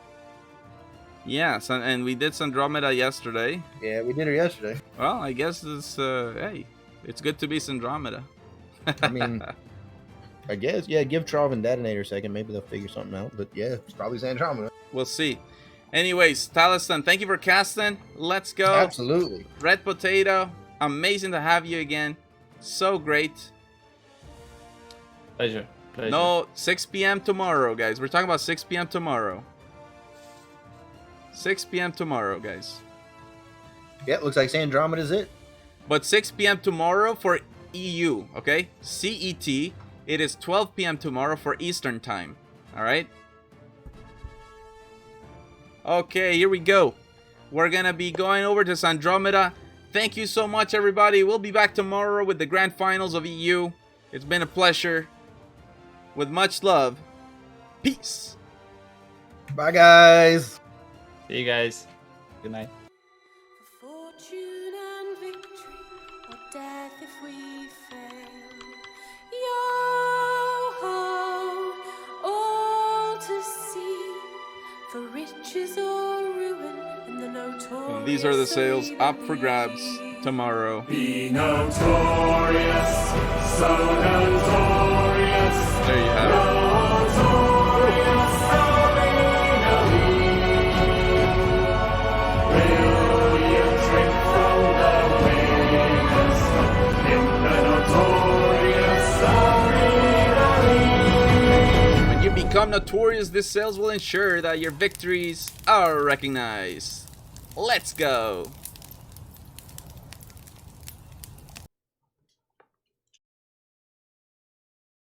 Yeah, and we did Sandromeda yesterday. Yeah, we did her yesterday. Well, I guess it's, hey, it's good to be Sandromeda. I mean, I guess, yeah, give Trav and Detonator a second. Maybe they'll figure something out. But yeah, it's probably Sandromeda. We'll see. Anyways, Talistan, thank you for casting. Let's go. Absolutely. Red Potato, amazing to have you again. So great. Pleasure. Pleasure. No, 6 p.m. tomorrow, guys. We're talking about 6 p.m. tomorrow. 6 p.m. tomorrow, guys. Yeah, looks like Sandromeda's it. But 6 p.m. tomorrow for EU, okay? CET. It is 12 p.m. tomorrow for Eastern time. All right? Okay, here we go. We're going to be going over to Sandromeda. Thank you so much, everybody. We'll be back tomorrow with the grand finals of EU. It's been a pleasure. With much love. Peace. Bye, guys. See you guys. Good night. Fortune and victory, or death if we fail. Yo-ho, all to see, for riches or ruin, in the notorious. And these are the sales up for grabs tomorrow. Be notorious, so notorious. There you have it. Notorious, will you drink from the winners in the notorious arena? When you become notorious, this sales will ensure that your victories are recognized. Let's go.